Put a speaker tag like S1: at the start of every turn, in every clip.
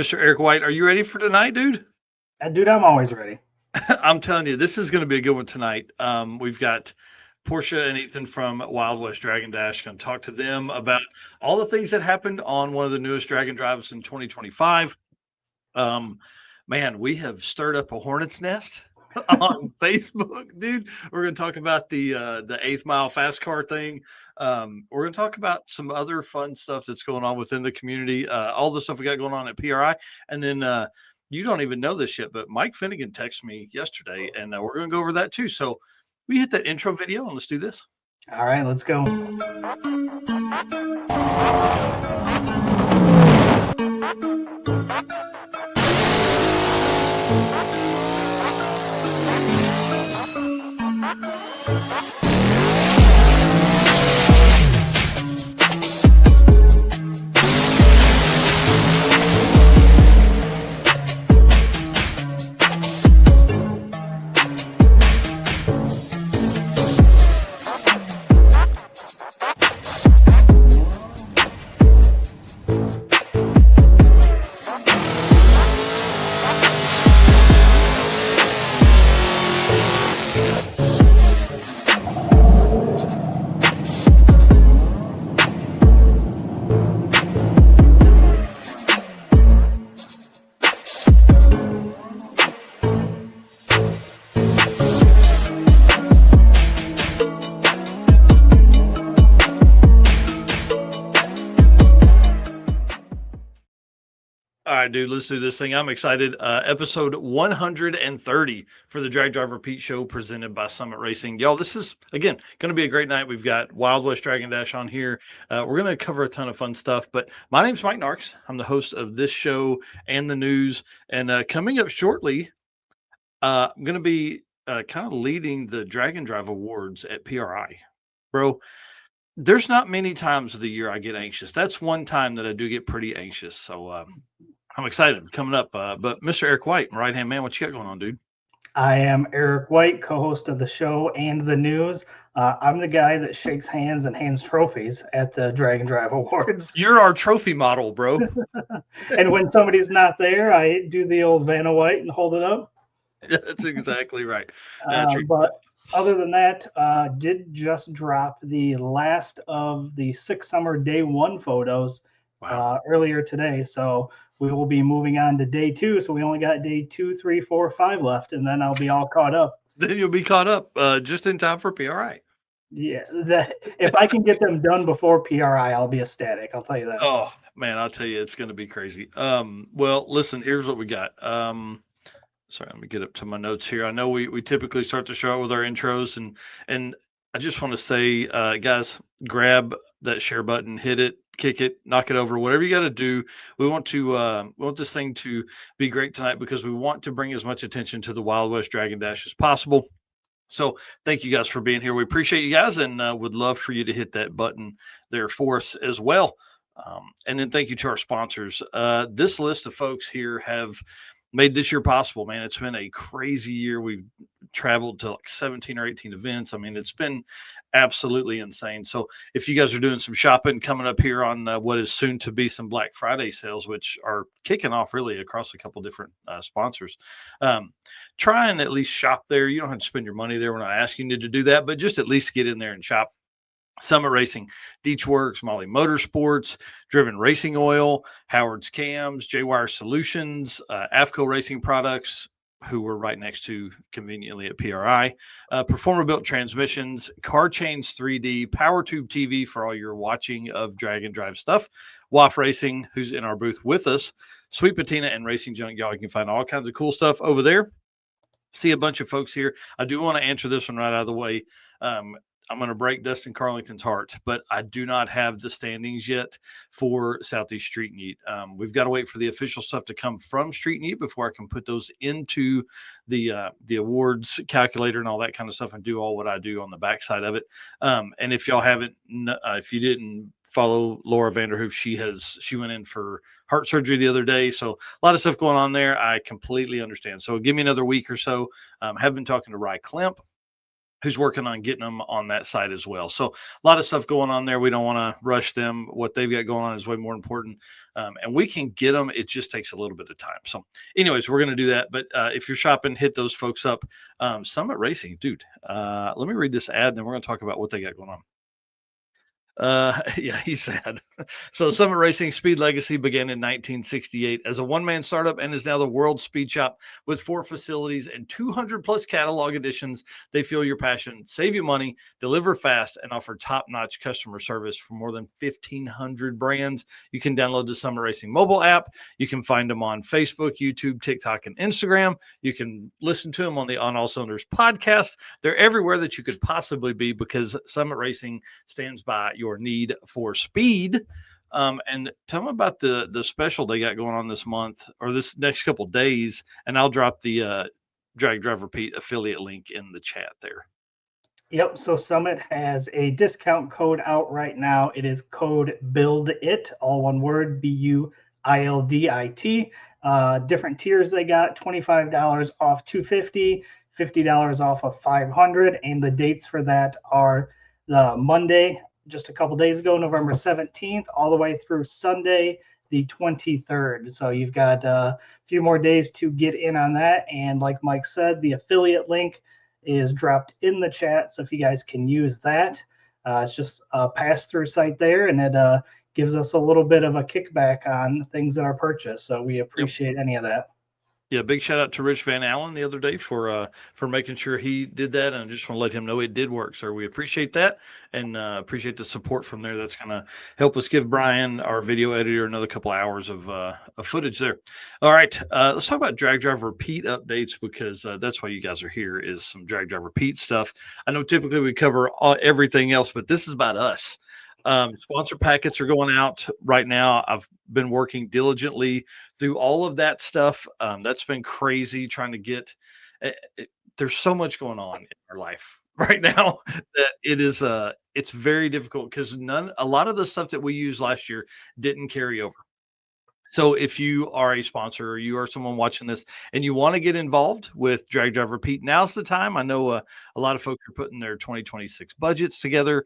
S1: Mr. Eric White, are you ready for tonight, dude?
S2: Dude, I'm always ready.
S1: I'm telling you, this is going to be a good one tonight. We've got Portia and Ethan from Wild West Dragon Dash. Going to talk to them about all the things that happened on one of the newest Dragon Drives in 2025. Um, Man, we have stirred up a hornet's nest on Facebook, dude. We're going to talk about the eighth mile fast car thing. We're going to talk about some other fun stuff that's going on within the community. All the stuff we got going on at PRI, and then you don't even know this yet, but Mike Finnegan texted me yesterday, and we're going to go over that too. So we hit that intro video, and let's do this.
S2: All right, let's go.
S1: All right, dude, let's do this thing. I'm excited. Episode 130 for the Drag Driver Pete Show presented by Summit Racing. Y'all, this is, again, going to be a great night. We've got Wild West Dragon Dash on here. We're going to cover a ton of fun stuff. But my name's Mike Narks. I'm the host of this show and the news. And coming up shortly, I'm going to be kind of leading the Dragon Drive Awards at PRI. Bro, there's not many times of the year I get anxious. That's one time that I do get pretty anxious. So I'm excited coming up. But Mr. Eric White, my right hand man, what you got going on, dude?
S2: I am Eric White, co-host of the show and the news. I'm the guy that shakes hands and hands trophies at the Dragon Drive Awards.
S1: You're our trophy model, bro.
S2: And when somebody's not there, I do the old Vanna White and hold it up.
S1: Yeah, that's exactly right.
S2: But other than that, did just drop the last of the Six Summer Day 1 photos earlier today. So we will be moving on to day 2. So we only got day 2, 3, 4, 5 left, and then I'll be all caught up.
S1: Then you'll be caught up just in time for PRI.
S2: Yeah, if I can get them done before PRI, I'll be ecstatic. I'll tell you that.
S1: Oh man, I'll tell you, it's going to be crazy. Well, listen, here's what we got. Sorry, let me get up to my notes here. I know we typically start the show with our intros, and I just want to say, guys, grab that share button, hit it, kick it, knock it over, whatever you got to do. We want this thing to be great tonight because we want to bring as much attention to the Wild West Dragon Dash as possible. So thank you guys for being here. We appreciate you guys, and would love for you to hit that button there for us as well. And then thank you to our sponsors. This list of folks here have made this year possible, man. It's been a crazy year. We've traveled to like 17 or 18 events. I mean, it's been absolutely insane. So if you guys are doing some shopping coming up here on what is soon to be some Black Friday sales, which are kicking off really across a couple different sponsors, try and at least shop there. You don't have to spend your money there. We're not asking you to do that, but just at least get in there and shop. Summit Racing, Deech Works, Molly Motorsports, Driven Racing Oil, Howard's Cams, J-Wire Solutions, AFCO Racing Products, who we're right next to conveniently at PRI, Performer Built Transmissions, Car Chains 3D, Power Tube TV for all your watching of Dragon Drive stuff, WAF Racing, who's in our booth with us, Sweet Patina and Racing Junk. Y'all, you can find all kinds of cool stuff over there. See a bunch of folks here. I do want to answer this one right out of the way. I'm going to break Dustin Carlington's heart, but I do not have the standings yet for Southeast Street-N-Yeet. We've got to wait for the official stuff to come from Street-N-Yeet before I can put those into the awards calculator and all that kind of stuff and do all what I do on the backside of it. And if y'all haven't, if you didn't follow Laura Vanderhoof, she went in for heart surgery the other day. So a lot of stuff going on there. I completely understand. So give me another week or so. Have been talking to Rye Klemp. who's working on getting them on that side as well. So a lot of stuff going on there. We don't want to rush them. What they've got going on is way more important, and we can get them. It just takes a little bit of time. So, anyways, we're going to do that. But if you're shopping, hit those folks up. Summit Racing, dude. Let me read this ad, and then we're going to talk about what they got going on. Yeah, he's sad. So Summit Racing Speed Legacy began in 1968 as a one-man startup and is now the world's speed shop with 4 facilities and 200 plus catalog editions. They feel your passion, save you money, deliver fast, and offer top-notch customer service for more than 1,500 brands. You can download the Summit Racing mobile app. You can find them on Facebook, YouTube, TikTok, and Instagram. You can listen to them on the On All Cylinders podcast. They're everywhere that you could possibly be because Summit Racing stands by your need for speed. And tell them about the special they got going on this month or this next couple of days, and I'll drop the Drag Drive Repeat affiliate link in the chat there.
S2: Yep. So Summit has a discount code out right now. It is code BUILDIT, all one word, BUILDIT. Different tiers they got: $25 off $250, $50 off of $500, and the dates for that are the Monday, just a couple days ago, November 17th, all the way through Sunday, the 23rd. So you've got a few more days to get in on that. And like Mike said, the affiliate link is dropped in the chat. So if you guys can use that, it's just a pass-through site there, and it gives us a little bit of a kickback on things that are purchased. So we appreciate any of that.
S1: Yeah, big shout out to Rich Van Allen the other day for making sure he did that, and I just want to let him know it did work, sir. We appreciate that, and appreciate the support from there. That's gonna help us give Brian, our video editor, another couple hours of footage there. All right, let's talk about Drag Drive Repeat updates because that's why you guys are here, is some Drag Drive Repeat stuff. I know typically we cover everything else, but this is about us. Sponsor packets are going out right now. I've been working diligently through all of that stuff. That's been crazy trying to get there's so much going on in our life right now that it's very difficult because a lot of the stuff that we used last year didn't carry over. So if you are a sponsor or you are someone watching this and you want to get involved with Drag Drive Repeat, now's the time. I know a lot of folks are putting their 2026 budgets together.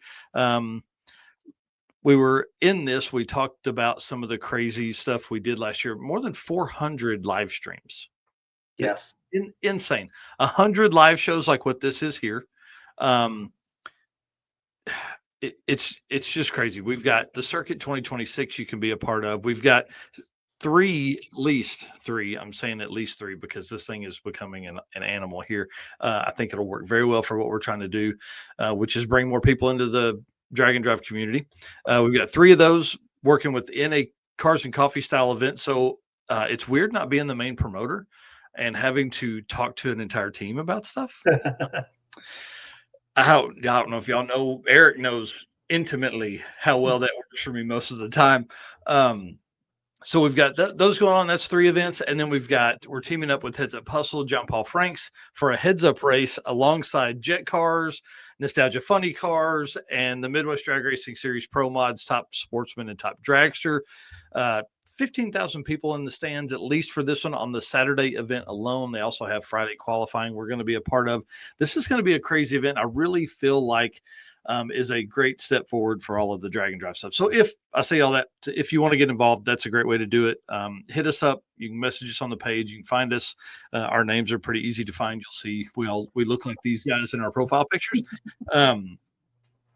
S1: We were in this, we talked about some of the crazy stuff we did last year, more than 400 live streams.
S2: Yes.
S1: Insane. 100 live shows like what this is here. It's just crazy. We've got the Circuit 2026 you can be a part of. We've got at least three. I'm saying at least 3 because this thing is becoming an animal here. I think it'll work very well for what we're trying to do, which is bring more people into the Drag and Drive community. We've got 3 of those working within a Cars and Coffee style event. So it's weird not being the main promoter and having to talk to an entire team about stuff. I don't know if y'all know, Eric knows intimately how well that works for me most of the time. So we've got those going on. That's 3 events. And then we're teaming up with Heads Up Hustle, John Paul Franks, for a heads up race alongside Jet Cars, Nostalgia Funny Cars, and the Midwest Drag Racing Series Pro Mods, Top Sportsman and Top Dragster. 15,000 people in the stands, at least for this one on the Saturday event alone. They also have Friday qualifying we're going to be a part of. This is going to be a crazy event. I really feel like is a great step forward for all of the Drag and Drive stuff. So if I say all that, if you want to get involved, that's a great way to do it. Hit us up. You can message us on the page. You can find us. Our names are pretty easy to find. You'll see we look like these guys in our profile pictures.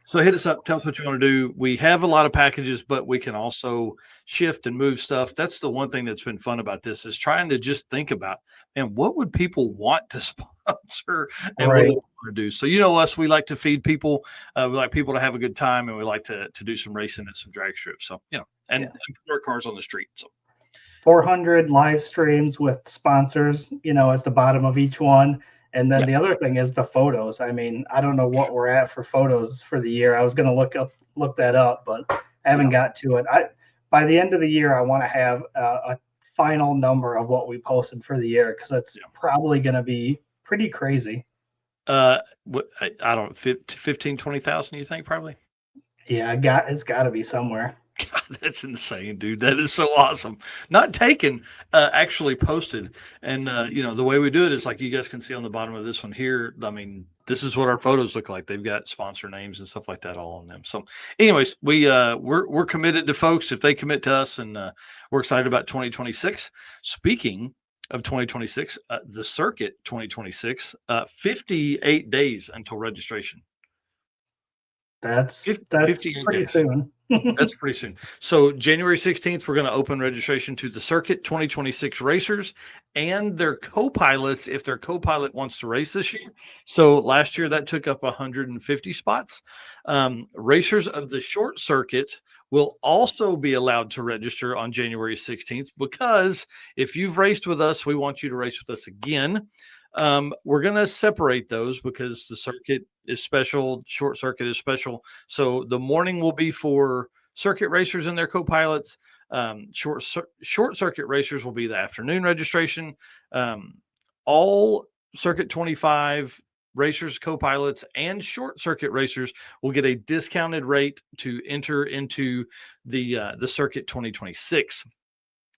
S1: So hit us up. Tell us what you want to do. We have a lot of packages, but we can also shift and move stuff. That's the one thing that's been fun about this, is trying to just think about, man, what would people want to sponsor and what do they want to do? So, you know us, we like to feed people. We like people to have a good time, and we like to do some racing and some drag strips. So, and put our cars on the street. So
S2: 400 live streams with sponsors, at the bottom of each one. And then the other thing is the photos. I mean, I don't know what we're at for photos for the year. I was going to look that up, but I haven't got to it. By the end of the year, I want to have a final number of what we posted for the year, because that's probably going to be pretty crazy.
S1: I don't 15, 20,000, you think probably?
S2: Yeah, it's got to be somewhere.
S1: God, that's insane, dude. That is so awesome. Not taken, actually posted. And, the way we do it is like you guys can see on the bottom of this one here. I mean, this is what our photos look like. They've got sponsor names and stuff like that all on them. So, anyways, we're committed to folks if they commit to us, and we're excited about 2026. Speaking of 2026, the circuit 2026, 58 days until registration.
S2: That's
S1: 58
S2: pretty
S1: days.
S2: soon.
S1: That's pretty soon. So January 16th, we're going to open registration to the Circuit 2026 racers and their co-pilots if their co-pilot wants to race this year. So last year that took up 150 spots. Racers of the short circuit will also be allowed to register on January 16th because if you've raced with us, we want you to race with us again. We're going to separate those because the circuit is special, short circuit is special. So the morning will be for circuit racers and their co-pilots. Short circuit racers will be the afternoon registration. All circuit 25 racers, co-pilots, and short circuit racers will get a discounted rate to enter into the circuit 2026.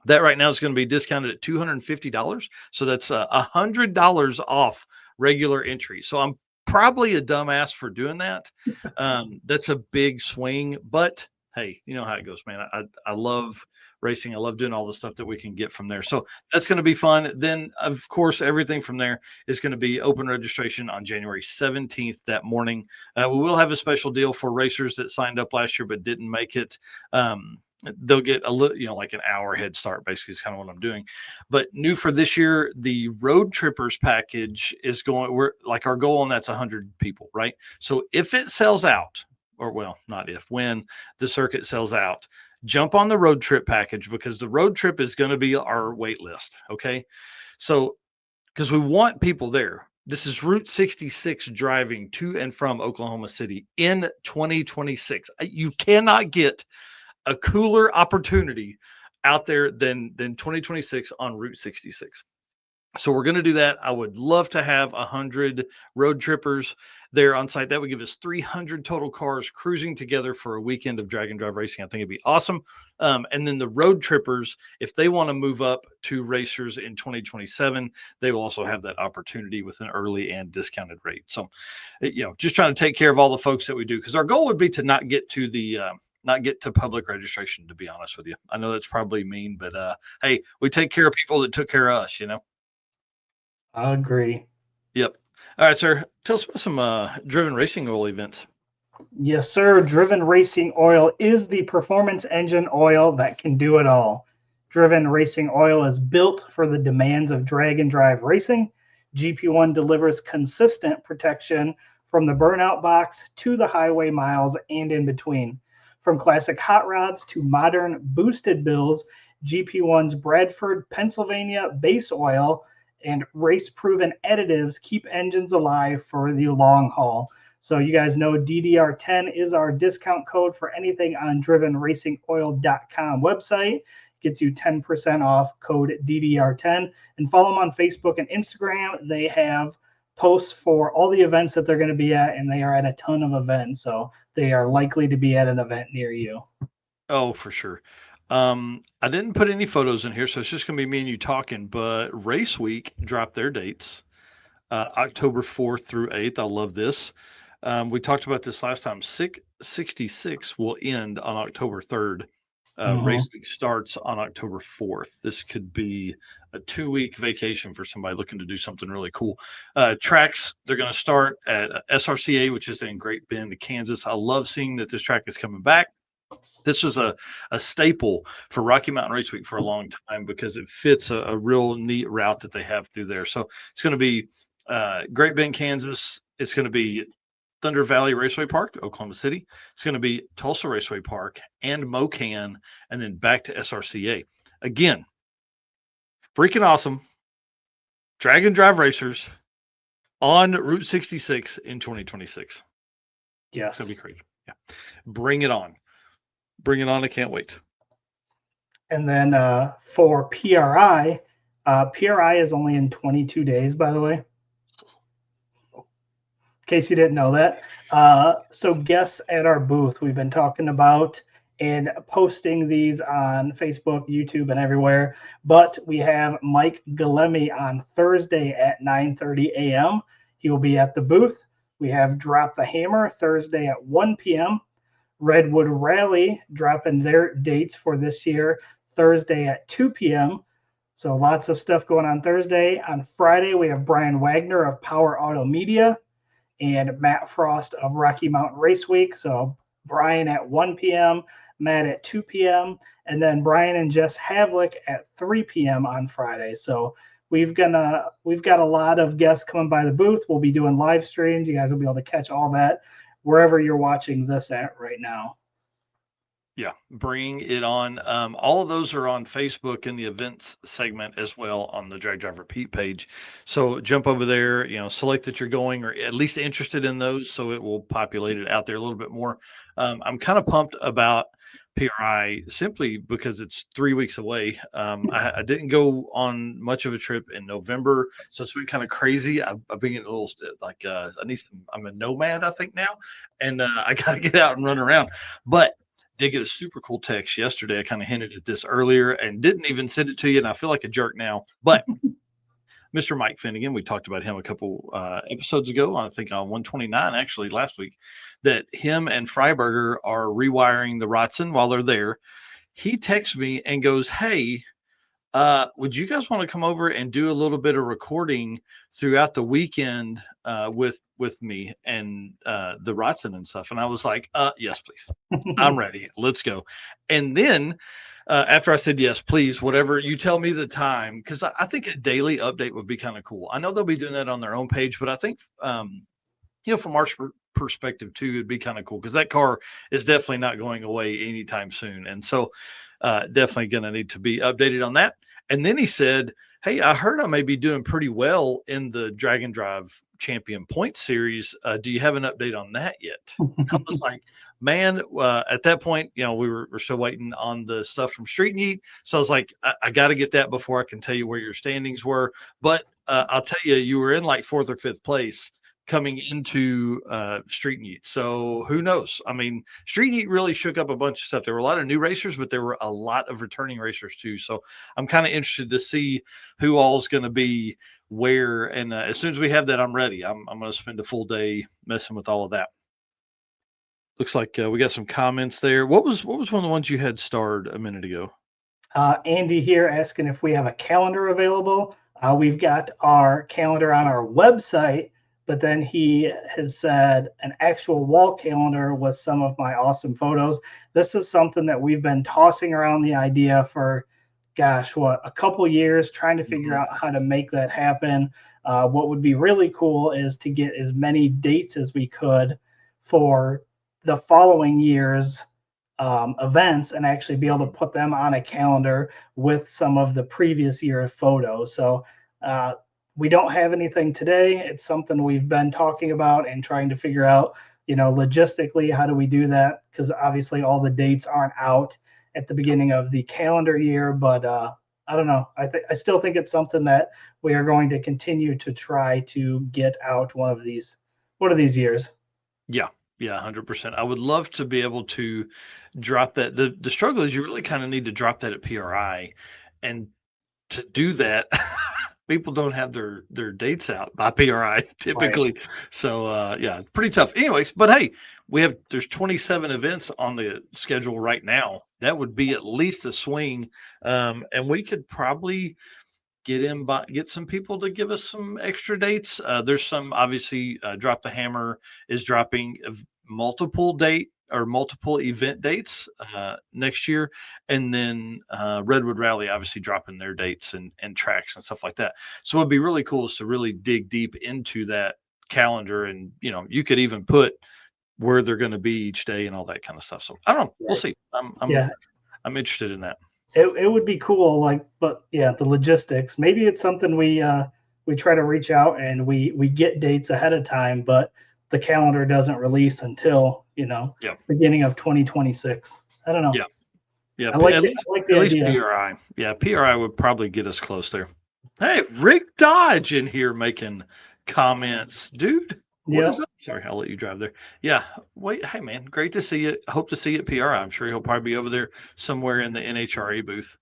S1: That right now is going to be discounted at $250. So that's $100 off regular entry. So I'm probably a dumbass for doing that. That's a big swing, but hey, you know how it goes, man. I love racing. I love doing all the stuff that we can get from there. So that's going to be fun. Then, of course, everything from there is going to be open registration on January 17th that morning. We will have a special deal for racers that signed up last year but didn't make it. They'll get a little, like an hour head start, basically, is kind of what I'm doing. But new for this year, the road trippers package is going, our goal on that's 100 people, right? So if it sells out, or well, not if, when the circuit sells out, jump on the road trip package because the road trip is going to be our wait list. Okay. So, because we want people there. This is Route 66 driving to and from Oklahoma City in 2026. You cannot get a cooler opportunity out there than 2026 on Route 66. So we're going to do that. I would love to have 100 road trippers there on site. That would give us 300 total cars cruising together for a weekend of drag and drive racing. I think it'd be awesome. And then the road trippers, if they want to move up to racers in 2027, they will also have that opportunity with an early and discounted rate. So, just trying to take care of all the folks that we do, because our goal would be to not get to public registration, to be honest with you. I know that's probably mean, but hey, we take care of people that took care of us,
S2: I agree.
S1: Yep. All right, sir. Tell us about some driven racing oil events.
S2: Yes, sir. Driven Racing Oil is the performance engine oil that can do it all. Driven Racing Oil is built for the demands of drag and drive racing. GP1 delivers consistent protection from the burnout box to the highway miles and in between. From classic hot rods to modern boosted bills, GP1's Bradford, Pennsylvania base oil and race-proven additives keep engines alive for the long haul. So you guys know DDR10 is our discount code for anything on drivenracingoil.com website. Gets you 10% off, code DDR10. And follow them on Facebook and Instagram. They have posts for all the events that they're going to be at, and they are at a ton of events. So they are likely to be at an event near you.
S1: Oh, for sure. I didn't put any photos in here, so it's just going to be me and you talking, but Race Week dropped their dates, October 4th through 8th. I love this. We talked about this last time. 66 will end on October 3rd. Race Week starts on October 4th. This could be a 2-week vacation for somebody looking to do something really cool. Tracks, they're going to start at SRCA, which is in Great Bend, Kansas. I love seeing that this track is coming back. This was a staple for Rocky Mountain Race Week for a long time because it fits a real neat route that they have through there. So it's going to be Great Bend, Kansas. It's going to be Thunder Valley Raceway Park, Oklahoma City. It's going to be Tulsa Raceway Park and Mocan, and then back to SRCA. Again, freaking awesome. Drag and drive racers on Route 66 in 2026.
S2: Yes.
S1: It's going to be crazy. Yeah. Bring it on. Bring it on. I can't wait.
S2: And then for PRI, PRI is only in 22 days, by the way. In case you didn't know that. So guests at our booth, we've been talking about and posting these on Facebook, YouTube, and everywhere. But we have Mike Galemi on Thursday at 9:30 a.m. He will be at the booth. We have Drop the Hammer Thursday at 1 p.m. Redwood Rally dropping their dates for this year Thursday at 2 p.m. So lots of stuff going on Thursday. On Friday, we have Brian Wagner of Power Auto Media and Matt Frost of Rocky Mountain Race Week. So Brian at 1 p.m., Matt at 2 p.m., and then Brian and Jess Havlick at 3 p.m. on Friday. So we've got a lot of guests coming by the booth. We'll be doing live streams. You guys will be able to catch all that wherever you're watching this at right now.
S1: Yeah, bring it on. All of those are on Facebook in the events segment as well on the Drag Drive Repeat page. So jump over there, select that you're going or at least interested in those, so it will populate it out there a little bit more. I'm kind of pumped about PRI simply because it's 3 weeks away. I didn't go on much of a trip in November, so it's been kind of crazy. I've been getting a little like I'm a nomad, I think now, and I got to get out and run around. But did get a super cool text yesterday. I kind of hinted at this earlier and didn't even send it to you, and I feel like a jerk now. But Mr. Mike Finnegan, we talked about him a couple episodes ago, I think on 129 actually last week, that him and Freiberger are rewiring the Rotson while they're there. He texts me and goes, "Hey, would you guys want to come over and do a little bit of recording throughout the weekend with me and the Rotson and stuff?" And I was like, "Yes, please. I'm ready. Let's go." And then after I said yes, please, whatever you tell me the time, because I think a daily update would be kind of cool. I know they'll be doing that on their own page, but I think from our perspective too, it'd be kind of cool because that car is definitely not going away anytime soon, and so definitely going to need to be updated on that. And then he said, "Hey, I heard I may be doing pretty well in the Drag and Drive Champion Point Series. Do you have an update on that yet?" I was like, man, at that point, we're still waiting on the stuff from Street-N-Yeet. So I was like, I got to get that before I can tell you where your standings were. But I'll tell you, you were in like 4th or 5th place coming into Street-N-Yeet. So who knows? I mean, Street-N-Yeet really shook up a bunch of stuff. There were a lot of new racers, but there were a lot of returning racers too. So I'm kind of interested to see who all's going to be where. And as soon as we have that, I'm ready. I'm going to spend a full day messing with all of that. Looks like we got some comments there. What was one of the ones you had starred a minute ago?
S2: Andy here asking if we have a calendar available. We've got our calendar on our website, but then he has said an actual wall calendar with some of my awesome photos. This is something that we've been tossing around the idea for, a couple years, trying to figure out how to make that happen. What would be really cool is to get as many dates as we could for the following year's events and actually be able to put them on a calendar with some of the previous year photos. So we don't have anything today. It's something we've been talking about and trying to figure out, logistically, how do we do that? Because obviously all the dates aren't out at the beginning of the calendar year, but I don't know. I still think it's something that we are going to continue to try to get out one of these years.
S1: Yeah. Yeah, 100%. I would love to be able to drop that. The struggle is you really kind of need to drop that at PRI. And to do that, people don't have their dates out by PRI typically. Right. So yeah, pretty tough. Anyways, but hey, there's 27 events on the schedule right now. That would be at least a swing. And we could probably get some people to give us some extra dates. There's some, obviously, Drop the Hammer is dropping multiple event dates next year, and then Redwood Rally obviously dropping their dates and tracks and stuff like that. So it'd be really cool is to really dig deep into that calendar, and you could even put where they're going to be each day and all that kind of stuff. So I don't know, we'll see. I'm interested in that.
S2: It would be cool, but yeah, the logistics. Maybe it's something we try to reach out and we get dates ahead of time, but the calendar doesn't release until beginning of 2026. I don't know.
S1: Yeah.
S2: I like the idea.
S1: PRI. Yeah, PRI would probably get us close there. Hey, Rick Dodge in here making comments, dude. What is that? Sorry, I'll let you drive there. Yeah. Wait, hey man, great to see you. Hope to see you at PRI. I'm sure he'll probably be over there somewhere in the NHRA booth.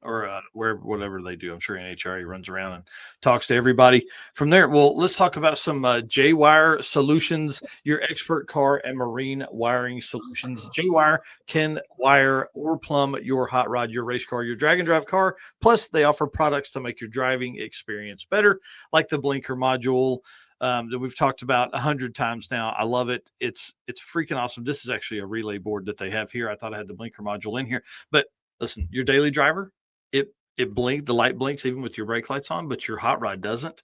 S1: or where whatever they do. I'm sure NHRA runs around and talks to everybody from there. Well, let's talk about some J-Wire Solutions, your expert car and marine wiring solutions. J-Wire can wire or plumb your hot rod, your race car, your drag and drive car. Plus, they offer products to make your driving experience better, like the blinker module. That we've talked about 100 times now. I love it. It's freaking awesome. This is actually a relay board that they have here. I thought I had the blinker module in here, but listen, your daily driver, the light blinks even with your brake lights on, but your hot rod doesn't.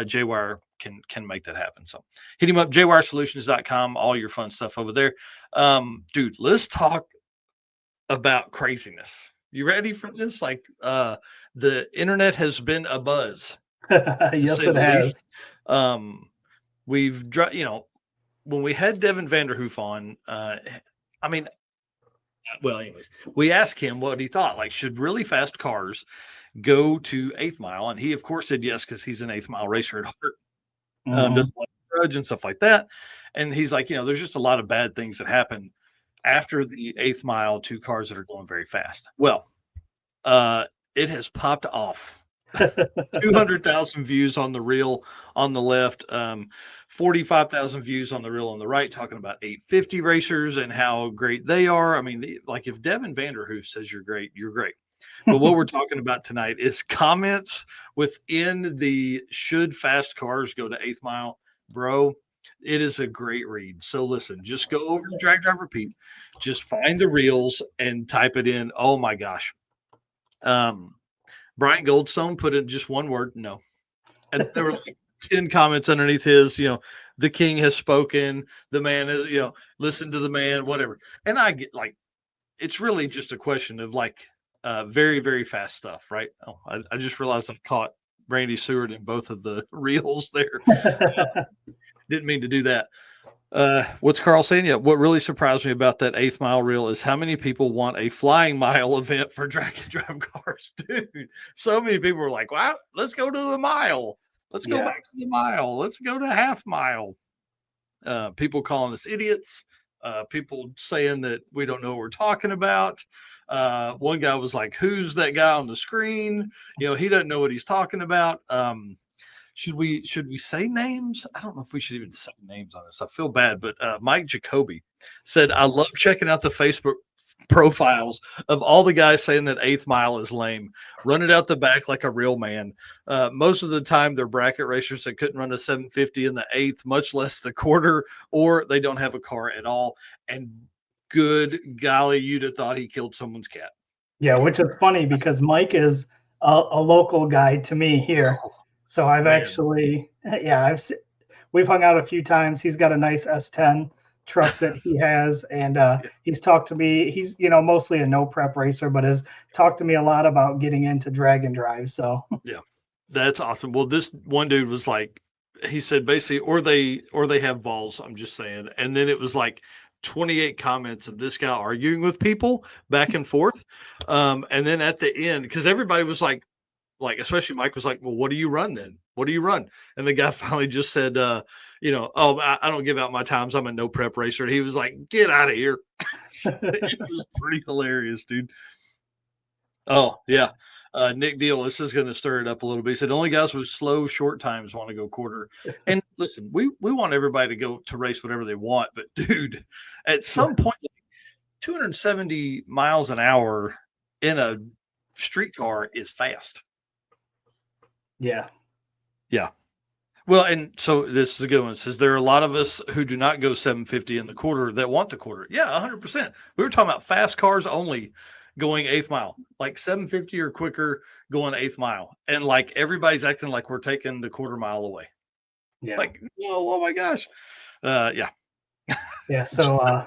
S1: J-Wire can make that happen. So hit him up, jwiresolutions.com, all your fun stuff over there. Dude, let's talk about craziness. You ready for this? Like the internet has been a buzz, to
S2: Yes,
S1: say
S2: it
S1: the least.
S2: has.
S1: We've when we had Devin Vanderhoof on, I mean, well, anyways, we asked him what he thought. Like, should really fast cars go to eighth mile? And he, of course, said yes because he's an eighth mile racer at heart.
S2: Mhm.
S1: Doesn't like grudge and stuff like that. And he's like, there's just a lot of bad things that happen after the eighth mile to cars that are going very fast. Well, it has popped off. 200,000 views on the reel on the left, 45,000 views on the reel on the right, talking about 850 racers and how great they are. I mean, like if Devin Vanderhoof says you're great, you're great. But what we're talking about tonight is comments within the should fast cars go to eighth mile, bro. It is a great read. So listen, just go over to Drag Drive Repeat, just find the reels and type it in. Oh my gosh. Brian Goldstone put in just one word, no. And there were like 10 comments underneath his, the king has spoken, the man is, listen to the man, whatever. And I get like, it's really just a question of like very, very fast stuff, right? Oh, I just realized I caught Randy Seward in both of the reels there. Didn't mean to do that. What's Carl saying? Yeah, what really surprised me about that eighth mile reel is how many people want a flying mile event for drag and drive cars, dude. So many people were like, "Wow, let's go to the mile. Let's go
S2: Yeah.
S1: back to the mile. Let's go to half mile." People calling us idiots. People saying that we don't know what we're talking about. One guy was like, "Who's that guy on the screen? He doesn't know what he's talking about." Should we say names? I don't know if we should even say names on this. I feel bad, but Mike Jacoby said, "I love checking out the Facebook profiles of all the guys saying that eighth mile is lame. Run it out the back like a real man. Most of the time, they're bracket racers that couldn't run a 750 in the eighth, much less the quarter, or they don't have a car at all." And good golly, you'd have thought he killed someone's cat.
S2: Yeah, which is funny because Mike is a local guy to me here.
S1: Oh,
S2: So I've
S1: man.
S2: actually, yeah, we've hung out a few times. He's got a nice S10 truck that he has, and he's talked to me. He's mostly a no prep racer, but has talked to me a lot about getting into drag and drive. So
S1: Yeah, that's awesome. Well, this one dude was like, he said basically, or they have balls. I'm just saying. And then it was like 28 comments of this guy arguing with people back and forth. And then at the end, because everybody was like, especially Mike was like, "Well, what do you run then? What do you run?" And the guy finally just said, "Oh, I don't give out my times. I'm a no prep racer." And he was like, "Get out of here." It was pretty hilarious, dude. Oh, yeah. Nick Deal, this is going to stir it up a little bit. He said, only guys with slow, short times want to go quarter. And listen, we want everybody to go to race whatever they want. But, dude, at some point, 270 miles an hour in a street car is fast.
S2: yeah.
S1: Yeah. Well, and so this is a good one. It says there are a lot of us who do not go 750 in the quarter that want the quarter. Yeah, 100%. We were talking about fast cars only going eighth mile, like 750 or quicker going eighth mile. And like everybody's acting like we're taking the quarter mile away.
S2: Yeah.
S1: Like, oh my gosh. Yeah.
S2: Yeah. So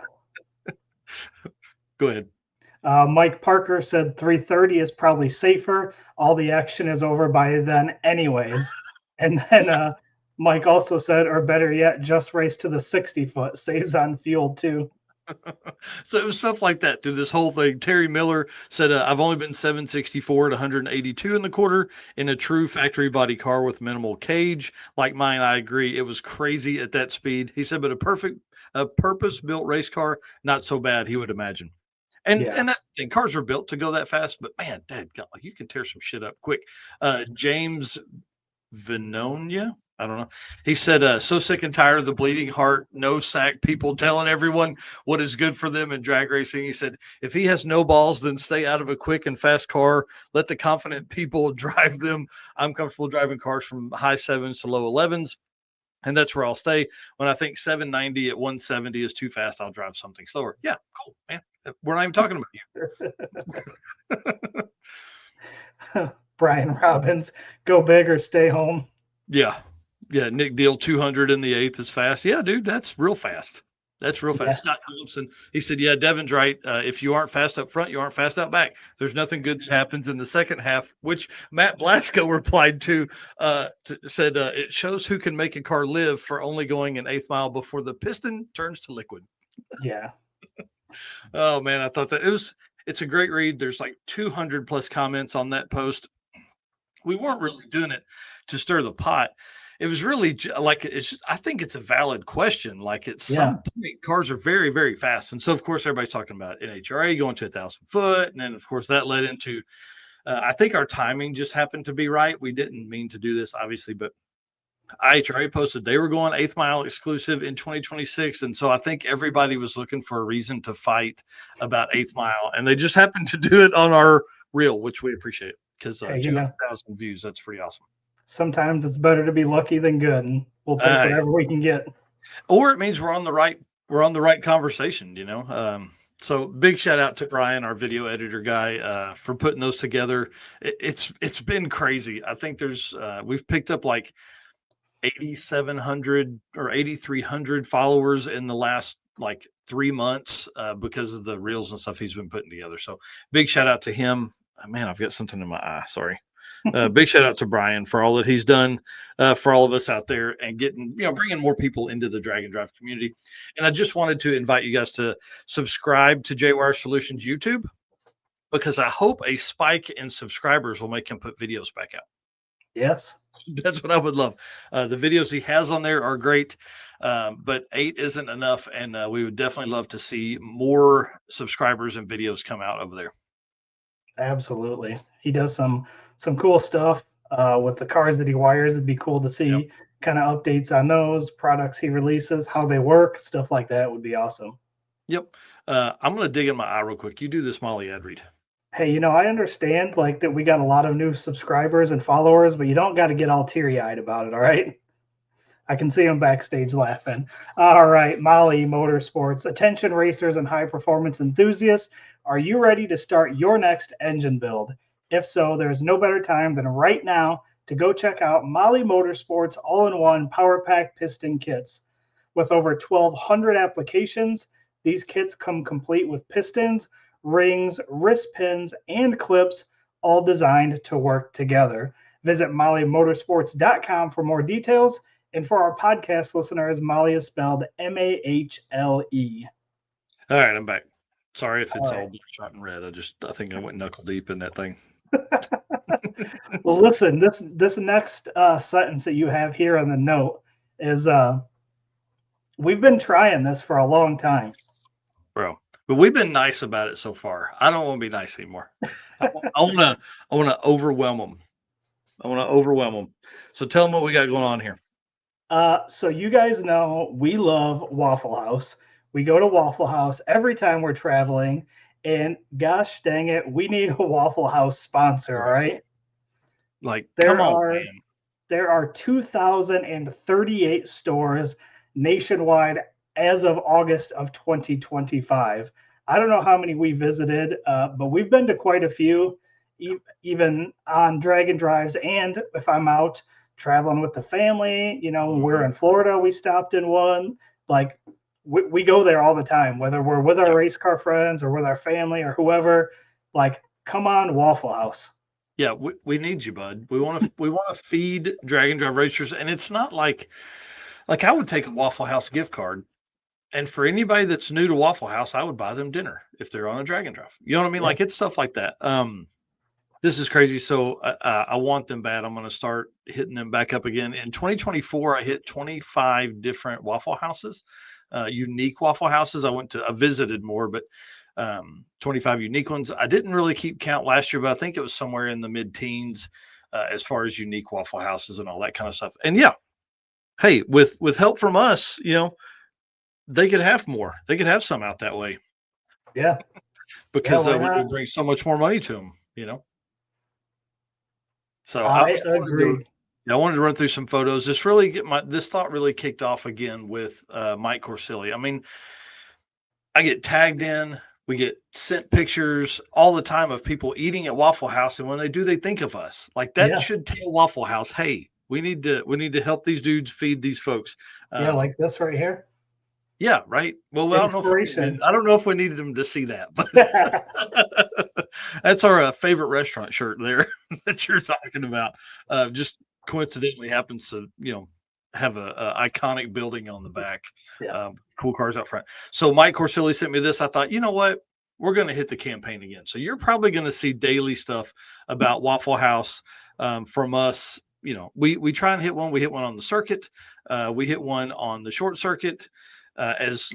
S1: Go ahead.
S2: Mike Parker said 330 is probably safer. All the action is over by then, anyways. And then Mike also said, or better yet, just race to the 60 foot, saves on fuel too.
S1: So it was stuff like that through this whole thing. Terry Miller said, I've only been 764 at 182 in the quarter in a true factory body car with minimal cage. Like mine, I agree. It was crazy at that speed. He said, but a purpose built race car, not so bad, he would imagine. And
S2: Yeah.
S1: that's the thing, cars are built to go that fast, but man, dadgum, like you can tear some shit up quick. James Vinonia, I don't know. He said, so sick and tired of the bleeding heart, no sack people telling everyone what is good for them in drag racing. He said, if he has no balls, then stay out of a quick and fast car. Let the confident people drive them. I'm comfortable driving cars from high sevens to low 11s. And that's where I'll stay. When I think 790 at 170 is too fast, I'll drive something slower. Yeah, cool, man. We're not even talking about you.
S2: Brian Robbins, go big or stay home.
S1: Yeah. Yeah. Nick Deal 200 in the eighth is fast. Yeah, dude, that's real fast. That's real fast.
S2: Yeah.
S1: Scott Thompson, he said, yeah, Devin's right. If you aren't fast up front, you aren't fast out back. There's nothing good that happens in the second half, which Matt Blasco replied to, said, it shows who can make a car live for only going an eighth mile before the piston turns to liquid.
S2: Yeah.
S1: Oh, man, I thought it's a great read. There's like 200 plus comments on that post. We weren't really doing it to stir the pot. It was really like I think it's a valid question. Like at some point, cars are very, very fast, and so of course everybody's talking about NHRA going to 1,000 foot, and then of course that led into. I think our timing just happened to be right. We didn't mean to do this, obviously, but IHRA posted they were going eighth mile exclusive in 2026, and so I think everybody was looking for a reason to fight about eighth mile, and they just happened to do it on our reel, which we appreciate because 200,000 views. That's pretty awesome.
S2: Sometimes it's better to be lucky than good, and we'll take whatever we can get.
S1: Or it means we're on the right conversation, you know. So big shout out to Brian, our video editor guy, for putting those together. It's been crazy. I think we've picked up like 8,700 or 8,300 followers in the last like 3 months because of the reels and stuff he's been putting together. So big shout out to him. Man, I've got something in my eye. Sorry. Big shout out to Brian for all that he's done for all of us out there and bringing more people into the drag and drive community. And I just wanted to invite you guys to subscribe to J-Wire Solutions YouTube because I hope a spike in subscribers will make him put videos back out.
S2: Yes.
S1: That's what I would love. The videos he has on there are great, but 8 isn't enough. And we would definitely love to see more subscribers and videos come out over there.
S2: Absolutely. He does some cool stuff with the cars that he wires. It'd be cool to see kind of updates on those products he releases, how they work, stuff like that would be awesome.
S1: Yep. I'm going to dig in my eye real quick. You do this Molly ad read.
S2: Hey, I understand like that we got a lot of new subscribers and followers, but you don't got to get all teary-eyed about it, all right? I can see him backstage laughing. All right, Molly Motorsports. Attention racers and high-performance enthusiasts. Are you ready to start your next engine build? If so, there's no better time than right now to go check out Molly Motorsports all-in-one Power Pack piston kits. With over 1,200 applications, these kits come complete with pistons, rings, wrist pins, and clips, all designed to work together. Visit mollymotorsports.com for more details. And for our podcast listeners, Molly is spelled M-A-H-L-E.
S1: All right, I'm back. Sorry if it's all shot and red. I think I went knuckle deep in that thing.
S2: Well, listen, this next sentence that you have here on the note is we've been trying this for a long time.
S1: Bro, but we've been nice about it so far. I don't want to be nice anymore. I want to overwhelm them. I want to overwhelm them. So tell them what we got going on here.
S2: So you guys know we love Waffle House. We go to Waffle House every time we're traveling, and gosh dang it, we need a Waffle House sponsor, all right?
S1: Like, come on, man.
S2: There are 2,038 stores nationwide as of August of 2025. I don't know how many we visited, but we've been to quite a few, even on drag and drives. And if I'm out traveling with the family, when we're in Florida, we stopped in one. Like, we go there all the time, whether we're with our race car friends or with our family or whoever. Like, come on, Waffle House.
S1: Yeah, we need you, bud. We want to feed drag and drive racers, and it's not like I would take a Waffle House gift card, and for anybody that's new to Waffle House, I would buy them dinner if they're on a drag and drive. You know what I mean? Yeah. Like, it's stuff like that. This is crazy. So I want them bad. I'm going to start hitting them back up again. In 2024, I hit 25 different Waffle Houses, unique Waffle Houses. I visited more, but 25 unique ones. I didn't really keep count last year, but I think it was somewhere in the mid-teens as far as unique Waffle Houses and all that kind of stuff. And yeah, hey, with help from us, they could have more. They could have some out that way
S2: Yeah. Yeah,
S1: because
S2: why
S1: we
S2: not?
S1: would bring so much more money to them. So I
S2: I
S1: just wanted to,
S2: agree.
S1: yeah, I wanted to run through some photos. This thought really kicked off again with Mike Corsilli. I mean, I get tagged in. We get sent pictures all the time of people eating at Waffle House, and when they do, they think of us. Like that
S2: Yeah.
S1: should tell Waffle House, hey, we need to help these dudes feed these folks.
S2: Yeah,
S1: Um,
S2: like this right here.
S1: yeah, right. Well,
S2: Inspiration.
S1: I don't know if we needed them to see that, but that's our favorite restaurant shirt there that you're talking about. Just coincidentally happens to have a iconic building on the back,
S2: Yeah.
S1: cool cars out front. So Mike Corsilli sent me this. I thought, you know what? We're going to hit the campaign again. So you're probably going to see daily stuff about Waffle House from us. We try and hit one. We hit one on the circuit. We hit one on the short circuit as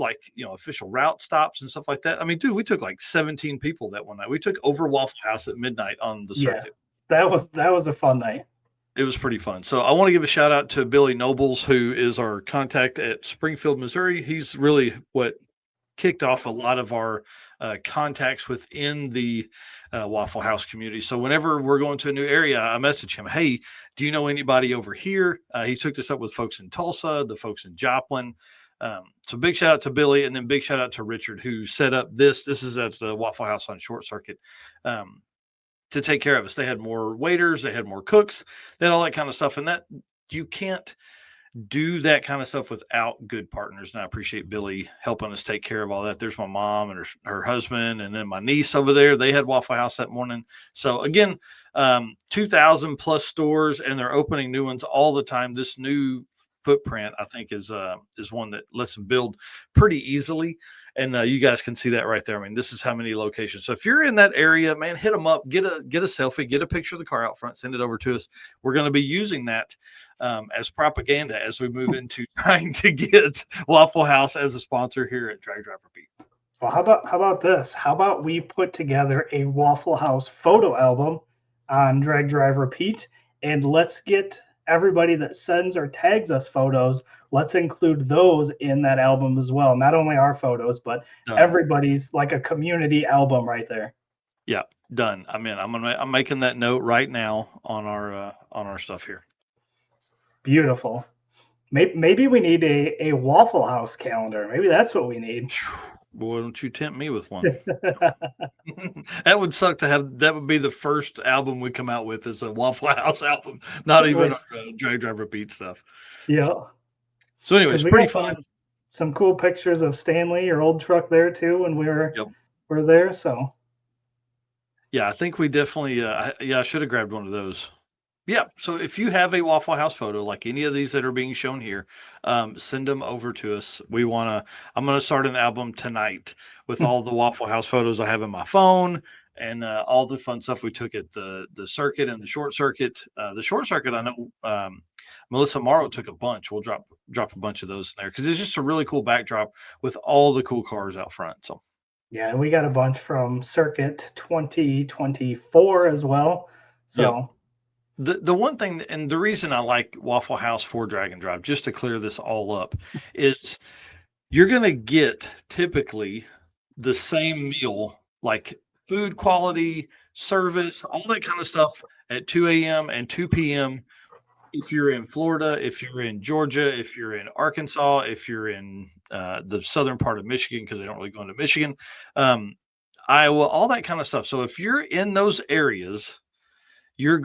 S1: official route stops and stuff like that. I mean, dude, we took like 17 people that one night. We took over Waffle House at midnight on the
S2: Yeah.
S1: circuit.
S2: That was a fun night.
S1: It was pretty fun. So I want to give a shout out to Billy Nobles, who is our contact at Springfield, Missouri. He's really what kicked off a lot of our contacts within the Waffle House community. So whenever we're going to a new area, I message him, hey, do you know anybody over here? He hooked us up with folks in Tulsa, the folks in Joplin. So big shout out to Billy, and then big shout out to Richard, who set up this. This is at the Waffle House on Short Circuit. To take care of us. They had more waiters, they had more cooks, they had all that kind of stuff. And that you can't do that kind of stuff without good partners. And I appreciate Billy helping us take care of all that. There's my mom and her husband, and then my niece over there. They had Waffle House that morning. So again, 2,000 plus stores, and they're opening new ones all the time. This new footprint, I think, is one that lets them build pretty easily. And you guys can see that right there. I mean, this is how many locations. So if you're in that area, man, hit them up, get a selfie, get a picture of the car out front, send it over to us. We're going to be using that as propaganda as we move into trying to get Waffle House as a sponsor here at Drag Drive Repeat.
S2: Well, how about this? How about we put together a Waffle House photo album on Drag Drive Repeat, and let's get everybody that sends or tags us photos. Let's include those in that album as well. Not only our photos, but everybody's, like a community album right there.
S1: Yeah, done. I'm in. I'm making that note right now on our stuff here.
S2: Beautiful. Maybe we need a Waffle House calendar. Maybe that's what we need.
S1: Boy, don't you tempt me with one. That would suck to have. That would be the first album we come out with is a Waffle House album, not even Drag Drive Repeat stuff.
S2: Yeah.
S1: So anyways, pretty fun.
S2: Some cool pictures of Stanley, your old truck there too, when we were there. So
S1: yeah, I think we definitely. I should have grabbed one of those. Yeah. So if you have a Waffle House photo, like any of these that are being shown here, send them over to us. I'm going to start an album tonight with all the Waffle House photos I have in my phone and all the fun stuff we took at the circuit and the short circuit. The short circuit, I know Melissa Morrow took a bunch. We'll drop a bunch of those in there because it's just a really cool backdrop with all the cool cars out front. So
S2: yeah, and we got a bunch from Circuit 2024 as well. So.
S1: Yep. The one thing, and the reason I like Waffle House for Drag and Drive, just to clear this all up, is you're going to get typically the same meal, like food quality, service, all that kind of stuff at 2 a.m. and 2 p.m. If you're in Florida, if you're in Georgia, if you're in Arkansas, if you're in the southern part of Michigan, because they don't really go into Michigan, Iowa, all that kind of stuff. So if you're in those areas, you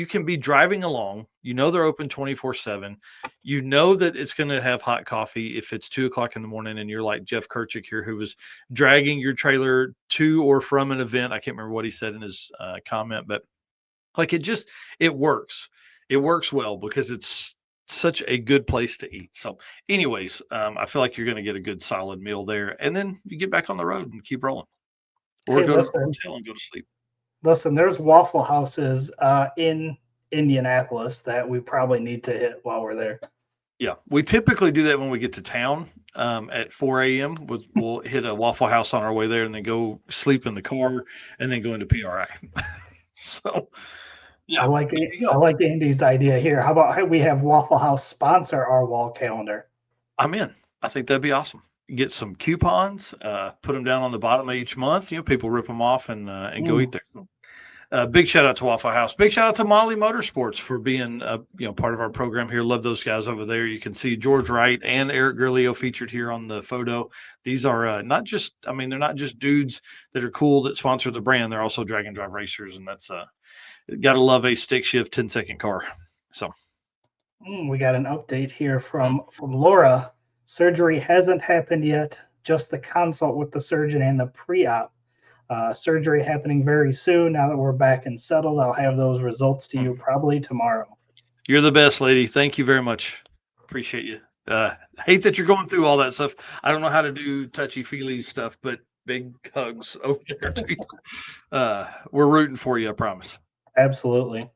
S1: can be driving along, they're open 24/7. You know that it's going to have hot coffee if it's 2:00 in the morning and you're like Jeff Kerchick here, who was dragging your trailer to or from an event. I can't remember what he said in his comment, but like it works. It works well because it's such a good place to eat. So anyways, I feel like you're going to get a good solid meal there, and then you get back on the road and keep rolling, or go to the hotel and go to sleep.
S2: Listen, there's Waffle Houses in Indianapolis that we probably need to hit while we're there.
S1: Yeah, we typically do that when we get to town at 4 a.m. We'll hit a Waffle House on our way there, and then go sleep in the car, and then go into PRI. So,
S2: I
S1: yeah,
S2: like
S1: there
S2: it.
S1: you
S2: I
S1: go.
S2: like Andy's idea here. How about we have Waffle House sponsor our wall calendar?
S1: I'm in. I think that'd be awesome. Get some coupons, put them down on the bottom of each month. People rip them off and go eat
S2: Mm,
S1: there. So, big shout out to Waffle House. Big shout out to Molly Motorsports for being part of our program here. Love those guys over there. You can see George Wright and Eric Gurleo featured here on the photo. These are not just, I mean, they're not just dudes that are cool that sponsor the brand. They're also drag and drive racers, and that's gotta love a stick shift 10-second car. So
S2: we got an update here
S1: mm,
S2: from Laura. Surgery hasn't happened yet. Just the consult with the surgeon and the pre-op. Surgery happening very soon. Now that we're back and settled, I'll have those results to
S1: mm.
S2: you probably tomorrow.
S1: You're the best, lady. Thank you very much. Appreciate you. Hate that you're going through all that stuff. I don't know how to do touchy feely stuff, but big hugs over there to you. We're rooting for you, I promise.
S2: Absolutely.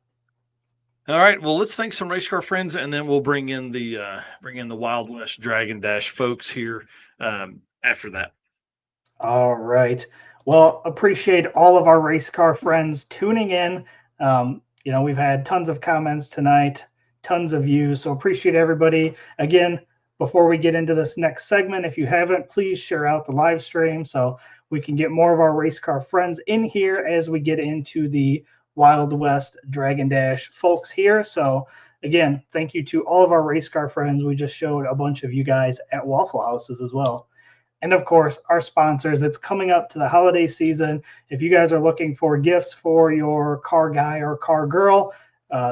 S1: All right. Well, let's thank some race car friends, and then we'll bring in the Wild West Dragon Dash folks here after that.
S2: All right. Well, appreciate all of our race car friends tuning in. We've had tons of comments tonight, tons of views. So appreciate everybody. Again, before we get into this next segment, if you haven't, please share out the live stream so we can get more of our race car friends in here as we get into the Wild West Dragon Dash folks here. So again, thank you to all of our race car friends. We just showed a bunch of you guys at Waffle Houses as well. And of course, our sponsors. It's coming up to the holiday season. If you guys are looking for gifts for your car guy or car girl,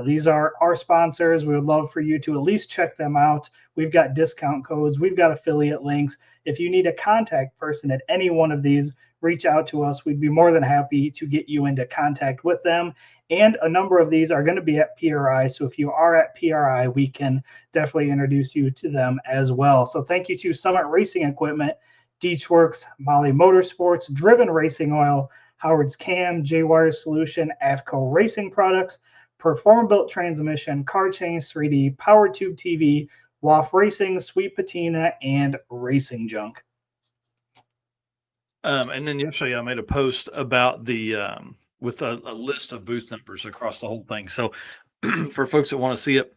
S2: these are our sponsors. We would love for you to at least check them out. We've got discount codes, we've got affiliate links. If you need a contact person at any one of these, reach out to us. We'd be more than happy to get you into contact with them. And a number of these are going to be at PRI. So if you are at PRI, we can definitely introduce you to them as well. So thank you to Summit Racing Equipment, Deechworks, Molly Motorsports, Driven Racing Oil, Howard's Cam, J-Wire Solution, Avco Racing Products, Perform-Built Transmission, Car Change 3D, Power Tube TV, WAF Racing, Sweet Patina, and Racing Junk.
S1: And then yesterday I made a post about the with a list of booth numbers across the whole thing. So for folks that want to see it,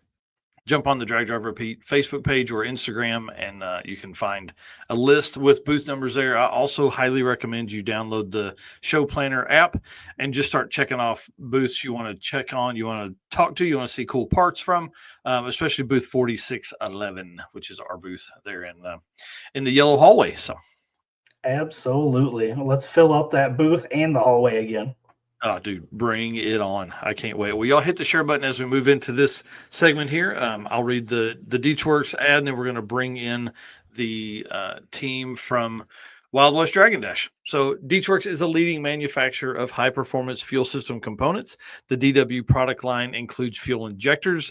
S1: jump on the Drag Drive Repeat Facebook page or Instagram, and you can find a list with booth numbers there. I also highly recommend you download the Show Planner app and just start checking off booths you want to check on, you want to talk to, you want to see cool parts from, especially booth 4611, which is our booth there in the yellow hallway. So.
S2: Absolutely. Let's fill up that booth and the hallway again.
S1: Oh, dude, bring it on. I can't wait. Well, y'all hit the share button as we move into this segment here. I'll read the Deechworks ad, and then we're going to bring in the team from Wild West Dragon Dash. So Deechworks is a leading manufacturer of high-performance fuel system components. The DW product line includes fuel injectors,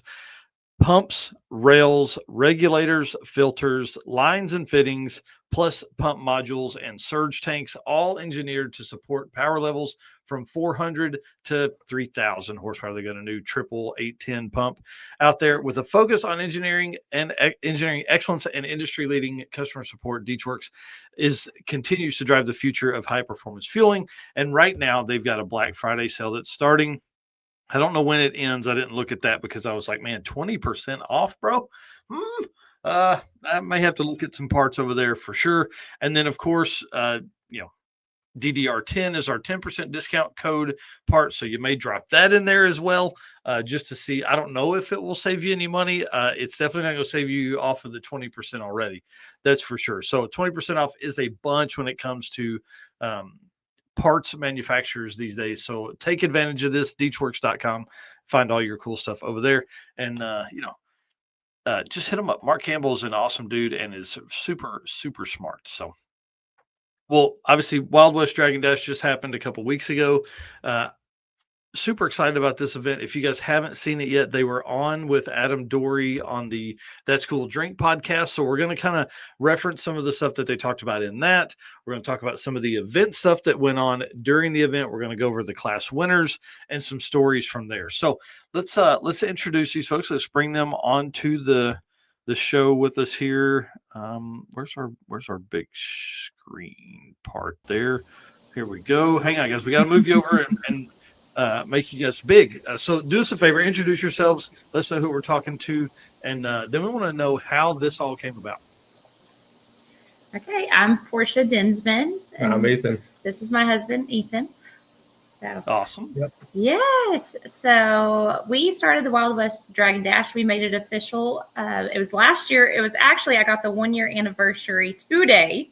S1: pumps, rails, regulators, filters, lines and fittings, plus pump modules and surge tanks, all engineered to support power levels from 400 to 3,000 horsepower. They got a new triple 810 pump out there with a focus on engineering excellence and industry-leading customer support. Deechworks continues to drive the future of high-performance fueling, and right now they've got a Black Friday sale that's starting. I don't know when it ends. I didn't look at that because I was like, man, 20% off, bro. I may have to look at some parts over there for sure. And then, of course, DDR10 is our 10% discount code part. So you may drop that in there as well, just to see. I don't know if it will save you any money. It's definitely not going to save you off of the 20% already. That's for sure. So 20% off is a bunch when it comes to parts manufacturers these days. So take advantage of this, deechworks.com. Find all your cool stuff over there. And, just hit him up. Mark Campbell is an awesome dude and is super, super smart. So, well, obviously, Wild West Dragon Dash just happened a couple weeks ago. Super excited about this event. If you guys haven't seen it yet, they were on with Adam Dorey on the That's Cool Drink podcast. So we're going to kind of reference some of the stuff that they talked about in that. We're going to talk about some of the event stuff that went on during the event. We're going to go over the class winners and some stories from there. So let's introduce these folks. Let's bring them onto the the show with us here. Where's our big screen part there? Here we go. Hang on, guys. We got to move you over and make you guys big. So do us a favor, introduce yourselves. Let's know who we're talking to, and then we want to know how this all came about.
S3: Okay, I'm Portia Dinsman.
S4: I'm Ethan.
S3: This is my husband, Ethan. So
S1: awesome.
S4: Yep.
S3: Yes. So we started the Wild West Dragon Dash. We made it official. It was last year. It was actually, I got the 1 year anniversary today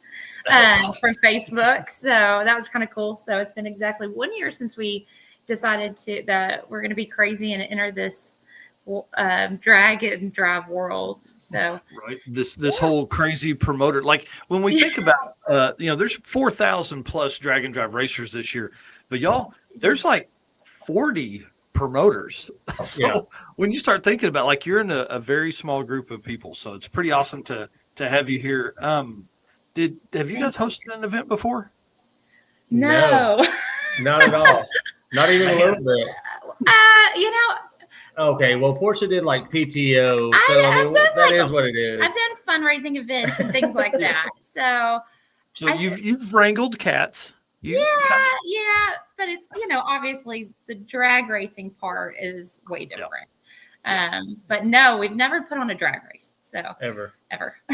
S1: Awesome.
S3: from Facebook. So that was kind of cool. So it's been exactly 1 year since we decided that we're going to be crazy and enter this drag and drive world. So
S1: right, this whole crazy promoter, like when we think about there's 4,000 plus drag and drive racers this year, but y'all, there's like 40 promoters. So when you start thinking about, like, you're in a very small group of people, so it's pretty awesome to have you here. Have you guys hosted an event before?
S3: No.
S4: Not at all. Not even a little bit. Okay, well, Portia did like PTO, so that is what it is.
S3: I've done fundraising events and things like that. So
S1: you've wrangled cats.
S3: Yeah, but it's, obviously the drag racing part is way different. But no, we've never put on a drag race. So
S4: ever.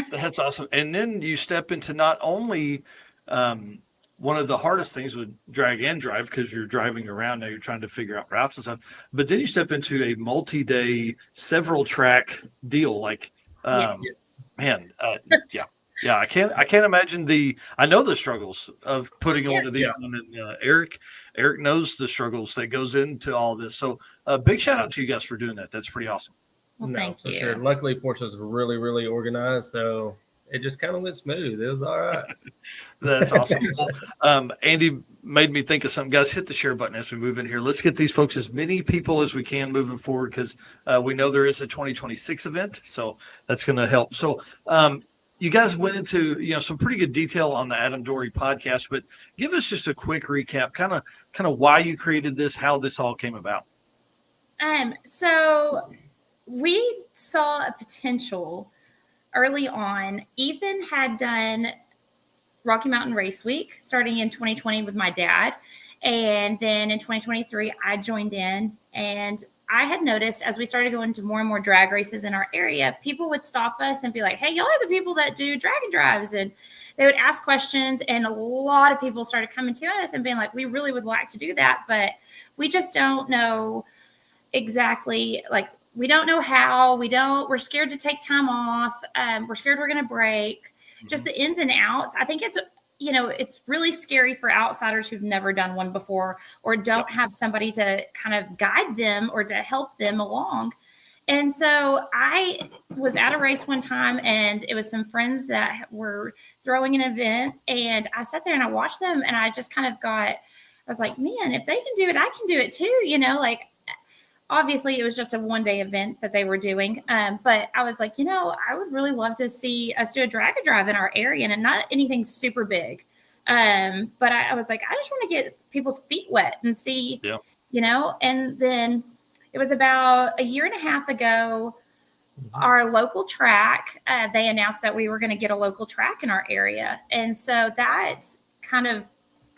S1: That's awesome. And then you step into not only one of the hardest things with drag and drive, because you're driving around now, you're trying to figure out routes and stuff, but then you step into a multi-day, several track deal. Like, man, yeah, I can't imagine I know the struggles of putting one of these on, and Eric knows the struggles that goes into all this. So big shout out to you guys for doing that. That's pretty awesome.
S3: Well, thank you.
S4: Sure. Luckily, Portia's really, really organized, so it just kind of went smooth. It was all right.
S1: That's awesome. Well, Andy made me think of something. Guys, hit the share button as we move in here. Let's get these folks, as many people as we can, moving forward, because we know there is a 2026 event, so that's going to help. So you guys went into some pretty good detail on the Adam Dory podcast, but give us just a quick recap, kind of why you created this, how this all came about.
S3: So we saw a potential early on. Ethan had done Rocky Mountain Race Week starting in 2020 with my dad, and then in 2023 I joined in, and I had noticed as we started going to more and more drag races in our area, people would stop us and be like, "Hey, y'all are the people that do dragon drives." And they would ask questions. And a lot of people started coming to us and being like, "We really would like to do that, but we just don't know exactly, like, we don't know how, we're scared to take time off. We're scared we're going to break." Just the ins and outs. I think it's really scary for outsiders who've never done one before, or don't have somebody to kind of guide them or to help them along. And so I was at a race one time, and it was some friends that were throwing an event, and I sat there and I watched them, and I just kind of I was like, man, if they can do it, I can do it too. Like, obviously it was just a 1 day event that they were doing. But I was like, I would really love to see us do a dragon drive in our area, and not anything super big. But I was like, I just want to get people's feet wet and see, and then it was about a year and a half ago, our local track, they announced that we were going to get a local track in our area. And so that kind of,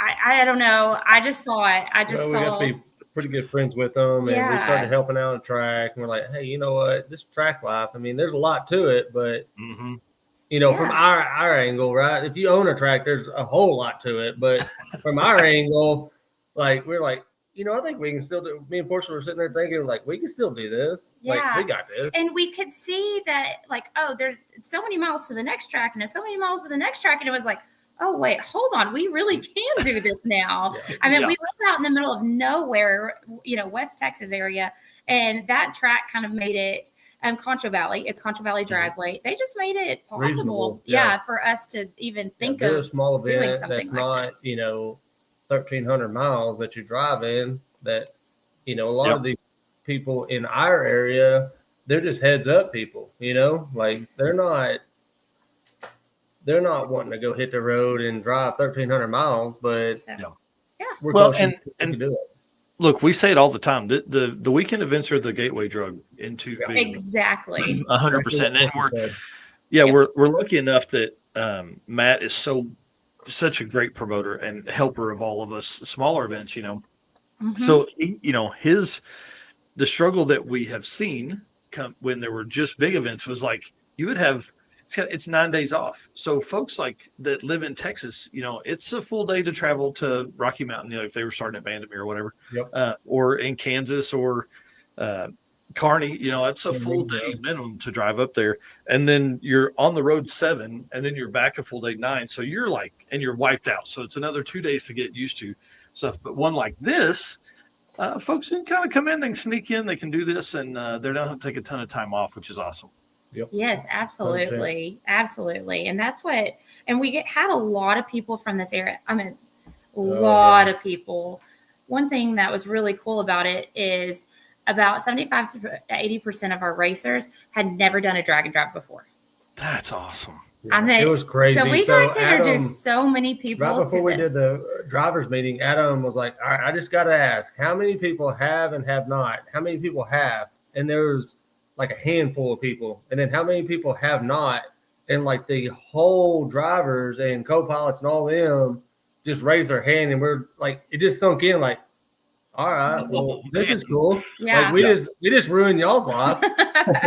S3: I don't know. I just saw it.
S4: We have to be pretty good friends with them, and we started helping out on track, and we're like, hey, you know what, this track life, I mean, there's a lot to it, but from our angle, right, if you own a track, there's a whole lot to it, but from our angle, like, we're like, I think we can still do. Me and Portia were sitting there thinking, like, we can still do this. Like, we got this.
S3: And we could see that, like, there's so many miles to the next track, and it's so many miles to the next track, and it was like, oh, wait, hold on. We really can do this now. I mean, we live out in the middle of nowhere, West Texas area. And that track kind of made it Concho Valley. It's Concho Valley Dragway. They just made it possible, for us to even think of
S4: a small event
S3: doing something
S4: that's
S3: like
S4: not,
S3: this.
S4: 1,300 miles that you drive in, that, a lot of these people in our area, they're just heads up people, like they're not wanting to go hit the road and drive 1,300 miles, but we're
S1: well,
S4: and do it.
S1: look, we say it all the time. The weekend events are the gateway drug into big
S3: exactly
S1: 100%. And we're lucky enough that Matt is such a great promoter and helper of all of us smaller events, So the struggle that we have seen when there were just big events was like you would have it's 9 days off. So folks like that live in Texas, it's a full day to travel to Rocky Mountain, if they were starting at Vandermeer or whatever, or in Kansas or Kearney, it's a full day minimum to drive up there. And then you're on the road 7 and then you're back a full day 9. So you're and you're wiped out. So it's another 2 days to get used to stuff. But one like this, folks can kind of come in, they can sneak in, they can do this, and they don't have to take a ton of time off, which is awesome.
S4: Yep.
S3: Yes, absolutely. 100%. Absolutely. And that's and we had a lot of people from this area. I mean, a lot of people. One thing that was really cool about it is about 75 to 80% of our racers had never done a drag and drive before.
S1: That's awesome.
S4: Yeah, I mean, it was crazy.
S3: So we got to introduce so many people.
S4: Right before we did the drivers meeting, Adam was like, all right, I just got to ask, how many people have and have not? How many people have? And there was like a handful of people. And then how many people have not? And like the whole drivers and co-pilots and all them just raised their hand. And we're like, it just sunk in like, all right, well, this is cool.
S3: Yeah.
S4: Like we just ruined y'all's life.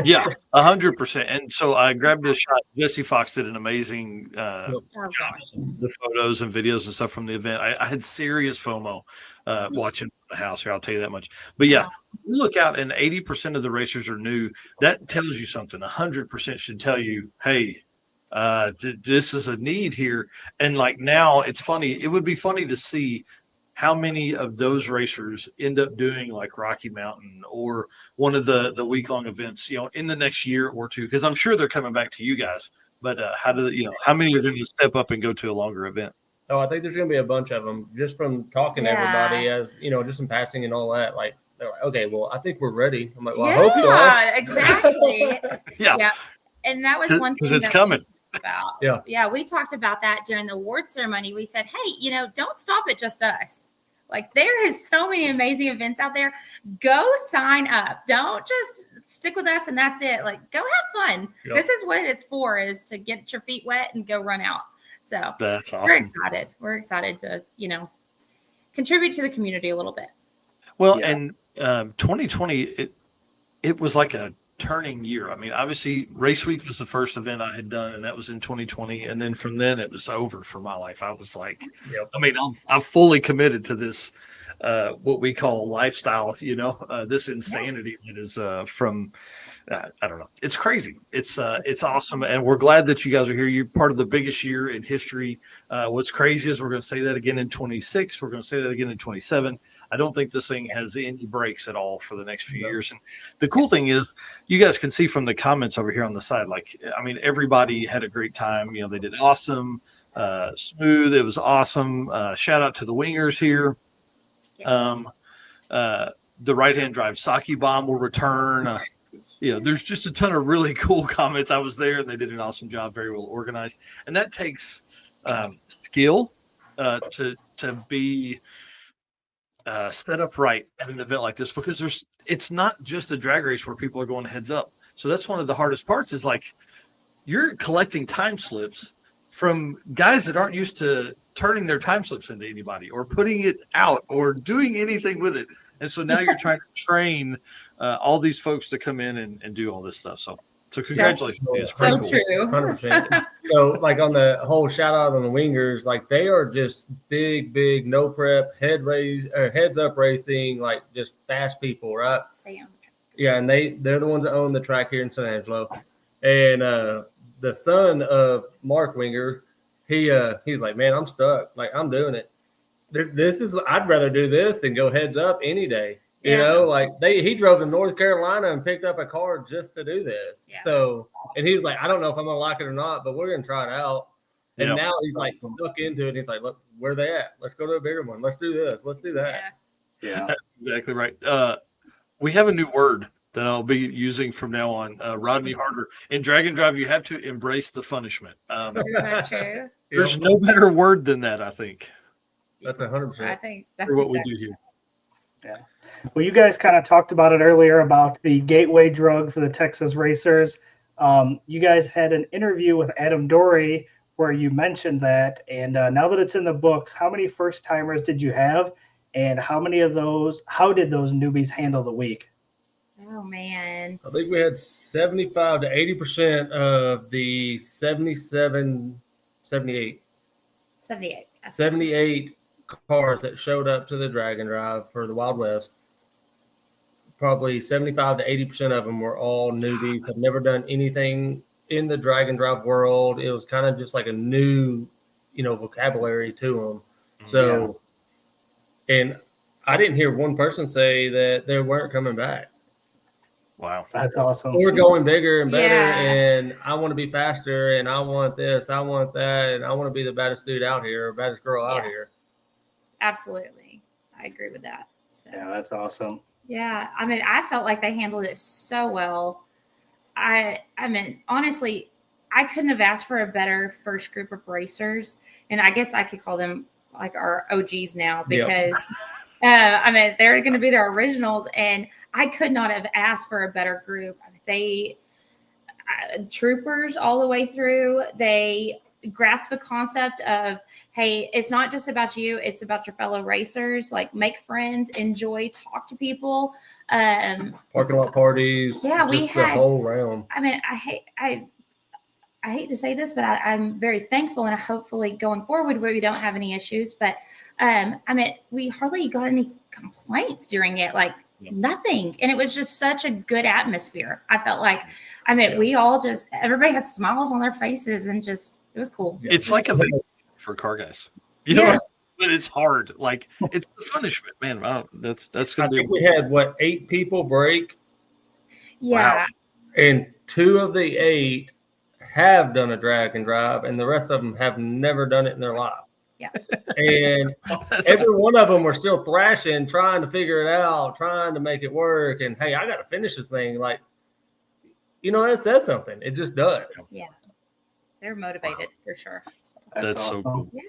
S1: Yeah, 100%. And so I grabbed a shot. Jesse Fox did an amazing job with the photos and videos and stuff from the event. I had serious FOMO watching the house here. I'll tell you that much. But yeah, you look out and 80% of the racers are new. That tells you something. 100% should tell you, hey, this is a need here. And like now, it's funny. It would be funny to see how many of those racers end up doing like Rocky Mountain or one of the week-long events, in the next year or two, because I'm sure they're coming back to you guys. But how many are going to step up and go to a longer event?
S4: Oh, I think there's going to be a bunch of them just from talking to everybody, as just in passing and all that. Like, they're like, okay, well, I think we're ready. I'm like, well, I hope you are.
S3: Yeah, exactly.
S1: Yeah.
S3: And that was one thing
S1: it's coming.
S3: About.
S4: Yeah,
S3: we talked about that during the award ceremony. We said, hey, don't stop at just us. Like, there is so many amazing events out there. Go sign up. Don't just stick with us and that's it. Like, go have fun. Yep. This is what it's for, is to get your feet wet and go run out. So
S1: that's awesome.
S3: We're excited. We're excited to contribute to the community a little bit.
S1: Well, and 2020 it was like a turning year. I mean, obviously Race Week was the first event I had done, and that was in 2020. And then from then it was over for my life. I was like, I mean, I'm fully committed to this, what we call lifestyle, this insanity that is from, I don't know. It's crazy. It's awesome. And we're glad that you guys are here. You're part of the biggest year in history. What's crazy is we're going to say that again in 26. We're going to say that again in 27. I don't think this thing has any breaks at all for the next few years. And the cool thing is, you guys can see from the comments over here on the side, like, I mean, everybody had a great time. They did awesome, smooth. It was awesome. Shout out to the wingers here. Yes. The right-hand drive Saki bomb will return. There's just a ton of really cool comments. I was there and they did an awesome job, very well organized. And that takes skill to be set up right at an event like this, because it's not just a drag race where people are going heads up. So that's one of the hardest parts, is like, you're collecting time slips from guys that aren't used to turning their time slips into anybody or putting it out or doing anything with it. And so now you're trying to train all these folks to come in and do all this stuff. So congratulations.
S3: It's so cool. True.
S4: 100%. So like on the whole shout out on the wingers, like they are just big, no prep, heads up racing, like just fast people, right? Yeah. And they're the ones that own the track here in San Angelo. And the son of Mark Winger, he's like, man, I'm stuck. Like, I'm doing it. I'd rather do this than go heads up any day. Like he drove to North Carolina and picked up a car just to do this. Yeah. So, and he's like, I don't know if I'm going to like it or not, but we're going to try it out. And now he's like stuck into it. And he's like, look, where they at? Let's go to a bigger one. Let's do this. Let's do that.
S1: Yeah. That's exactly right. We have a new word that I'll be using from now on. Rodney Harder. In Drag and Drive, you have to embrace the punishment.
S3: Is that true?
S1: There's no better word than that, I think.
S4: That's 100%.
S3: I think that's
S1: what we do here.
S2: Yeah. Well, you guys kind of talked about it earlier about the gateway drug for the Texas racers. You guys had an interview with Adam Dorey where you mentioned that. And now that it's in the books, how many first timers did you have? And how did those newbies handle the week?
S3: Oh, man.
S4: I think we had 75 to 80% of the 78 cars that showed up to the Drag and Drive for the Wild West. Probably 75 to 80% of them were all newbies, have never done anything in the Drag and Drive world. It was kind of just like a new, vocabulary to them. So, and I didn't hear one person say that they weren't coming back.
S1: Wow.
S2: That's awesome.
S4: We're going bigger and better,
S3: Yeah.
S4: and I want to be faster, and I want this, I want that, and I want to be the baddest dude out here, or baddest girl out here.
S3: Absolutely. I agree with that. So.
S2: Yeah, that's awesome.
S3: Yeah. I mean, I felt like they handled it so well. I mean, honestly, I couldn't have asked for a better first group of racers. And I guess I could call them like our OGs now because I mean, they're going to be their originals, and I could not have asked for a better group. They troopers all the way through. They grasp the concept of, hey, it's not just about you, it's about your fellow racers. Like, make friends, enjoy, talk to people.
S4: Parking lot parties.
S3: Yeah, we had
S4: the whole realm.
S3: I mean, I hate to say this, but I'm very thankful, and hopefully going forward we don't have any issues. But I mean, we hardly got any complaints during it, like nothing. And it was just such a good atmosphere. I felt like, I mean, we all everybody had smiles on their faces, and just, it was cool.
S1: It's like a vacation for car guys, know, but it's hard. Like, it's the punishment, man. That's
S4: I think we had 8 people break.
S3: Yeah.
S4: Wow. And 2 of the 8 have done a drag and drive, and the rest of them have never done it in their life.
S3: Yeah.
S4: And every one of them were still thrashing, trying to figure it out, trying to make it work. And hey, I got to finish this thing. Like, that says something. It just does.
S3: Yeah. They're motivated for sure. So.
S1: That's
S2: awesome.
S1: So cool.
S3: Yeah.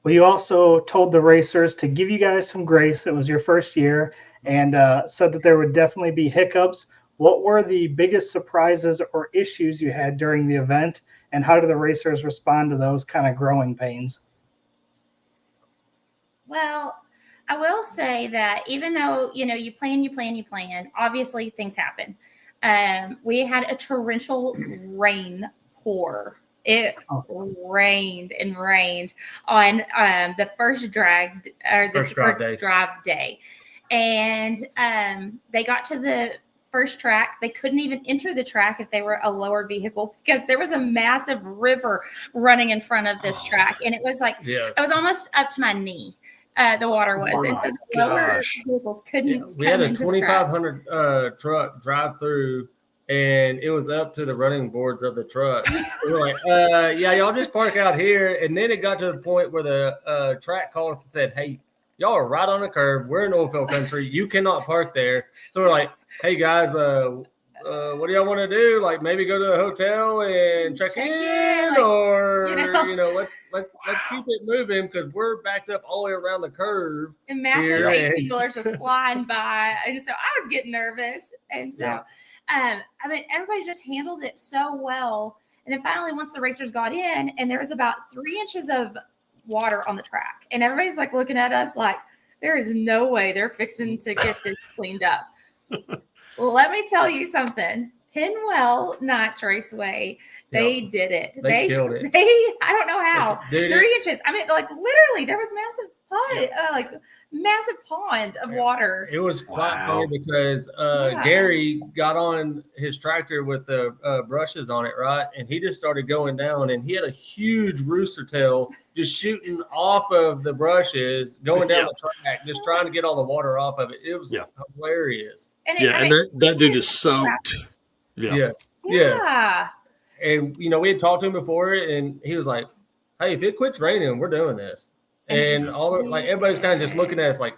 S2: Well, you also told the racers to give you guys some grace. It was your first year, and said that there would definitely be hiccups. What were the biggest surprises or issues you had during the event, and how do the racers respond to those kind of growing pains?
S3: Well, I will say that even though, you plan, obviously things happen. We had a torrential rain pour. It rained and rained on the first drive day. And they got to the first track. They couldn't even enter the track if they were a lower vehicle because there was a massive river running in front of this track. And it was like, it was almost up to my knee. The water was, and so the lower vehicles couldn't.
S4: We had a 2,500 truck drive through, and it was up to the running boards of the truck. We were like, y'all just park out here. And then it got to the point where the track called us and said, hey, y'all are right on the curb. We're in oilfield country. You cannot park there. So we're like, hey guys, what do y'all want to do? Like, maybe go to a hotel and check in, like, or let's keep it moving because we're backed up all the way around the curve.
S3: And massive 18-wheelers just flying by, and so I was getting nervous. And so, I mean, everybody just handled it so well. And then finally, once the racers got in, and there was about 3 inches of water on the track, and everybody's like looking at us like, there is no way they're fixing to get this cleaned up. Well, let me tell you something. Pinwell Knox Raceway, they did it.
S4: They killed it.
S3: I don't know how. 3 inches. I mean, like literally, there was massive pond of water.
S4: It was quite funny because Gary got on his tractor with the brushes on it, right? And he just started going down, and he had a huge rooster tail just shooting off of the brushes, going down the track, just trying to get all the water off of it. It was hilarious.
S3: And
S1: that dude is soaked.
S3: Yeah.
S4: And we had talked to him before, and he was like, "Hey, if it quits raining, we're doing this." And everybody's kind of just looking at us like,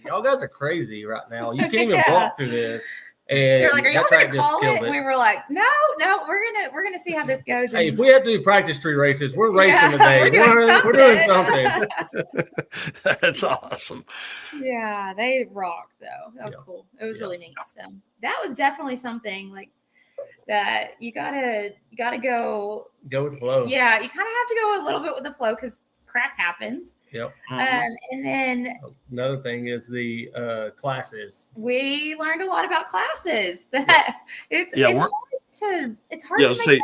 S4: y'all guys are crazy right now. You can't even walk through this. And
S3: they're like, "Are y'all going to call it?"
S4: it.
S3: And we were like, "No, we're gonna see how this goes."
S4: Hey, if we have to do practice tree races, we're racing today.
S3: We're doing
S4: something.
S1: That's awesome.
S3: Yeah, they rocked though. That was cool. It was really neat. So that was definitely something like that. You gotta go
S4: with the flow.
S3: Yeah, you kind of have to go a little bit with the flow because crap happens.
S4: Yep.
S3: And then
S4: another thing is the classes.
S3: We learned a lot about classes. That it's hard to
S1: say,
S3: make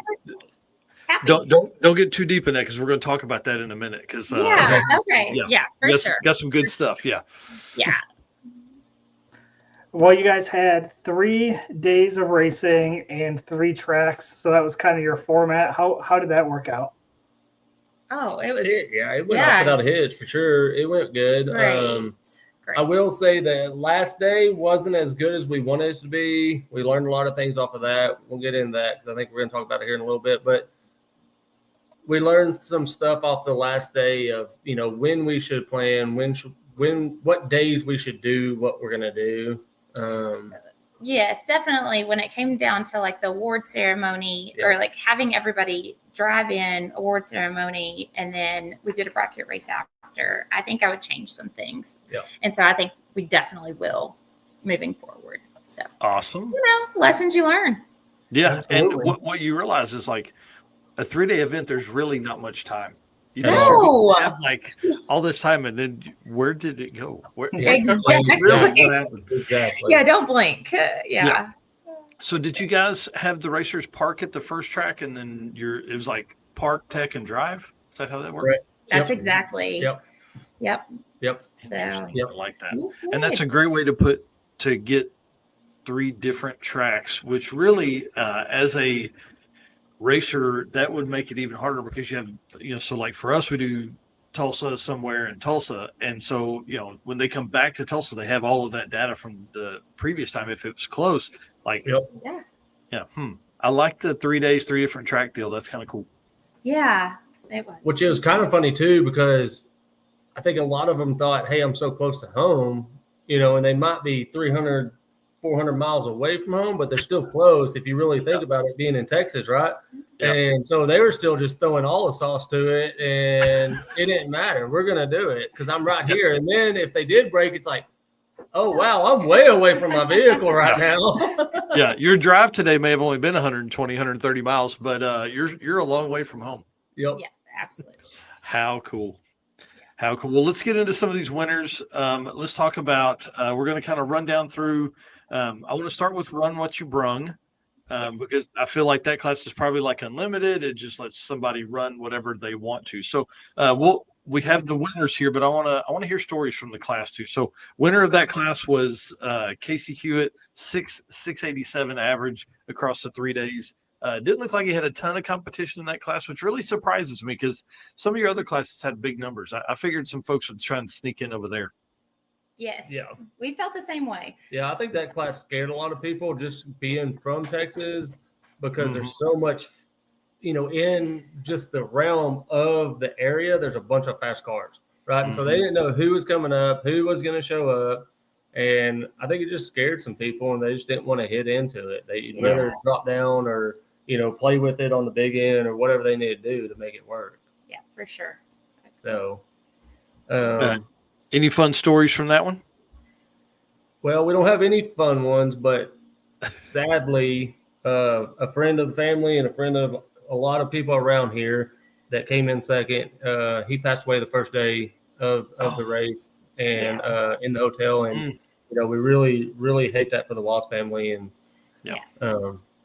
S3: happy.
S1: Don't get too deep in that because we're going to talk about that in a minute. Because
S3: for sure.
S1: Got some good stuff. Yeah.
S2: Well, you guys had 3 days of racing and 3 tracks, so that was kind of your format. How did that work out?
S3: Oh, it was
S4: it went off without a hitch for sure. It went good.
S3: Great.
S4: I will say that last day wasn't as good as we wanted it to be. We learned a lot of things off of that. We'll get into that because I think we're going to talk about it here in a little bit. But we learned some stuff off the last day of, when we should plan, what days we should do what we're going to do.
S3: Yes, definitely. When it came down to like the award ceremony or like having everybody drive in award ceremony, and then we did a bracket race after, I think I would change some things.
S4: Yeah.
S3: And so I think we definitely will moving forward. So
S1: awesome.
S3: Lessons you learn.
S1: Yeah. Absolutely. And what you realize is like a 3-day event, there's really not much time. You have like all this time, and then where did it go?
S3: Exactly.
S1: Really, what happened?
S4: Exactly.
S3: Yeah, don't blink. Yeah.
S1: So did you guys have the racers park at the first track, and then it was like park, tech, and drive? Is that how that worked?
S4: Right.
S3: That's exactly.
S4: Yep.
S3: So
S1: I like that, and that's a great way to get 3 different tracks, which really, as a racer, that would make it even harder because you have, so like for us, we do Tulsa somewhere in Tulsa. And so, when they come back to Tulsa, they have all of that data from the previous time. If it was close, like, I like the 3 days, 3 different track deal. That's kind of cool.
S3: Yeah, it was.
S4: Which is kind of funny too, because I think a lot of them thought, hey, I'm so close to home, and they might be 300, 400 miles away from home, but they're still close if you really think about it, being in Texas, right? Yep. And so they were still just throwing all the sauce to it, and it didn't matter. We're going to do it because I'm right here. And then if they did break, it's like, oh, wow, I'm way away from my vehicle right now.
S1: Yeah, your drive today may have only been 120, 130 miles, but you're a long way from home.
S4: Yep.
S3: Yeah, absolutely.
S1: How cool. How cool. Well, let's get into some of these winners. Let's talk about, we're going to kind of run down through. I want to start with Run What You Brung, because I feel like that class is probably like unlimited. It just lets somebody run whatever they want to. So we have the winners here, but I want to hear stories from the class too. So winner of that class was Casey Hewitt, 687 average across the 3 days. Didn't look like he had a ton of competition in that class, which really surprises me because some of your other classes had big numbers. I figured some folks would try and sneak in over there.
S3: Yes.
S4: Yeah.
S3: We felt the same way.
S4: Yeah, I think that class scared a lot of people just being from Texas because there's so much, in just the realm of the area, there's a bunch of fast cars, right? And so they didn't know who was coming up, who was going to show up. And I think it just scared some people, and they just didn't want to hit into it. They'd rather drop down or, play with it on the big end or whatever they need to do to make it work.
S3: Yeah, for sure.
S4: So,
S1: any fun stories from that one?
S4: Well, we don't have any fun ones, but sadly, a friend of the family and a friend of a lot of people around here that came in second, he passed away the first day of the race and in the hotel. And, we really, really hate that for the Walls family. And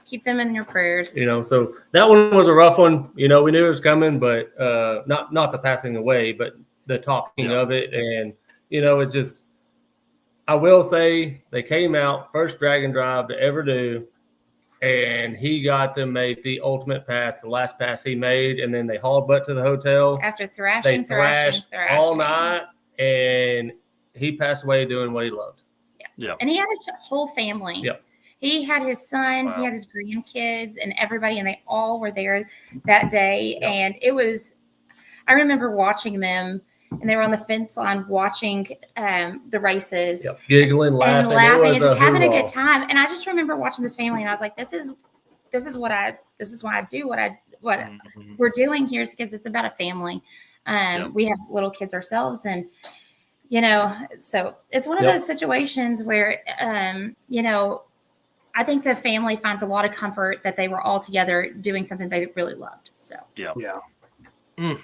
S3: keep them in your prayers.
S4: So that one was a rough one. We knew it was coming, but not the passing away, but the talking of it. And, it just, I will say they came out first drag and drive to ever do. And he got to make the ultimate pass, the last pass he made. And then they hauled butt to the hotel.
S3: After thrashing
S4: all night. And he passed away doing what he loved.
S1: Yeah.
S3: And he had his whole family.
S4: Yep.
S3: He had his son, he had his grandkids and everybody, and they all were there that day. Yep. And I remember watching them and they were on the fence line watching the races,
S4: giggling, laughing,
S3: and laughing, and just having a good time. And I just remember watching this family, and I was like, this is why I do what we're doing here, is because it's about a family. We have little kids ourselves, and so it's one of those situations where I think the family finds a lot of comfort that they were all together doing something they really loved. So
S1: that's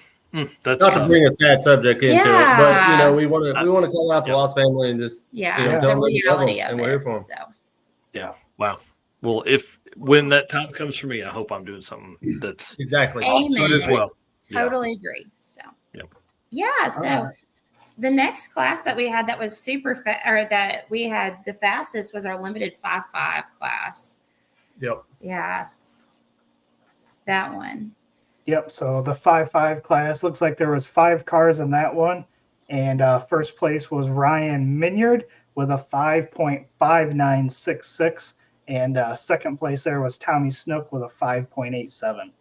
S4: not
S1: tough.
S4: to bring a sad subject into it, but we want to call out the Lost family and just tell them
S3: the reality of
S4: and we're here for them.
S3: So
S1: wow. Well, when that time comes for me, I hope I'm doing something that's
S4: exactly
S1: awesome as well.
S3: Totally agree. So so the next class that we had that was that we had the fastest was our limited 5.5 class. Yeah. That one.
S2: Yep. So the 5.5 class, looks like there was 5 cars in that one. And first place was Ryan Minyard with a 5.5966. And second place there was Tommy Snook with a 5.87.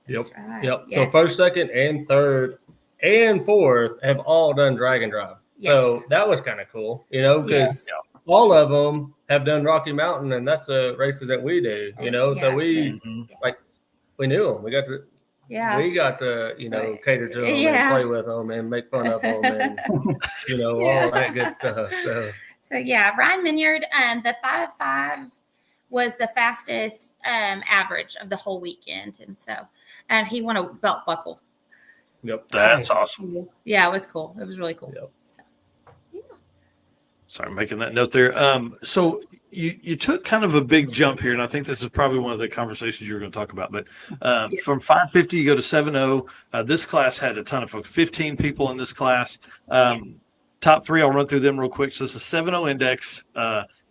S4: Yep.
S3: Right.
S4: Yep.
S3: Yes.
S4: So first, second, and third and fourth have all done drag and drive.
S3: Yes.
S4: So that was kind of cool, because all of them have done Rocky Mountain, and that's the races that we do, So we we knew them. We got to cater to them and play with them and make fun of them and all that good stuff. So
S3: Ryan Minyard, the 5.5 was the fastest average of the whole weekend, and so he won a belt buckle.
S4: Yep,
S1: that's awesome.
S3: Yeah, it was cool. It was really cool.
S4: Yep.
S3: So,
S1: Sorry, I'm making that note there. So you took kind of a big jump here, and I think this is probably one of the conversations you were going to talk about. But from 550, you go to 7.0. This class had a ton of folks, 15 people in this class. Top 3, I'll run through them real quick. So it's a 7.0 index.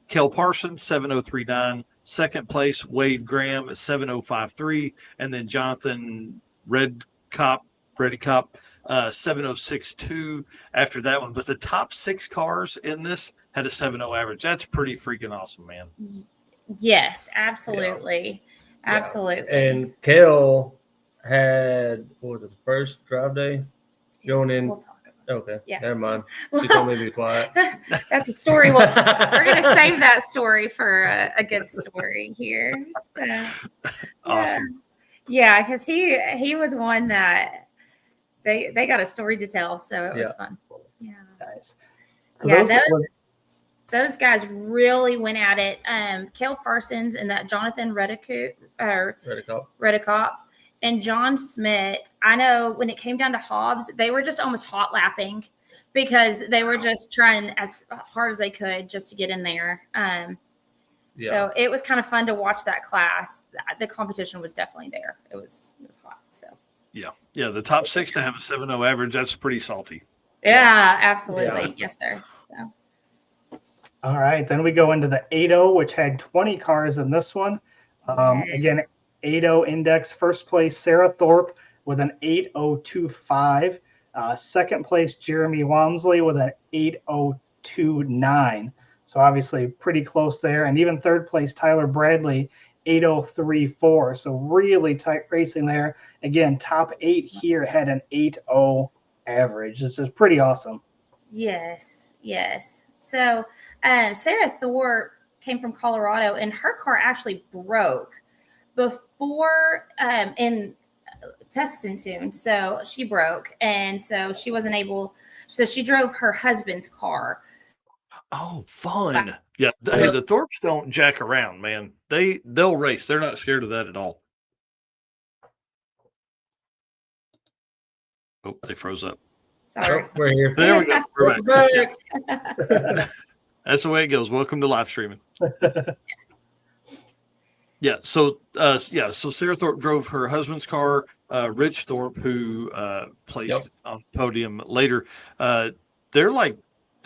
S1: Kel Parsons, 7.039. Second place, Wade Graham at 7.053. And then Jonathan Reddy Cop, 7.062 after that one. But the top 6 cars in this had a 7.0 average. That's pretty freaking awesome, man.
S3: Yes, absolutely. Yeah. Absolutely.
S4: And Kel had, what was it, the first drive day? Going in.
S3: We'll talk about it.
S4: Okay.
S3: Yeah.
S4: Never mind. She told me to be quiet.
S3: That's a story. We're going to save that story for a good story here. So,
S1: Awesome.
S3: Yeah, because he was one that they got a story to tell, so it was fun. Yeah.
S2: Nice. So
S3: those guys really went at it. Kel Parsons and that Jonathan Redicott and John Smith. I know when it came down to Hobbs, they were just almost hot lapping because they were just trying as hard as they could just to get in there. So it was kind of fun to watch that class. The competition was definitely there. It was hot. So
S1: yeah. The top 6 to have a 7.0 average, that's pretty salty.
S3: Yeah, absolutely. Yeah. Yes, sir. So.
S2: All right, then we go into the 8.0, which had 20 cars in this one. Again, 8.0 index. First place, Sarah Thorpe with an 8.025. Second place, Jeremy Walmsley with an 8.029. So obviously pretty close there. And even third place, Tyler Bradley, 8.034. So really tight racing there. Again, top 8 here had an 8.0 average. This is pretty awesome.
S3: Yes. So Sarah Thorpe came from Colorado, and her car actually broke before in Testantune. So she broke, and so she wasn't able. So she drove her husband's car.
S1: Oh, fun. Yeah. Hey, the Thorpes don't jack around, man. They'll race. They're not scared of that at all. Oh, they froze up.
S3: Sorry.
S4: Oh, we're here.
S1: There we go. We're back.
S4: Yeah.
S1: That's the way it goes. Welcome to live streaming. So Sarah Thorpe drove her husband's car. Rich Thorpe, who placed on the podium later, they're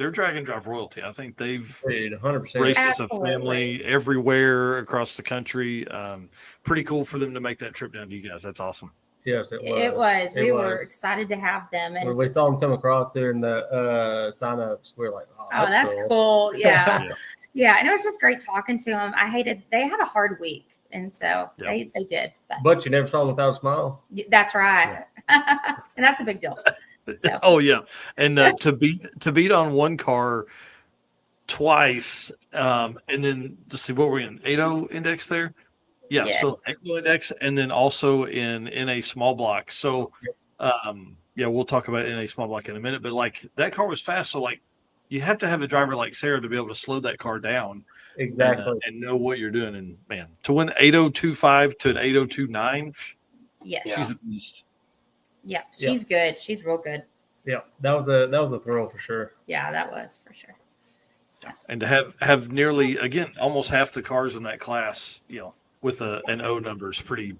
S1: drag and drive royalty. I think they've
S4: 100%
S1: raced as a family everywhere across the country. Pretty cool for them to make that trip down to you guys. That's awesome.
S4: Yes, it
S3: was. We were excited to have them. And
S4: when we saw them come across during the sign-ups, we were like,
S3: oh, that's cool. Yeah. Yeah, and it was just great talking to them. They had a hard week, and so they did.
S4: But you never saw them without a smile.
S3: That's right. And that's a big deal. So.
S1: Oh yeah, and to beat on one car twice, and then let's see, what were we in 8.0 index there? Yeah, so
S3: Yes.
S1: 8.0 index, and then also in a small block. So, yeah, we'll talk about in a small block in a minute. But like that car was fast, so like you have to have a driver like Sarah to be able to slow that car down
S4: Exactly.
S1: and know what you're doing. And man, to win 8.025 to an 8.029,
S3: Yes.
S1: she's a beast.
S3: Yeah, she's good. She's real good.
S4: Yeah, that was a thrill for sure.
S3: Yeah, that was for sure. So.
S1: And to have nearly, again, almost half the cars in that class, with an O number is pretty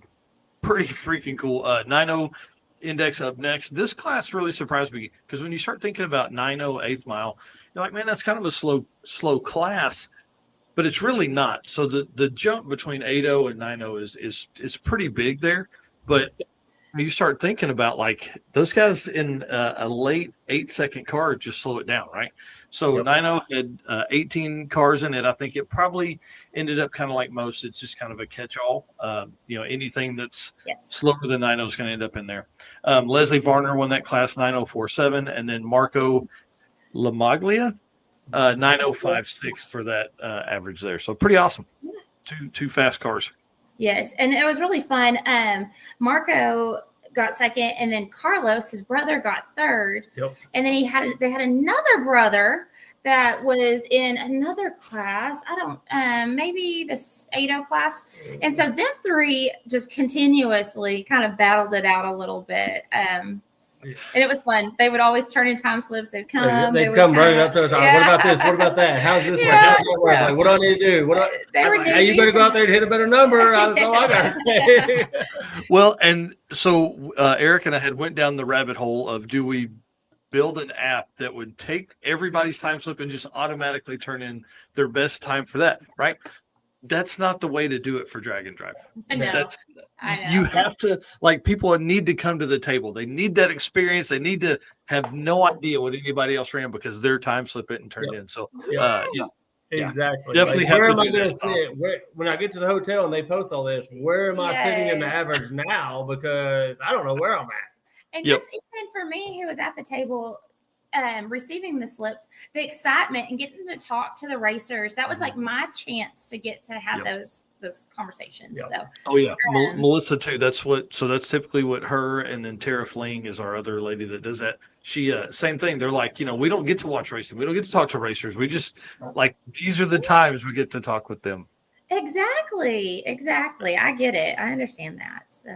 S1: freaking cool. 9.0 index up next. This class really surprised me because when you start thinking about 9.0 eighth mile, you're like, man, that's kind of a slow class, but it's really not. So the jump between 8.0 and 9.0 is pretty big there, but you start thinking about like those guys in a late 8-second car just slow it down, right? So 9.0 had 18 cars in it. I think it probably ended up kind of like most. It's just kind of a catch-all. Anything that's slower than 9.0 is going to end up in there. Leslie Varner won that class 9.047, and then Marco Lamaglia 9.056 for that average there. So pretty awesome. Two fast cars.
S3: Yes, and it was really fun. Marco got second, and then Carlos, his brother, got third.
S4: Yep.
S3: And then they had another brother that was in another class. I don't, maybe this 8.0 class. And so them three just continuously kind of battled it out a little bit. And it was fun. They would always turn in time slips. They'd come.
S4: They'd come running up to us. What about this? What about that? How's this work? Like, what do I need to do? You better go out there and hit a better number. That's all I got to say.
S1: Well, and so Eric and I had went down the rabbit hole of do we build an app that would take everybody's time slip and just automatically turn in their best time for that, right? That's not the way to do it for drag and drive.
S3: I know.
S1: You have to, like, people need to come to the table. They need that experience. They need to have no idea what anybody else ran because their time slip isn't turned in. So,
S4: exactly.
S1: Definitely have to do that.
S4: Awesome. When I get to the hotel and they post all this, where am I sitting in the average now? Because I don't know where I'm at.
S3: And just even for me, who was at the table receiving the slips, the excitement and getting to talk to the racers, that was like my chance to get to have those conversations. So
S1: Melissa too. That's typically what her and then Tara Fling is our other lady that does that. She same thing. They're like, we don't get to watch racing. We don't get to talk to racers. We just like these are the times we get to talk with them.
S3: Exactly. I get it. I understand that. So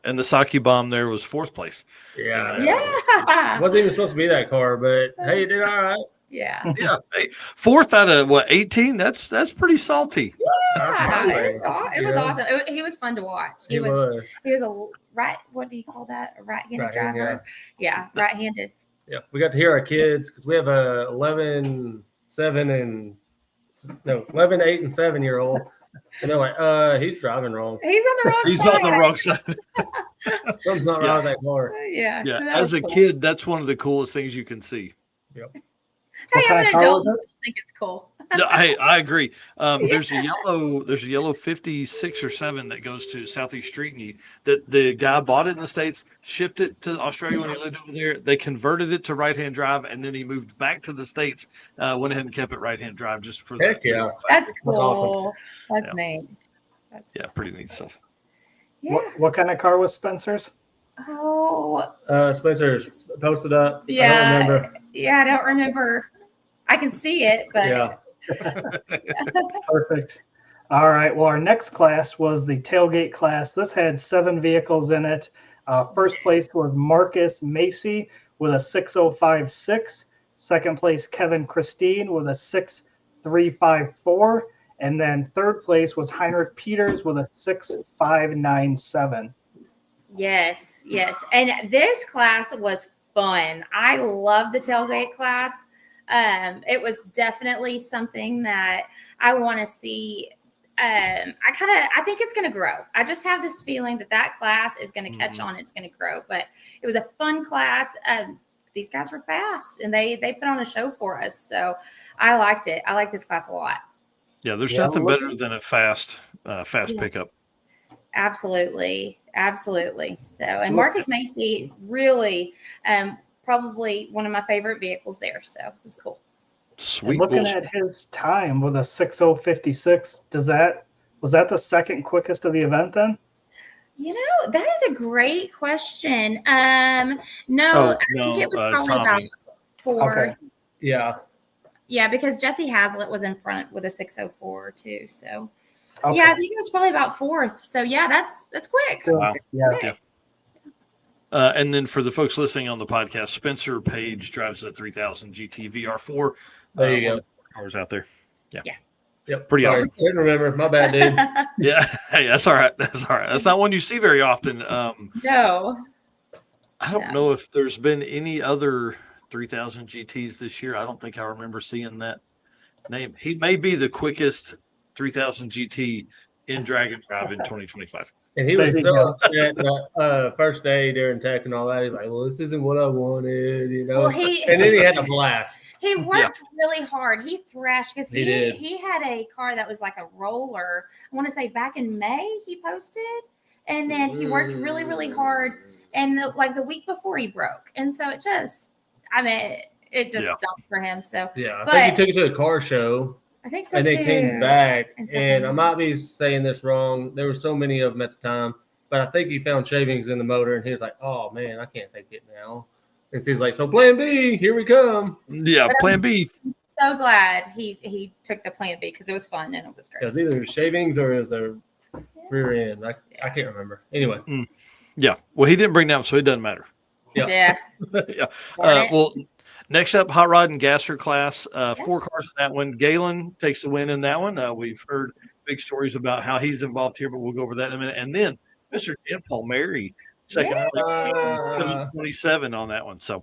S1: and the Saki bomb there was 4th place.
S3: Yeah.
S4: Wasn't even supposed to be that car, but hey, you did all right.
S3: Yeah.
S1: Hey, 4th out of 18? That's pretty salty.
S3: Yeah. It was awesome. He was fun to watch. He was a right. What do you call that? A right-handed driver. Yeah, right-handed.
S4: Yeah, we got to hear our kids because we have a 11, 8, and 7-year-old. And they're like, he's driving wrong.
S3: He's on the wrong side.
S1: He's on the wrong side.
S4: Something's not wrong with that car.
S3: Yeah.
S1: Yeah. So as a kid, that's one of the coolest things you can see.
S4: Yep.
S3: Hey, I'm an adult. I think it's cool.
S1: No, I agree. There's a yellow 56 or 7 that goes to Southeast Street-N-Yeet that the guy bought it in the States, shipped it to Australia when he lived over there. They converted it to right-hand drive, and then he moved back to the States, went ahead and kept it right-hand drive just for
S4: Heck yeah.
S3: That's cool.
S4: That's awesome.
S3: That's neat.
S1: Pretty neat stuff.
S2: Yeah. What kind of car was Spencer's?
S3: Oh.
S4: Spencer's posted up.
S3: Yeah.
S4: I don't remember.
S3: Yeah, I don't remember. I can see it, but
S4: yeah.
S2: Perfect. All right. Well, our next class was the tailgate class. This had 7 vehicles in it. First place was Marcus Macy with a 6.056. Second place, Kevin Christine with a 6.354. And then third place was Heinrich Peters with a 6.597.
S3: Yes. And this class was fun. I love the tailgate class. It was definitely something that I want to see. I think it's going to grow. I just have this feeling that class is going to catch on. It's going to grow, but it was a fun class. These guys were fast and they put on a show for us. So I liked it. I like this class a lot.
S1: Yeah. There's nothing better than a fast pickup. Absolutely.
S3: So, and Marcus Macy really, probably one of my favorite vehicles there. So it was cool.
S1: Sweet.
S2: And looking at his time with a 6:056, was that the second quickest of the event then?
S3: That is a great question. No, I think it was probably about 4.
S2: Okay.
S4: Yeah.
S3: Yeah, because Jesse Hazlitt was in front with a 6:04 too. So
S2: Okay.
S3: yeah, I think it was probably about 4th. So yeah, that's quick.
S1: Wow.
S2: Yeah.
S3: Quick.
S1: And then for the folks listening on the podcast, Spencer Page drives a 3000 GT VR4.
S4: There you go.
S1: Cars out there. Yeah.
S4: Yep.
S1: Pretty awesome.
S4: Couldn't remember. My bad, dude.
S1: Yeah. Hey, that's all right. That's not one you see very often.
S3: No.
S1: I don't know if there's been any other 3000 GTs this year. I don't think I remember seeing that name. He may be the quickest 3000 GT in Drag and Drive in 2025.
S4: And he was so upset that first day during tech and all that. He's like, well, this isn't what I wanted,
S3: Well,
S4: and then he had a blast.
S3: He worked really hard. He thrashed because
S4: did.
S3: he had a car that was like a roller. I want to say back in May he posted, and then he worked really, really hard. And the week before he broke, and so it just stopped for him. So
S4: yeah, I think he took it to a car show.
S3: I think so
S4: and
S3: too.
S4: they came back, and I might be saying this wrong. There were so many of them at the time, but I think he found shavings in the motor, and he was like, "Oh man, I can't take it now." And he's like, "So Plan B, here we come."
S1: Yeah, Plan B.
S3: So glad he took the Plan B because it was fun and it was great.
S4: It was either shavings or is there rear end. I can't remember. Anyway.
S1: Yeah. Well, he didn't bring them, so it doesn't matter.
S3: Yeah.
S1: Yeah. Well, next up, hot rod and gasser class. 4 cars in that one. Galen takes the win in that one. We've heard big stories about how he's involved here, but we'll go over that in a minute. And then Mr. Dan Palmieri, second 27 on that one. So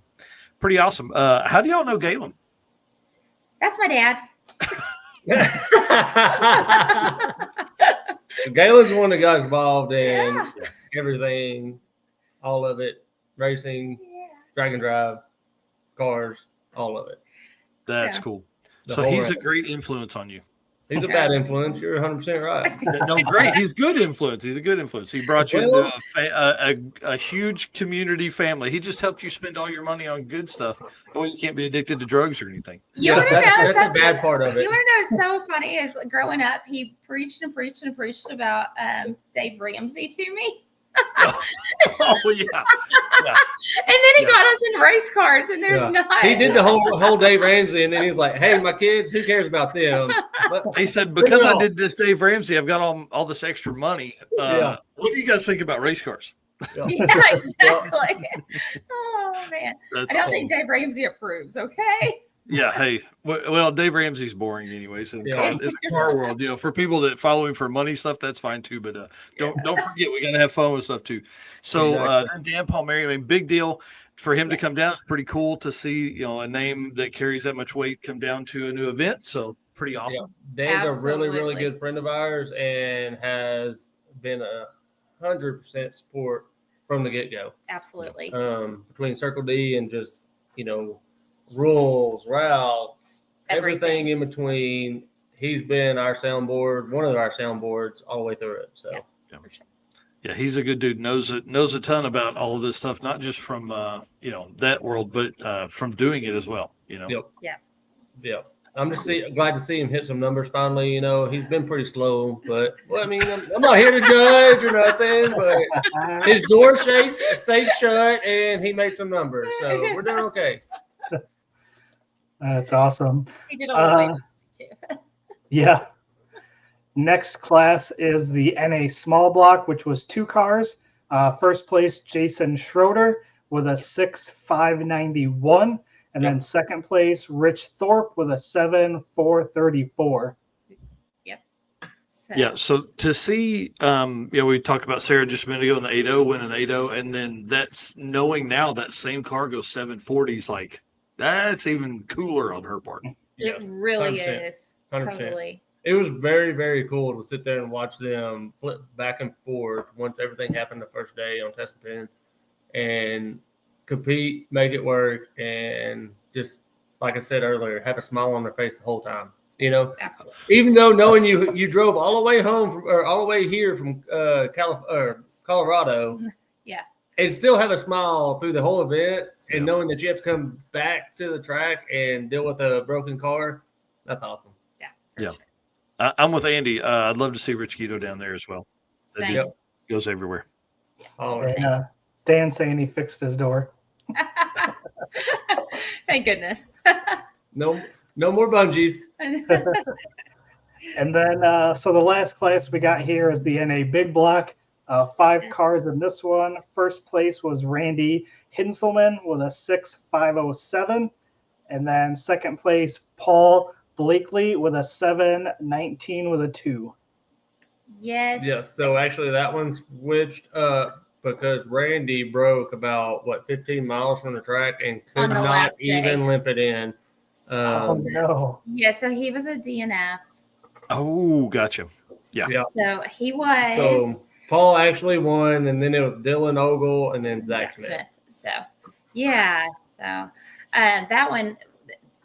S1: pretty awesome. How do y'all know Galen?
S3: That's my dad.
S4: Galen's the one that got involved in everything, all of it, racing, drag and drive, cars, all of it.
S1: That's cool. So he's a great influence on you.
S4: He's a bad influence. You're 100% right.
S1: No, great. He's good influence. He's a good influence. He brought you into a huge community family. He just helped you spend all your money on good stuff. Well, you can't be addicted to drugs or anything.
S3: You want to know
S4: that's the bad part of it.
S3: You want to know what's so funny is growing up, he preached and preached and preached about Dave Ramsey to me.
S1: Oh yeah.
S3: And then he got us in race cars, and there's not.
S4: He did the whole Dave Ramsey, and then he was like, "Hey, my kids, who cares about them?" But
S1: he said, "Because I did this Dave Ramsey, I've got all this extra money." What do you guys think about race cars?
S3: Yeah, exactly. Oh man, I don't think Dave Ramsey approves. Okay.
S1: Yeah. Hey. Well, Dave Ramsey's boring, anyways. In the car world, for people that follow him for money stuff, that's fine too. But don't forget, we gotta have fun with stuff too. So Dan Palmieri, I mean, big deal for him to come down. It's pretty cool to see a name that carries that much weight come down to a new event. So pretty awesome.
S4: Yeah. Dan's a really, really good friend of ours and has been 100% support from the get-go.
S3: Absolutely.
S4: Between Circle D and just rules, routes, everything in between. He's been our soundboard, one of our soundboards all the way through it. So
S3: for sure.
S1: Yeah, he's a good dude. Knows a ton about all of this stuff, not just from that world, but from doing it as well.
S4: Yep.
S3: Yeah.
S4: Yep. I'm just glad to see him hit some numbers finally. He's been pretty slow, but I'm not here to judge or nothing. But his door stayed shut, and he made some numbers, so we're doing okay.
S2: That's awesome.
S3: He did a little bit too.
S2: Yeah. Next class is the NA small block, which was 2 cars. First place, Jason Schroeder with a 6.591. And then second place, Rich Thorpe with a 7.434.
S3: Yep.
S1: So to see, we talked about Sarah just a minute ago in the 8.0, winning 8.0, and then that's knowing now that same car goes 740s, like that's even cooler on her part.
S3: It really
S4: 100%.
S3: is.
S4: 100%.
S3: Totally.
S4: It was very, very cool to sit there and watch them flip back and forth once everything happened the first day on Test 10 and compete, make it work, and just, like I said earlier, have a smile on their face the whole time.
S3: Absolutely.
S4: Even though knowing you drove all the way home or all the way here from Colorado,
S3: Yeah,
S4: and still have a smile through the whole event, and knowing that you have to come back to the track and deal with a broken car, that's awesome.
S1: Yeah. Sure. I'm with Andy. I'd love to see Rich Guido down there as well.
S3: Same.
S1: Goes everywhere.
S2: And Dan saying he fixed his door.
S3: Thank goodness.
S4: No more bungees.
S2: And then, so the last class we got here is the NA Big Block. 5 cars in this one. First place was Randy Hinselman with a 6.507. And then second place, Paul Blakely with a 7.19 with a 2.
S3: Yes.
S4: Yes. So actually that one switched up because Randy broke about 15 miles from the track and could not even limp it in.
S2: Oh no.
S3: Yeah, so he was a DNF.
S1: Oh, gotcha. Yeah.
S3: So he was.
S4: So Paul actually won, and then it was Dylan Ogle, and then Zach Smith.
S3: So yeah. So that one,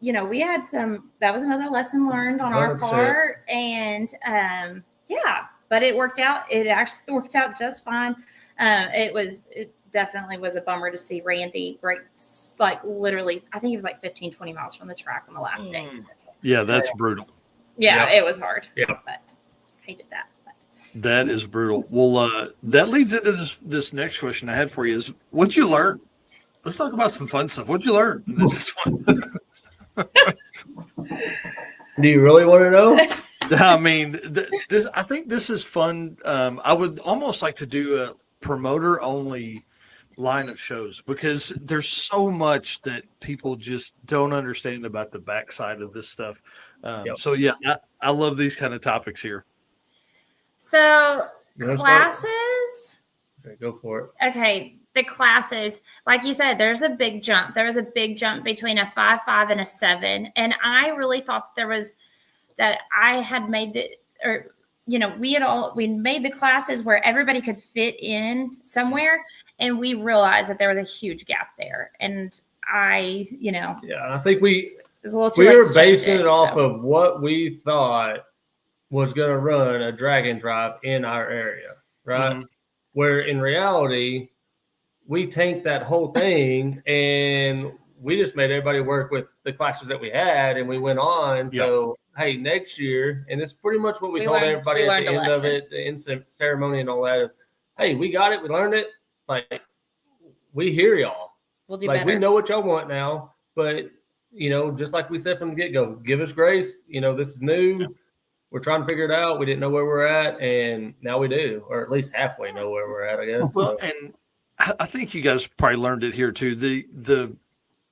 S3: we had that was another lesson learned on 100%. Our part, and but it worked out. It actually worked out just fine. It definitely was a bummer to see Randy break, literally, I think it was 15, 20 miles from the track on the last day. So.
S1: Yeah, that's brutal.
S3: Yeah, It was hard.
S4: Yeah.
S3: But I hated that.
S1: That is brutal. Well, that leads into this next question I had for you is, what'd you learn? Let's talk about some fun stuff. What'd you learn in this one?
S4: Do you really want to know?
S1: I mean, I think this is fun. I would almost like to do a promoter-only line of shows because there's so much that people just don't understand about the backside of this stuff. So yeah, I love these kind of topics here.
S3: So classes.
S4: Okay, go for it.
S3: Okay, the classes, like you said, there's a big jump. There was a big jump between a 5.5 and a 7, and I really thought that I had made we made the classes where everybody could fit in somewhere, and we realized that there was a huge gap there. And I
S4: think we were basing it off of what we thought was going to run a drag and drive in our area, right? Mm-hmm. Where in reality, we tanked that whole thing and we just made everybody work with the classes that we had, and we went on. Yeah. So, hey, next year, and it's pretty much what we told everybody at the end of it, the instant ceremony and all that is, hey, we got it, we learned it. We hear y'all.
S3: We'll do better.
S4: We know what y'all want now, but just like we said from the get-go, give us grace. This is new. Yeah. We're trying to figure it out. We didn't know where we're at, and now we do, or at least halfway know where we're at, I guess.
S1: Well, and I think you guys probably learned it here too.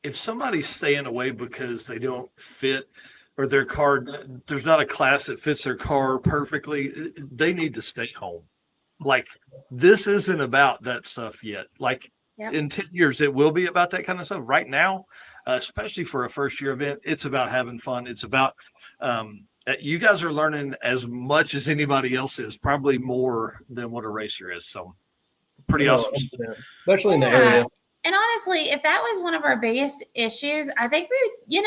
S1: If somebody's staying away because they don't fit or their car, there's not a class that fits their car perfectly, they need to stay home. This isn't about that stuff yet. In 10 years, it will be about that kind of stuff. Right now, especially for a first year event, it's about having fun. It's about, you guys are learning as much as anybody else is, probably more than what a racer is. So pretty awesome.
S4: Especially in the area.
S3: And honestly, if that was one of our biggest issues, I think we,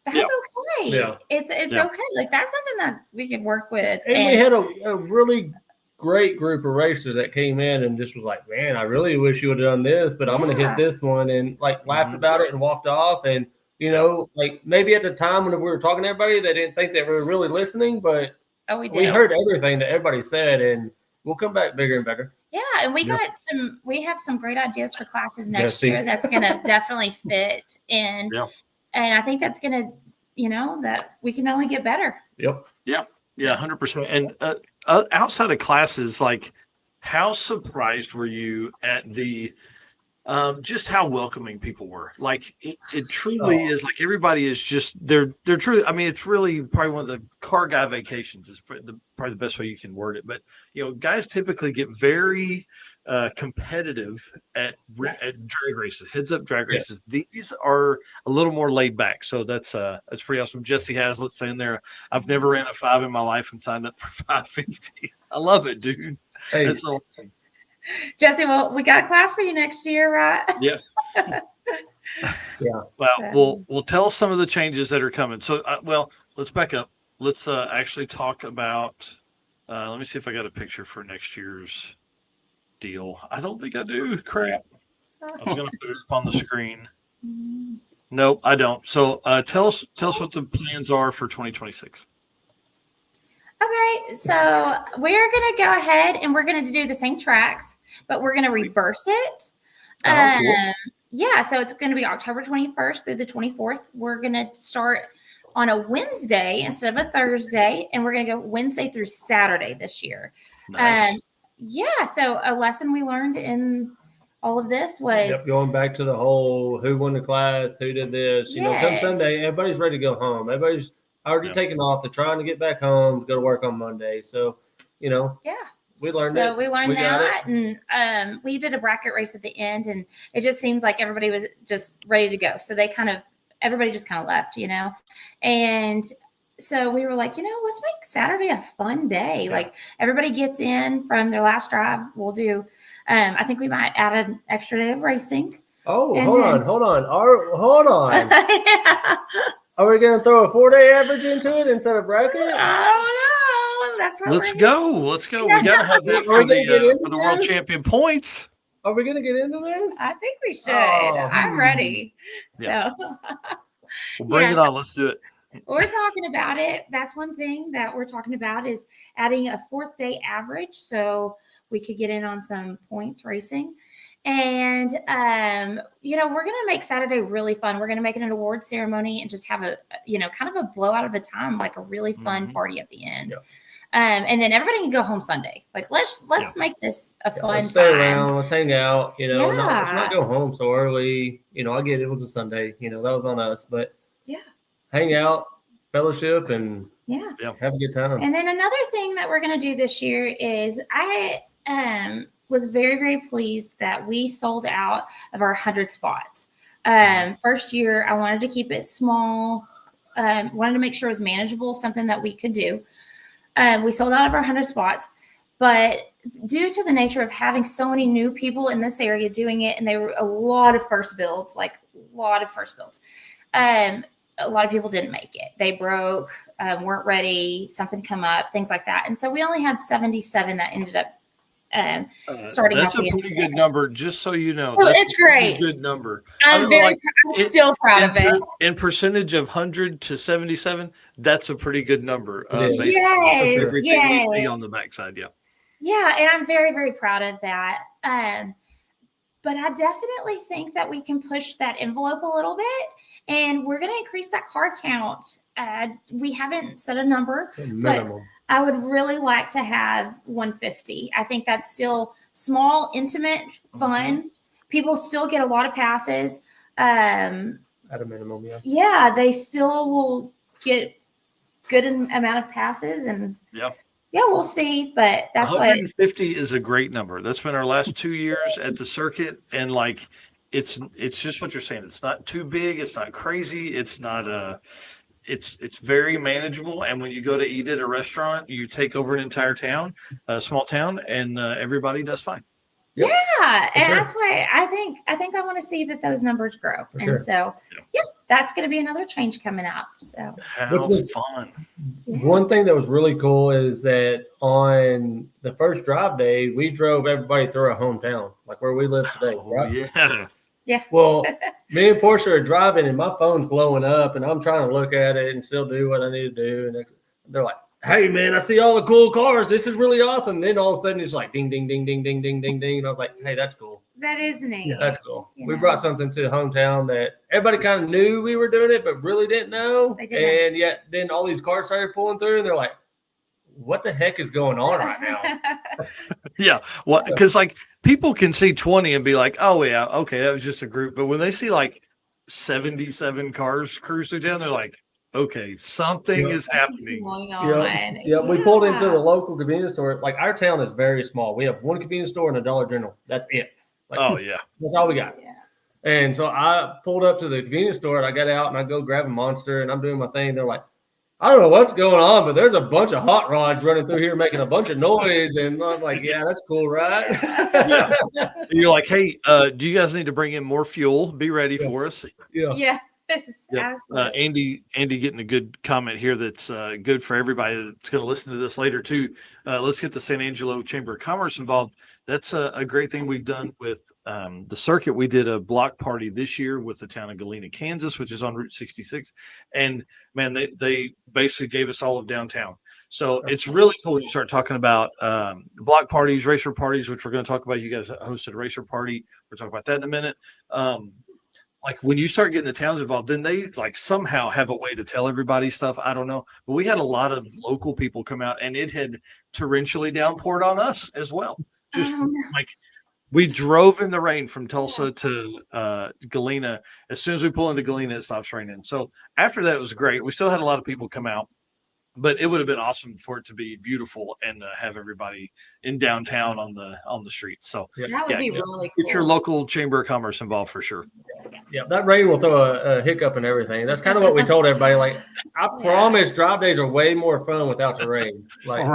S3: that's okay.
S1: Yeah.
S3: It's okay. That's something that we could work with.
S4: And we had a really great group of racers that came in and just was like, man, I really wish you would have done this, but I'm going to hit this one, and laughed about it and walked off. And, maybe at the time when we were talking to everybody, they didn't think they were really listening, but we heard everything that everybody said, and we'll come back bigger and better.
S3: Yeah, and we have some great ideas for classes next year that's going to definitely fit in.
S1: Yeah.
S3: And I think that's going to, that we can only get better.
S4: Yep.
S1: Yeah. Yeah, 100%. And outside of classes, how surprised were you at the just how welcoming people were? It truly is everybody is just they're truly. I mean, it's really probably one of the car guy vacations is probably the best way you can word it. But guys typically get very competitive at drag races, heads up drag races. Yes. These are a little more laid back, so that's pretty awesome. Jesse Hazlitt saying there, I've never ran a 5 in my life and signed up for 550. I love it, dude. Hey. That's awesome.
S3: Jesse, well, we got a class for you next year, right?
S1: Yeah.
S4: Yeah.
S1: Well, we'll tell some of the changes that are coming. So, let's back up. Let's actually talk about. Let me see if I got a picture for next year's deal. I don't think I do. Crap. I was going to put it up on the screen. Nope, I don't. So tell us what the plans are for 2026.
S3: Okay, so we're going to go ahead and we're going to do the same tracks, but we're going to reverse it.
S1: Cool.
S3: Yeah, so it's going to be October 21st through the 24th. We're going to start on a Wednesday instead of a Thursday, and we're going to go Wednesday through Saturday this year.
S1: Nice.
S3: Yeah, so a lesson we learned in all of this was
S4: going back to the whole who won the class, who did this. You know, come Sunday, everybody's ready to go home. Everybody's already taking off. They're trying to get back home to go to work on Monday. So, you know, we learned it.
S3: So we learned that, and we did a bracket race at the end, and it just seemed like everybody was just ready to go. So everybody just kind of left, you know, and so we were like, you know, let's make Saturday a fun day. Like everybody gets in from their last drive. We'll do, I think we might add an extra day of racing.
S4: Oh, hold on. Yeah. Are we going to throw a 4-day average into it instead of bracket?
S3: Oh, no. That's what
S1: Let's go. We got to have that for the world champion points.
S4: Are we going to get into this?
S3: I think we should. I'm ready.
S1: Yeah.
S3: So
S1: We'll bring it on. Let's do it.
S3: We're talking about it. That's one thing that we're talking about is adding a 4th day average so we could get in on some points racing. And, you know, we're going to make Saturday really fun. We're going to make it an award ceremony and just have a, you know, kind of a blowout of a time, like a really fun party at the end. Yeah. And then everybody can go home Sunday. Like, let's make this a fun
S4: let's stay around, let's hang out, you know, let's not go home so early. You know, I get it was a Sunday, you know, that was on us, but hang out, fellowship, and have a good time.
S3: And then another thing that we're going to do this year is I was very, very pleased that we sold out of our 100 spots. First year, I wanted to keep it small, wanted to make sure it was manageable, something that we could do. We sold out of our 100 spots, but due to the nature of having so many new people in this area doing it, and they were a lot of first builds, a lot of people didn't make it. They broke, weren't ready, something come up, things like that. And so we only had 77 that ended up starting.
S1: That's a pretty good number, just so you know.
S3: Well, it's great.
S1: Good number.
S3: I'm still proud of it.
S1: In percentage of 100 to 77, that's a pretty good number.
S3: Yes.
S1: Everything we see on the backside,
S3: Yeah, and I'm very, very proud of that. But I definitely think that we can push that envelope a little bit, and we're going to increase that car count. We haven't set a number, but I would really like to have 150. I think that's still small, intimate, fun. People still get a lot of passes.
S4: At a minimum,
S3: Yeah, they still will get good amount of passes, and we'll see. But that's
S1: 150 is a great number. That's been our last 2 years at the circuit, and like it's just what you're saying. It's not too big. It's not crazy. It's not it's very manageable. And when you go to eat at a restaurant, you take over an entire town, a small town, and everybody does fine.
S3: Yeah, and that's why I think I want to see that those numbers grow. So that's going to be another change coming up. So
S1: which was fun.
S4: One thing that was really cool is that on the first drive day, we drove everybody through our hometown, like where we live today. Right?
S3: Yeah.
S4: Well, me and Portia are driving, and my phone's blowing up, and I'm trying to look at it and still do what I need to do. And they're like, "Hey, man, I see all the cool cars. This is really awesome." Then all of a sudden, it's like ding, ding, ding, ding, ding, ding, ding, ding. And I was like, "Hey, that's cool.
S3: That is neat.
S4: Yeah, that's cool." We brought something to the hometown that everybody kind of knew we were doing it, but really didn't know. And yet, then all these cars started pulling through, and they're like, "What the heck is going on right now?"
S1: Because like people can see 20 and be like, "Oh yeah, okay, that was just a group." But when they see like 77 cars cruise through town, they're like, "Okay, something is happening."
S4: We pulled into the local convenience store. Like our town is very small. We have one convenience store and a Dollar General. That's it. Like, that's all we got. Yeah. And so I pulled up to the convenience store and I got out and I go grab a Monster and I'm doing my thing. They're like, "I don't know what's going on, but there's a bunch of hot rods running through here making a bunch of noise." And I'm like, "Yeah, that's cool, right?"
S1: You're like, "Hey, do you guys need to bring in more fuel? Be ready for us."
S3: Yeah.
S1: Andy getting a good comment here that's good for everybody that's going to listen to this later too. Let's get the San Angelo Chamber of Commerce involved. That's a great thing we've done with the circuit. We did a block party this year with the town of Galena, Kansas, which is on Route 66. And man, they basically gave us all of downtown. So it's really cool when you start talking about block parties, racer parties, which we're going to talk about. You guys hosted a racer party. We'll talk about that in a minute. Like when you start getting the towns involved, then they like somehow have a way to tell everybody stuff. I don't know. But we had a lot of local people come out, and it had torrentially downpoured on us as well. Just like we drove in the rain from Tulsa to Galena. As soon as we pull into Galena, it stops raining. So after that, it was great. We still had a lot of people come out. But it would have been awesome for it to be beautiful and have everybody in downtown on the streets. So
S3: that would be really cool.
S1: Get your local chamber of commerce involved for sure.
S4: Yeah, that rain will throw a hiccup in everything. That's kind of what we told everybody. Like, I promise, drive days are way more fun without the rain. Like,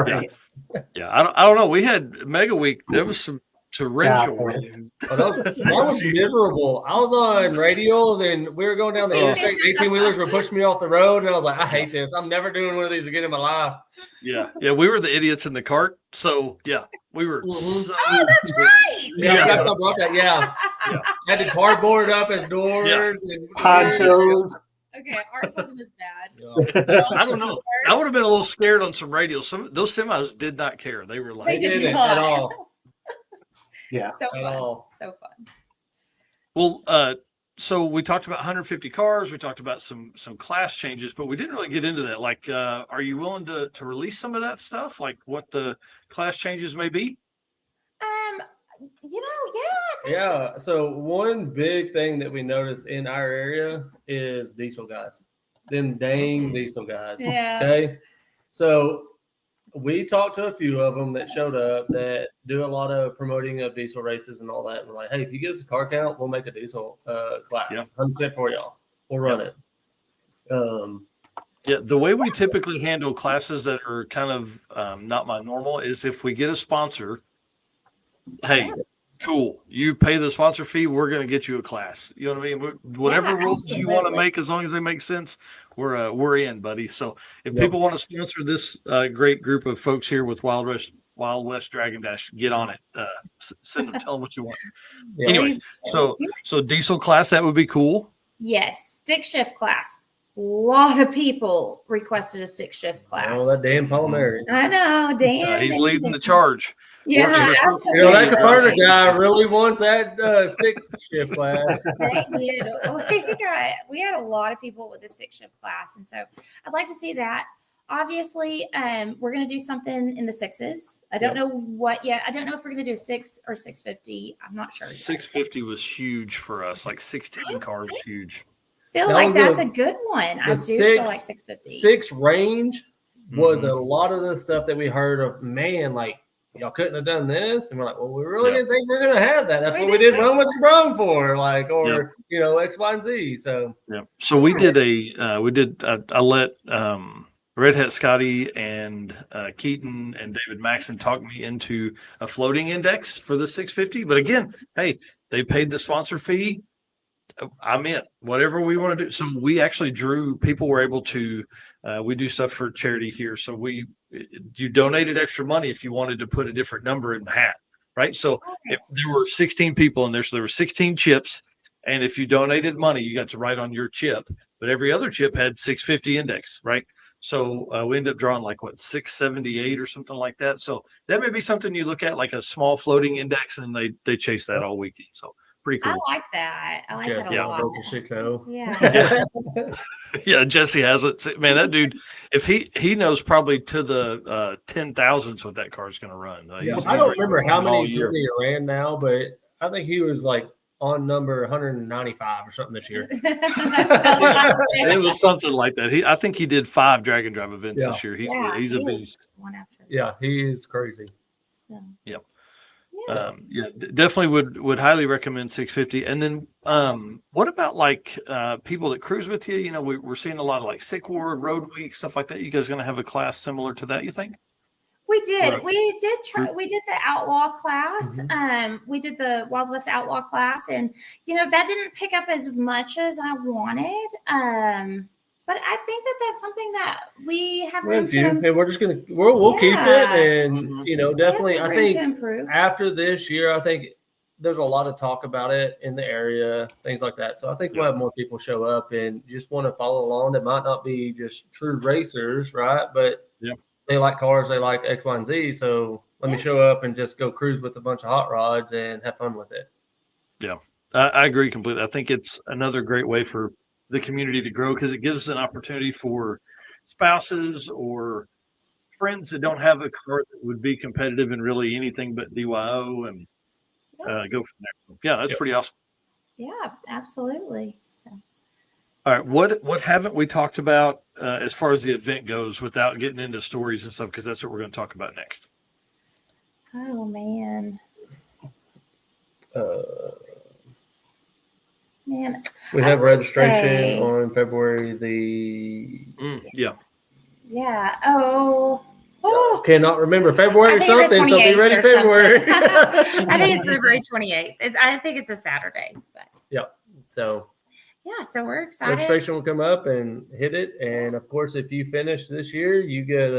S1: I don't know. We had Mega Week. There was some torrential rain.
S4: That was miserable. I was on radials and we were going down the interstate. 18-wheelers were pushing me off the road, and I was like, I hate this. I'm never doing one of these again in my life.
S1: Yeah, we were the idiots in the cart. So we were. So
S3: that's right.
S4: Yeah. Had the cardboard up as doors and
S2: ponchos.
S3: Okay, ours wasn't as bad.
S1: I don't know. I would have been a little scared on some radios. Those semis did not care. They were like,
S3: they
S4: didn't at all.
S2: Yeah.
S3: So fun. So fun.
S1: Well, so we talked about 150 cars. We talked about some class changes, but we didn't really get into that. Like, are you willing to release some of that stuff? Like what the class changes may be?
S4: Yeah. So one big thing that we noticed in our area is diesel guys. Them dang diesel guys.
S3: Yeah.
S4: Okay. So we talked to a few of them that showed up that do a lot of promoting of diesel races and all that. And we're like, hey, if you get us a car count, we'll make a diesel class. 100% for y'all. We'll run it.
S1: The way we typically handle classes that are kind of not my normal is if we get a sponsor, hey, cool, you pay the sponsor fee, we're going to get you a class. You know what I mean? Whatever rules you want to make, as long as they make sense, we're in, buddy. So if people want to sponsor this great group of folks here with Wild West Dragon Dash, get on it. Send them, tell them what you want. Anyways, so diesel class, that would be cool.
S3: Yes, stick shift class. A lot of people requested a stick shift class.
S4: Oh, that Dan Palmieri.
S3: I know, Dan.
S1: He's leading the charge.
S3: Yeah, absolutely.
S4: You know, that converter guy really wants that stick shift class.
S3: They did. We had a lot of people with the stick shift class, and so I'd like to see that. Obviously, we're going to do something in the sixes. I don't know what yet. I don't know if we're going to do 6 or 650. I'm not sure.
S1: 650 was huge for us. Like 16 cars, huge.
S3: Feel like that's a good one. I do feel like 650.
S4: 6 range was a lot of the stuff that we heard of. Man, like, y'all couldn't have done this, and we're like, well, we really didn't think we are gonna have that. That's what we did Run with Sprung for, like, or X, Y, and Z. So
S1: so we did I let Red Hat Scotty and Keaton and David Maxon talk me into a floating index for the 650. But again, hey, they paid the sponsor fee. I'm in whatever we want to do. So we actually people were able to, we do stuff for charity here. So you donated extra money if you wanted to put a different number in the hat, right? So if there were 16 people in there, so there were 16 chips. And if you donated money, you got to write on your chip, but every other chip had 650 index, right? So we ended up drawing 678 or something like that. So that may be something you look at, like a small floating index, and they chase that all weekend. So pretty cool.
S3: I like that. I like that a lot.
S1: Yeah, Jesse has it. Man, that dude, if he knows probably to the 10,000s what that car's going to run.
S4: I don't remember how many he ran now, but I think he was on number 195 or something this year.
S1: It was something like that. I think he did 5 Drag and Drive events this year. He's a beast.
S4: Yeah, he is crazy.
S3: So.
S1: Yep. Definitely would highly recommend 650. And then what about people that cruise with you? You know, we're seeing a lot of Sick Ward, Road Week, stuff like that. You guys going to have a class similar to that, you think?
S3: We did.
S1: Right.
S3: We did the outlaw class. We did the Wild West outlaw class, and that didn't pick up as much as I wanted. But I think that's something that we have room to.
S4: And we're just we'll keep it, and definitely. I think after this year, I think there's a lot of talk about it in the area, things like that. So I think we'll have more people show up and just want to follow along. That might not be just true racers, right? But they like cars, they like X, Y, and Z. So let me show up and just go cruise with a bunch of hot rods and have fun with it.
S1: Yeah, I agree completely. I think it's another great way for the community to grow because it gives an opportunity for spouses or friends that don't have a car that would be competitive in really anything but DYO and go from there. Yeah, that's pretty awesome.
S3: Yeah, absolutely. So.
S1: All right, what haven't we talked about as far as the event goes without getting into stories and stuff? Because that's what we're going to talk about next.
S3: Oh man. Man,
S4: we have registration on February the
S3: Yeah. Oh.
S4: Cannot remember February something. So be ready February.
S3: I think it's February 28th. I think it's a Saturday. But.
S4: So.
S3: Yeah, so we're excited.
S4: Registration will come up and hit it, and of course, if you finish this year, you get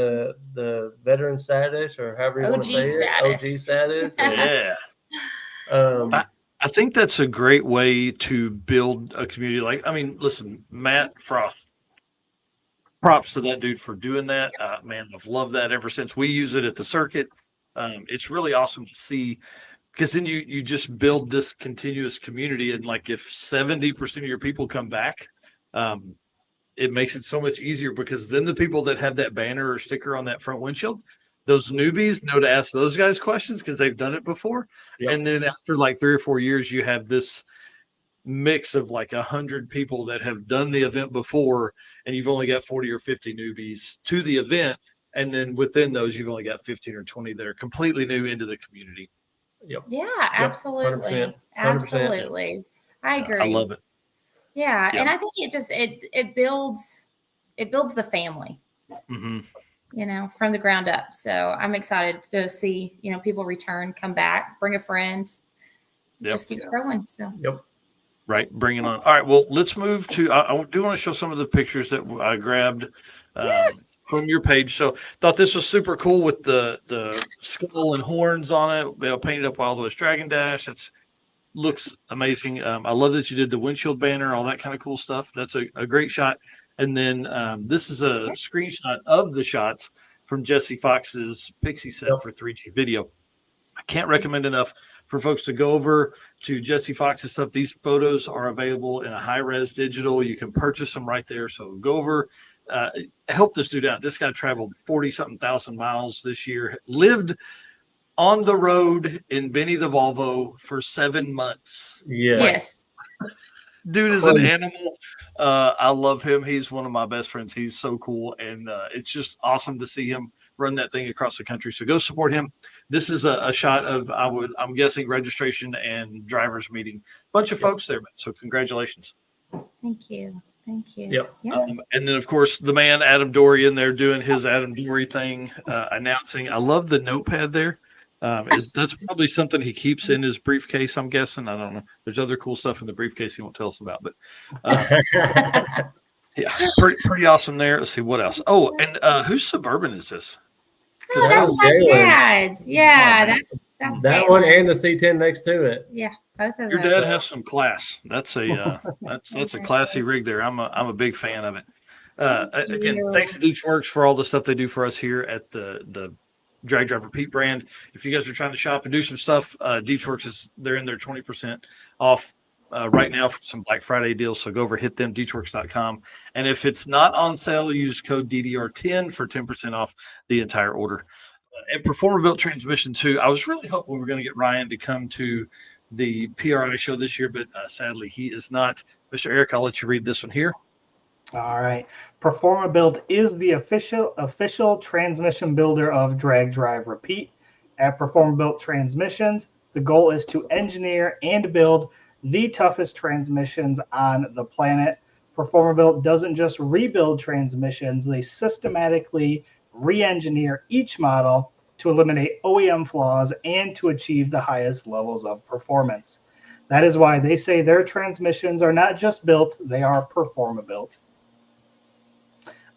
S4: the veteran status or however you want to say it, OG status.
S1: Yeah. I think that's a great way to build a community. Listen, Matt Froth, props to that dude for doing that. Man, I've loved that ever since we use it at the circuit. It's really awesome to see because then you just build this continuous community. And if 70% of your people come back, it makes it so much easier because then the people that have that banner or sticker on that front windshield, those newbies know to ask those guys questions because they've done it before. Yep. And then after 3 or 4 years, you have this mix of 100 people that have done the event before, and you've only got 40 or 50 newbies to the event. And then within those, you've only got 15 or 20 that are completely new into the community.
S4: Yep.
S3: Yeah, absolutely. 100%. Absolutely. I agree.
S1: I love it.
S3: Yeah. And I think it builds the family.
S1: Mm-hmm.
S3: From the ground up. So I'm excited to see, people return, come back, bring a friend. Just keeps growing. So.
S4: Yep.
S1: Right. Bring it on. All right. Well, let's move to, I do want to show some of the pictures that I grabbed from your page. So thought this was super cool with the skull and horns on it. Painted up Wild West Dragon Dash. Looks amazing. I love that you did the windshield banner, all that kind of cool stuff. That's a great shot. And then this is a screenshot of the shots from Jesse Fox's Pixie set for 3G video. I can't recommend enough for folks to go over to Jesse Fox's stuff. These photos are available in a high-res digital. You can purchase them right there. So go over, help this dude out. This guy traveled 40-something thousand miles this year, lived on the road in Benny the Volvo for 7 months.
S3: Yes.
S1: Dude is an animal. I love him. He's one of my best friends. He's so cool. And it's just awesome to see him run that thing across the country. So go support him. This is a shot of, I'm guessing, registration and driver's meeting. Bunch of folks there. So congratulations.
S3: Thank you.
S4: Yep.
S1: And then, of course, the man, Adam Dory, in there doing his Adam Dory thing, announcing. I love the notepad there. That's probably something he keeps in his briefcase, I'm guessing. I don't know. There's other cool stuff in the briefcase he won't tell us about, but yeah, pretty awesome there. Let's see what else. Oh, and whose Suburban is this?
S3: Oh, that's my dad's. Yeah, that's
S4: that one and the C10 next to it.
S3: Yeah, both of
S1: your dad has some class. That's a that's a classy rig there. I'm a big fan of it. Again, thanks to DeechWorks for all the stuff they do for us here at the Drag Driver Pete brand. If you guys are trying to shop and do some stuff, DeechWorks they're in there 20% off right now for some Black Friday deals. So go over, hit them, DeechWorks.com. And if it's not on sale, use code DDR10 for 10% off the entire order. And Performer Built Transmission too. I was really hoping we were going to get Ryan to come to the PRI show this year, but sadly he is not. Mr. Eric, I'll let you read this one here.
S2: All right. Performer Built is the official transmission builder of Drag Drive Repeat. At Performer Built Transmissions, the goal is to engineer and build the toughest transmissions on the planet. Performer Built doesn't just rebuild transmissions, they systematically re-engineer each model to eliminate OEM flaws and to achieve the highest levels of performance. That is why they say their transmissions are not just built, they are perform-built.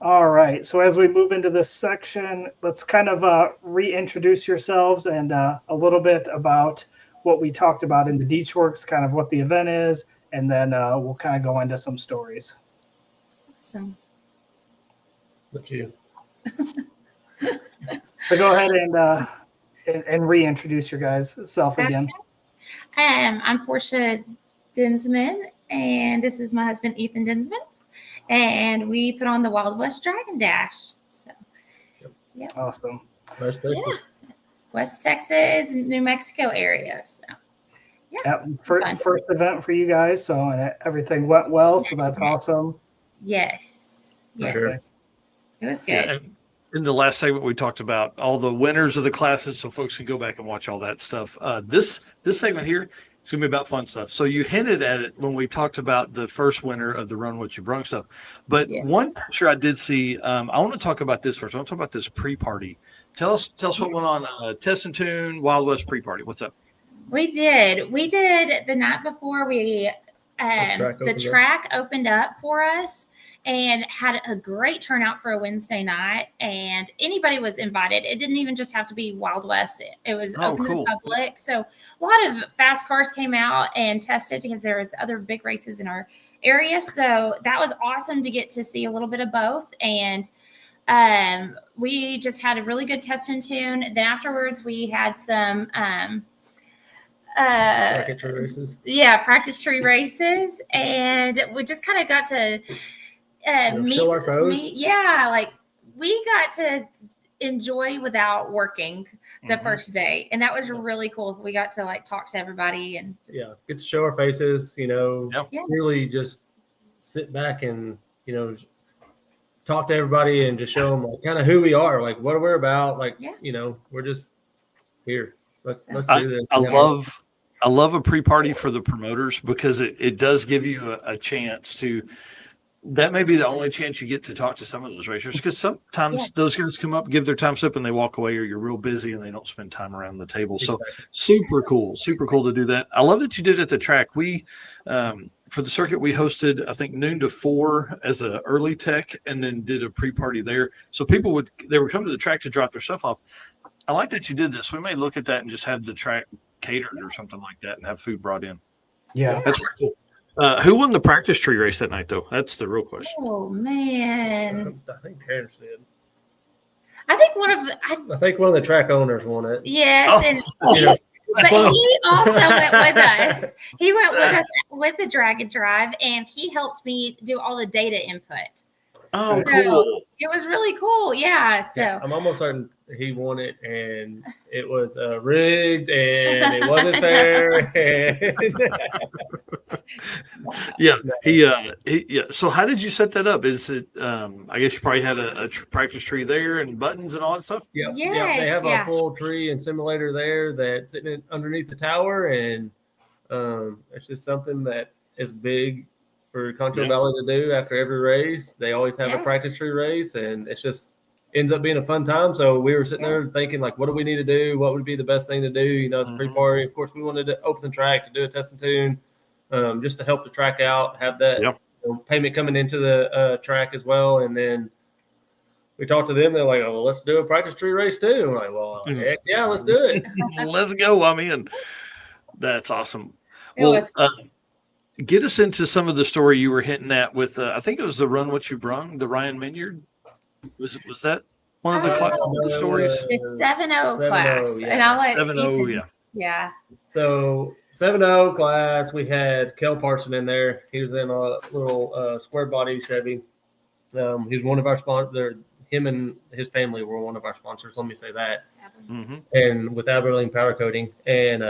S2: All right, so as we move into this section, let's kind of reintroduce yourselves and a little bit about what we talked about in the Deechworks, kind of what the event is, and then we'll kind of go into some stories.
S3: Awesome.
S4: Look you.
S2: So go ahead and reintroduce your guys' self again.
S3: I'm Portia Dinsman, and this is my husband, Ethan Dinsman. And we put on the Wild West Dragon Dash. So, yeah.
S2: Awesome.
S4: West Texas.
S3: Yeah. West Texas, New Mexico area. So, yeah.
S2: First event for you guys, so and everything went well, so that's awesome.
S3: Yes.
S4: Sure.
S3: It was good.
S1: Yeah, in the last segment, we talked about all the winners of the classes, so folks can go back and watch all that stuff. This segment here, it's going to be about fun stuff. So you hinted at it when we talked about the first winner of the Run What You Brung stuff. But one picture I did see, I want to talk about this first. I want to talk about this pre-party. Tell us what went on. Test and Tune, Wild West pre-party. What's up?
S3: We did the night before the track opened up for us and had a great turnout for a Wednesday night, and anybody was invited. It didn't even just have to be Wild West. It was open to the public. So a lot of fast cars came out and tested because there was other big races in our area. So that was awesome to get to see a little bit of both. And we just had a really good test and tune. Then afterwards we had some
S4: practice tree races.
S3: Yeah, practice tree races. And we just kind of got to
S4: show our pros.
S3: Like we got to enjoy without working the first day, and that was really cool. We got to like talk to everybody and just
S4: get to show our faces, really just sit back and talk to everybody and just show them like kind of who we are, like what we're about, like we're just here. Let's do this.
S1: I love a pre-party for the promoters because it does give you a chance to. That may be the only chance you get to talk to some of those racers, because sometimes those guys come up, give their time slip, and they walk away, or you're real busy and they don't spend time around the table. So super cool to do that. I love that you did it at the track. We, for the circuit, we hosted, I think, noon to 4 as an early tech, and then did a pre-party there. So people would come to the track to drop their stuff off. I like that you did this. We may look at that and just have the track catered or something like that and have food brought in.
S2: Yeah.
S1: That's pretty cool. Who won the practice tree race that night, though? That's the real question.
S3: Oh man,
S4: I think Terrence did.
S3: I think one of
S4: the track owners won it.
S3: Yes, but he also went with us. He went with us with the Dragon Drive, and he helped me do all the data input.
S1: Oh, cool!
S3: It was really cool. Yeah. So
S4: I'm almost certain he won it, and it was rigged, and it wasn't fair. So how did you set that up? Is it? I guess you probably had a practice tree there and buttons and all that stuff. Yeah. They have a full tree and simulator there that's sitting underneath the tower, and it's just something that is big for Concho Valley to do after every race. They always have a practice tree race, and it's just ends up being a fun time. So we were sitting there thinking, like, what do we need to do? What would be the best thing to do? As a pre-party. Of course, we wanted to open the track to do a test and tune, just to help the track out, have that payment coming into the track as well. And then we talked to them. They're like, oh, well, let's do a practice tree race too. I'm like, well, heck yeah, let's do it.
S1: Let's go. I'm in. That's awesome. Get us into some of the story you were hinting at with, I think it was the Run What You Brung, the Ryan Minyard. Was that one of the stories?
S3: The 7-0 class.
S4: Yeah.
S3: And I'll let
S1: 7-0,
S3: yeah.
S4: So 7-0 class, we had Kel Parson in there. He was in a little square body Chevy. He's one of our sponsors. Him and his family were one of our sponsors. Let me say that. And with Abilene Power Coating. And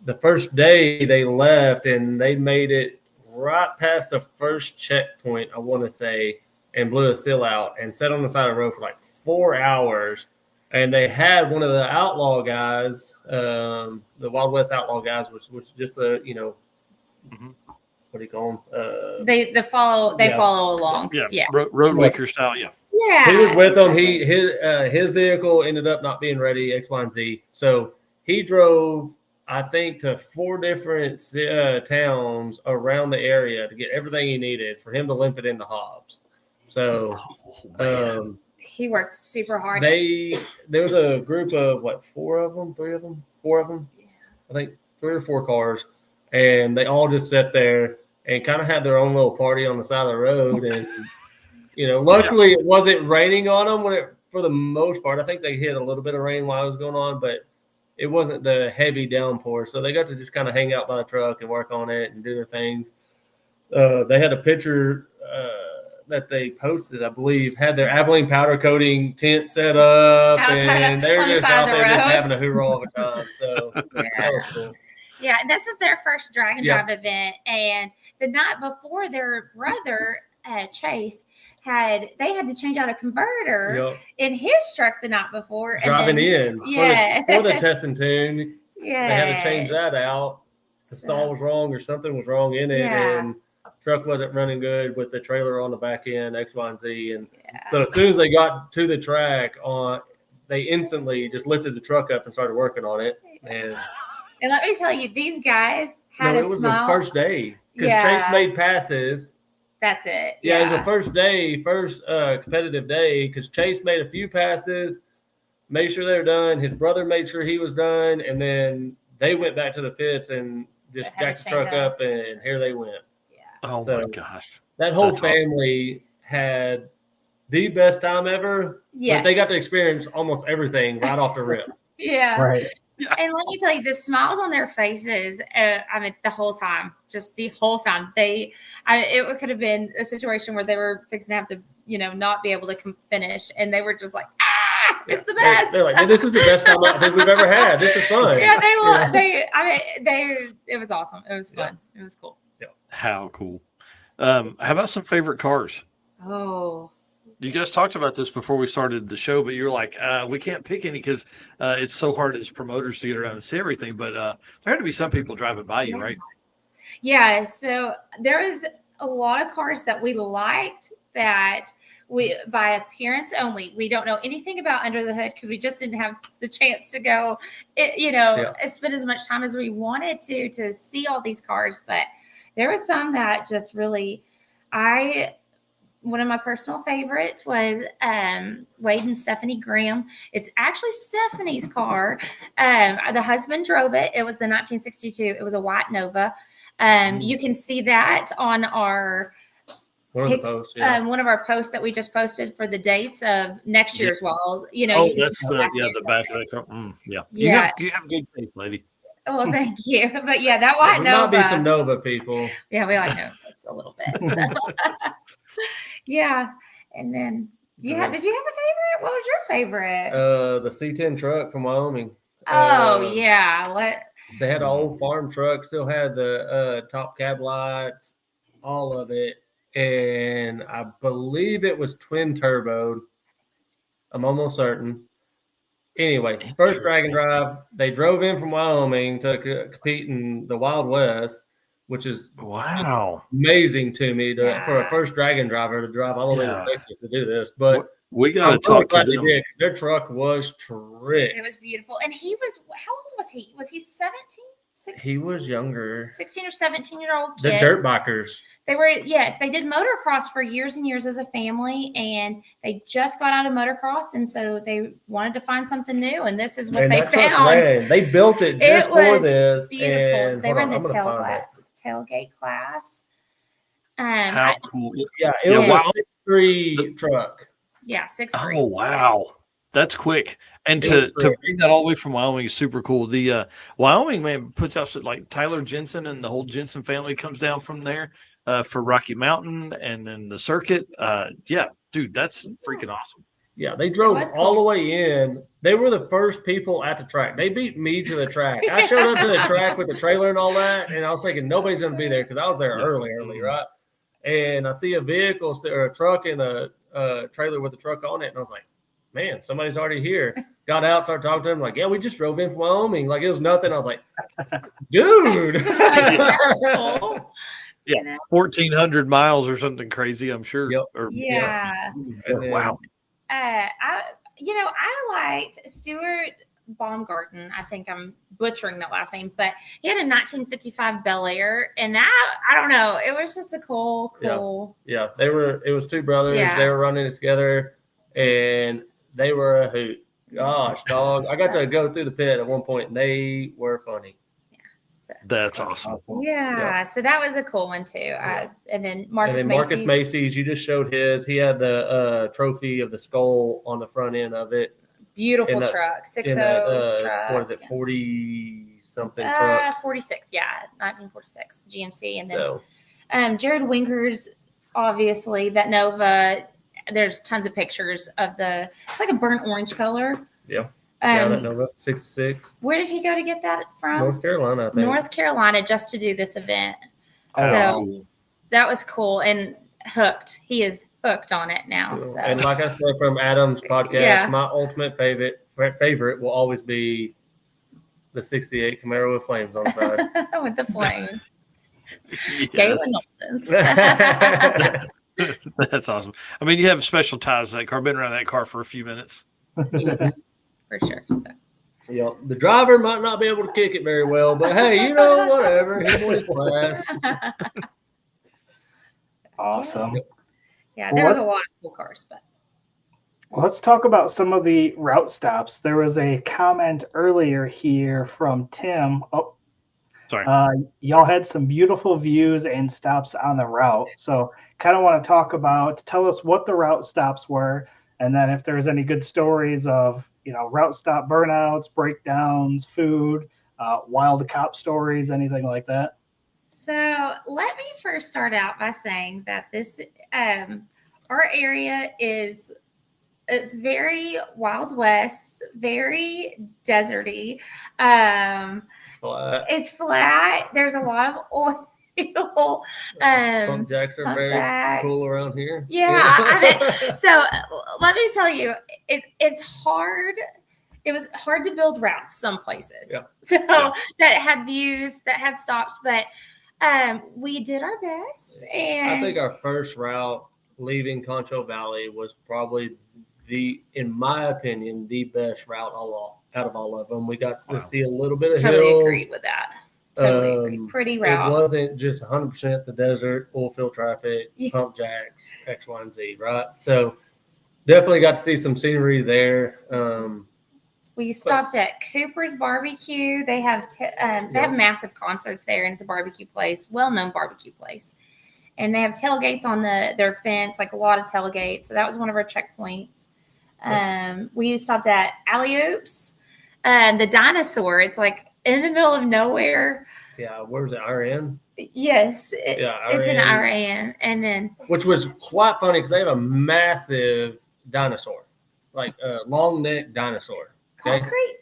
S4: the first day they left, and they made it right past the first checkpoint, I want to say, and blew a seal out and sat on the side of the road for like 4 hours. And they had one of the outlaw guys, the Wild West outlaw guys, which just what do you call them?
S3: They follow along.
S1: Yeah. Road Waker style.
S3: Yeah.
S4: He was with them. His vehicle ended up not being ready, X, Y, and Z. So he drove, I think, to 4 different towns around the area to get everything he needed for him to limp it into Hobbs. So
S3: he worked super hard.
S4: There was a group of 4 of them. Yeah. I think 3 or 4 cars, and they all just sat there and kind of had their own little party on the side of the road. And luckily it wasn't raining on them for the most part. I think they hit a little bit of rain while it was going on, but it wasn't the heavy downpour. So they got to just kind of hang out by the truck and work on it and do their things. They had a picture that they posted, I believe, had their Abilene powder coating tent set up, and they're just out there just having a hoorah all the time. So that was cool.
S3: Yeah, and this is their first drag and drive event. And the night before, their brother, Chase, had to change out a converter in his truck the night before.
S4: Driving in for the test and tune.
S3: Yeah.
S4: They had to change that out. The stall was wrong or something was wrong in it. And truck wasn't running good with the trailer on the back end, X, Y, and Z. And so as soon as they got to the track, they instantly just lifted the truck up and started working on it. And
S3: let me tell you, these guys had
S4: it was the first day because Chase made passes.
S3: That's it.
S4: Yeah, it was the first competitive day because Chase made a few passes, made sure they were done. His brother made sure he was done, and then they went back to the pits and just jacked the truck up, and here they went.
S1: Oh my gosh.
S4: That whole family had the best time ever.
S3: Yes.
S4: But they got to experience almost everything right off the rip.
S2: Right.
S3: And let me tell you, the smiles on their faces, the whole time, just the whole time. It could have been a situation where they were fixing to have to, not be able to finish. And they were just like, it's the best.
S4: They're like, this is the best time I think we've ever had. This is fun.
S3: Yeah, it was awesome. It was fun. It was cool.
S1: How cool. How about some favorite cars?
S3: Oh,
S1: you guys talked about this before we started the show, but you're like, we can't pick any because it's so hard as promoters to get around and see everything. But there had to be some people driving by you, right?
S3: Yeah. So there is a lot of cars that we liked that we, by appearance only, we don't know anything about under the hood because we just didn't have the chance to go, spend as much time as we wanted to see all these cars. But there was some that just really, one of my personal favorites was Wade and Stephanie Graham. It's actually Stephanie's car. The husband drove it. It was the 1962. It was a white Nova. You can see that on our one of our posts that we just posted for the dates of next year's wall.
S1: That's the back of the car. You have good taste, lady.
S3: Oh, thank you. But that white Nova.
S4: Might be some Nova people.
S3: Yeah, we like Novas a little bit. So. And then did you have a favorite? What was your favorite?
S4: The C10 truck from Wyoming.
S3: Oh yeah.
S4: They had an old farm truck, still had the top cab lights, all of it. And I believe it was twin turboed. I'm almost certain. Anyway, first drag and drive. They drove in from Wyoming to compete in the Wild West, which is amazing to me for a first drag and driver to drive all the way to Texas to do this. But
S1: we got to talk to them.
S4: Their truck was terrific.
S3: It was beautiful. And he was, how old was he? Was he 17? 16?
S4: He was younger.
S3: 16 or 17-year-old kid.
S4: The dirt bikers.
S3: They were, they did motocross for years and years as a family, and they just got out of motocross, and so they wanted to find something new, and this is what they found.
S4: They built it just for this.
S3: Beautiful.
S4: And
S3: they were in the tailgate class.
S1: How cool.
S4: Yeah, it was a 6'3" truck.
S3: Yeah, 6'3".
S1: Oh, wow. That's quick. And to bring that all the way from Wyoming is super cool. The Wyoming man puts out like Tyler Jensen and the whole Jensen family comes down from there for Rocky Mountain and then the circuit. Dude, that's freaking awesome.
S4: Yeah, they drove all the way in. They were the first people at the track. They beat me to the track. I showed up to the track with the trailer and all that, and I was thinking nobody's going to be there because I was there early, right? And I see a vehicle or a truck in a trailer with a truck on it, and I was like, man, somebody's already here. Got out, started talking to him, like, yeah, we just drove in from Wyoming. Like, it was nothing. I was like, dude.
S3: That's cool.
S1: Yeah,
S3: you know?
S1: 1,400 miles or something crazy, I'm sure.
S4: Yep.
S1: Or,
S3: Yeah.
S1: Wow.
S3: I liked Stuart Baumgarten. I think I'm butchering that last name, but he had a 1955 Bel Air, and I don't know. It was just a cool.
S4: Yeah. It was two brothers.
S3: Yeah.
S4: They were running it together, and they were a hoot. Gosh, dog. I got to go through the pit at one point, and they were funny.
S1: That's awesome.
S3: Yeah, so that was a cool one too. And then Marcus
S4: Macy's, you just showed his. He had the trophy of the skull on the front end of it.
S3: Beautiful truck, 60 truck.
S4: What is it, 40 something truck?
S3: 46, yeah, 1946 GMC. And then Jared Winker's, obviously that Nova. There's tons of pictures of it's like a burnt orange color.
S4: Yeah. That Nova 66.
S3: Where did he go to get that from?
S4: North Carolina, I think.
S3: North Carolina, just to do this event.
S1: Cool.
S3: That was cool and hooked. He is hooked on it now. So.
S4: And like I said from Adam's podcast, my ultimate favorite will always be the 68 Camaro with flames on the side.
S3: With the flames.
S1: Yes.
S3: Galen
S1: That's awesome. I mean, you have special ties to that car. Been around that car for a few minutes.
S3: Yeah, for sure. So.
S4: Yeah, the driver might not be able to kick it very well, but hey, whatever. He won his class.
S2: Awesome.
S3: Yeah, there was a lot of cool cars, but.
S2: Let's talk about some of the route stops. There was a comment earlier here from Tim. Oh, sorry. Y'all had some beautiful views and stops on the route. So kind of want to tell us what the route stops were, and then if there's any good stories of, route stop burnouts, breakdowns, food, wild cop stories, anything like that.
S3: So let me first start out by saying that this, our area it's very Wild West, very deserty.
S4: Flat.
S3: It's flat. There's a lot of oil.
S4: Pump jacks are very cool around here.
S3: Yeah. So let me tell you, it's hard. It was hard to build routes some places.
S4: Yeah.
S3: So that had views, that had stops, but we did our best. And
S4: I think our first route leaving Concho Valley was probably in my opinion, the best route out of all of them. We got to see a little bit of hills.
S3: Agree with that. Totally agree. Pretty route.
S4: It wasn't just 100% the desert, oil field traffic, pump jacks, X, Y, and Z, right? So definitely got to see some scenery there.
S3: We stopped at Cooper's Barbecue. They have have massive concerts there, and it's a barbecue place, well-known barbecue place. And they have tailgates on their fence, like a lot of tailgates. So that was one of our checkpoints. We stopped at Alley Oops, the dinosaur. It's like in the middle of nowhere.
S4: Yeah, where was it? RN?
S3: Yes, it's an RN, and then
S4: which was quite funny because they have a massive dinosaur, like a long neck dinosaur. Okay?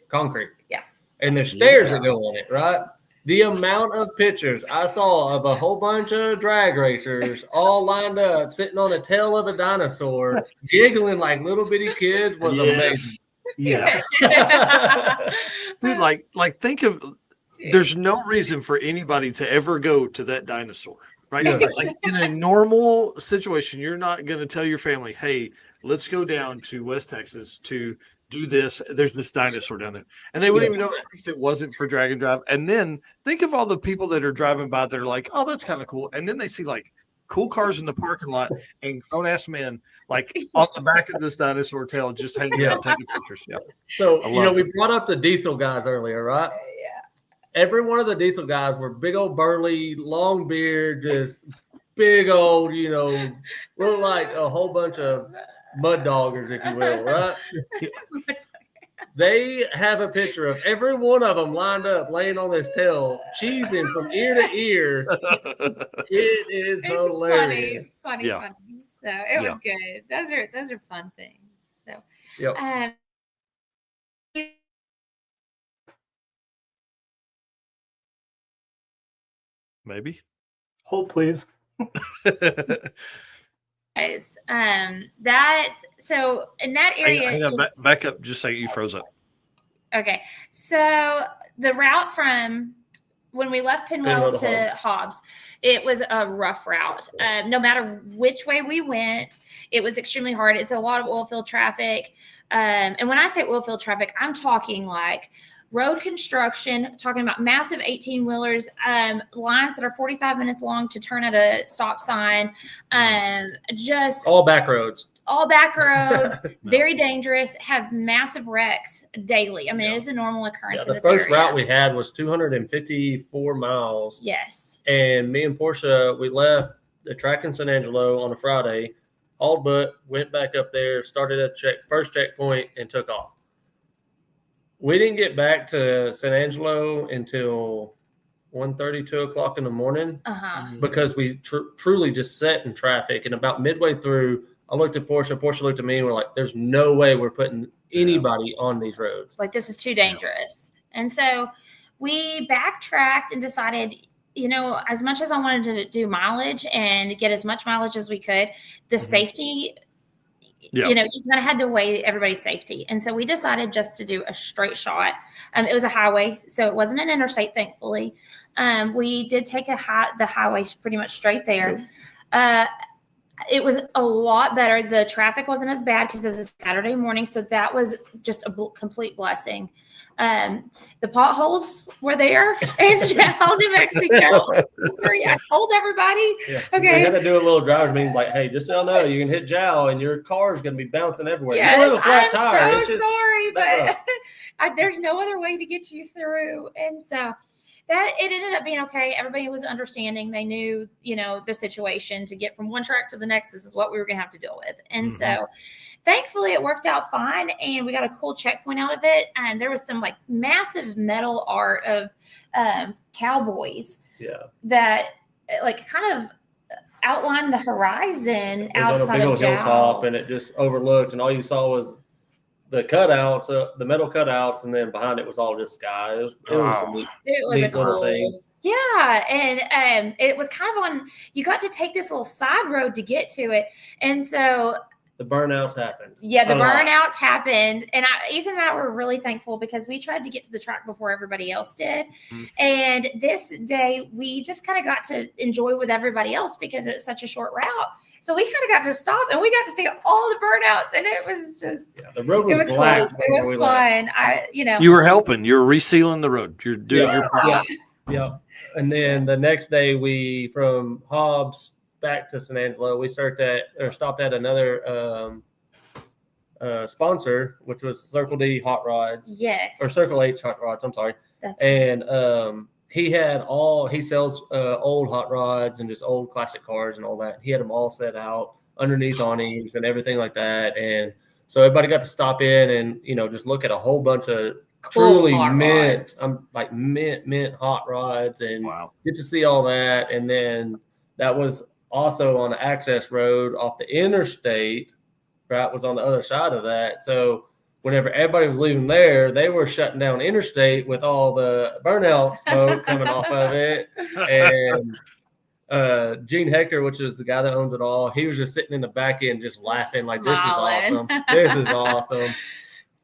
S4: Concrete.
S3: Yeah.
S4: And there's stairs that go on it, right? The amount of pictures I saw of a whole bunch of drag racers all lined up, sitting on the tail of a dinosaur, giggling like little bitty kids was amazing.
S2: Yeah.
S1: Dude, like think of, there's no reason for anybody to ever go to that dinosaur, right? Like in a normal situation, you're not going to tell your family, hey, let's go down to West Texas to do this. There's this dinosaur down there. And they wouldn't even know if it wasn't for Drag and Drive. And then think of all the people that are driving by that are like, oh, that's kind of cool. And then they see like cool cars in the parking lot and grown-ass men like on the back of this dinosaur tail just hanging out taking pictures. Yeah.
S4: So, we brought up the diesel guys earlier, right?
S3: Yeah.
S4: Every one of the diesel guys were big old burly, long beard, just big old, look like a whole bunch of mud doggers, if you will, right? They have a picture of every one of them lined up, laying on this tail, cheesing from ear to ear. It is hilarious.
S3: Funny. So it was good. Those are fun things. So
S1: maybe.
S2: Hold, please.
S3: Guys, so in that area,
S1: hang on, back up just so you froze up.
S3: Okay, so the route from when we left Pinwell to Hobbs, it was a rough route. No matter which way we went, it was extremely hard. It's a lot of oil field traffic. And when I say oil field traffic, I'm talking like road construction, talking about massive 18-wheelers, lines that are 45 minutes long to turn at a stop sign, just
S4: all back roads.
S3: Very dangerous, have massive wrecks daily. I mean, it is a normal occurrence in this area.
S4: The first route we had was 254 miles.
S3: Yes.
S4: And me and Portia, we left the track in San Angelo on a Friday, hauled butt, went back up there, started at first checkpoint, and took off. We didn't get back to San Angelo until 1:30, 2 o'clock in the morning because we truly just sat in traffic. And about midway through, I looked at Portia. Portia looked at me, and we're like, "There's no way we're putting anybody on these roads.
S3: Like, this is too dangerous." And so we backtracked and decided, you know, as much as I wanted to do mileage and get as much mileage as we could, the safety, you know, you kind of had to weigh everybody's safety. And so we decided just to do a straight shot. It was a highway, so it wasn't an interstate, thankfully. We did take the highway pretty much straight there. It was a lot better. The traffic wasn't as bad because it was a Saturday morning, so that was just a complete blessing. The potholes were there in Jal, New Mexico. I told everybody. Yeah. Okay.
S4: We had to do a little driver's meeting, like, hey, just so y'all know, you can hit Jal and your car is going to be bouncing everywhere.
S3: Yes,
S4: you have a flat
S3: I'm
S4: tire.
S3: So sorry, but there's no other way to get you through. And so that it ended up being okay. Everybody was understanding. They knew, you know, the situation. To get from one track to the next, this is what we were going to have to deal with. And so thankfully it worked out fine, and we got a cool checkpoint out of it. And there was some like massive metal art of cowboys that like kind of outlined the horizon outside
S4: on a big
S3: of Jal.
S4: hilltop, and it just overlooked, and all you saw was the cutouts, the metal cutouts, and then behind it was all just sky. It was
S3: a cool thing. Yeah, and it was kind of on. You got to take this little side road to get to it, and so
S4: the burnouts happened.
S3: Yeah, the burnouts happened, and Ethan and I were really thankful because we tried to get to the track before everybody else did, and this day we just kind of got to enjoy with everybody else because it's such a short route. So we kind of got to stop, and we got to see all the burnouts, and it was just
S4: the road was black.
S3: Cool. It was fun.
S1: You were helping. You were resealing the road. You're doing your part.
S4: Yeah. And then the next day, we from Hobbs back to San Angelo, we stopped at another sponsor, which was Circle D Hot Rods.
S3: Yes.
S4: Or Circle H Hot Rods. I'm sorry.
S3: That's right.
S4: He sells old hot rods and just old classic cars and all that. He had them all set out underneath awnings and everything like that. And so everybody got to stop in and, you know, just look at a whole bunch of truly mint hot rods and get to see all that. And then that was also on the access road off the interstate, right? Was on the other side of that. So whenever everybody was leaving there, they were shutting down interstate with all the burnout smoke coming off of it. And Gene Hector, which is the guy that owns it all, he was just sitting in the back end just laughing like, this is awesome. This is awesome.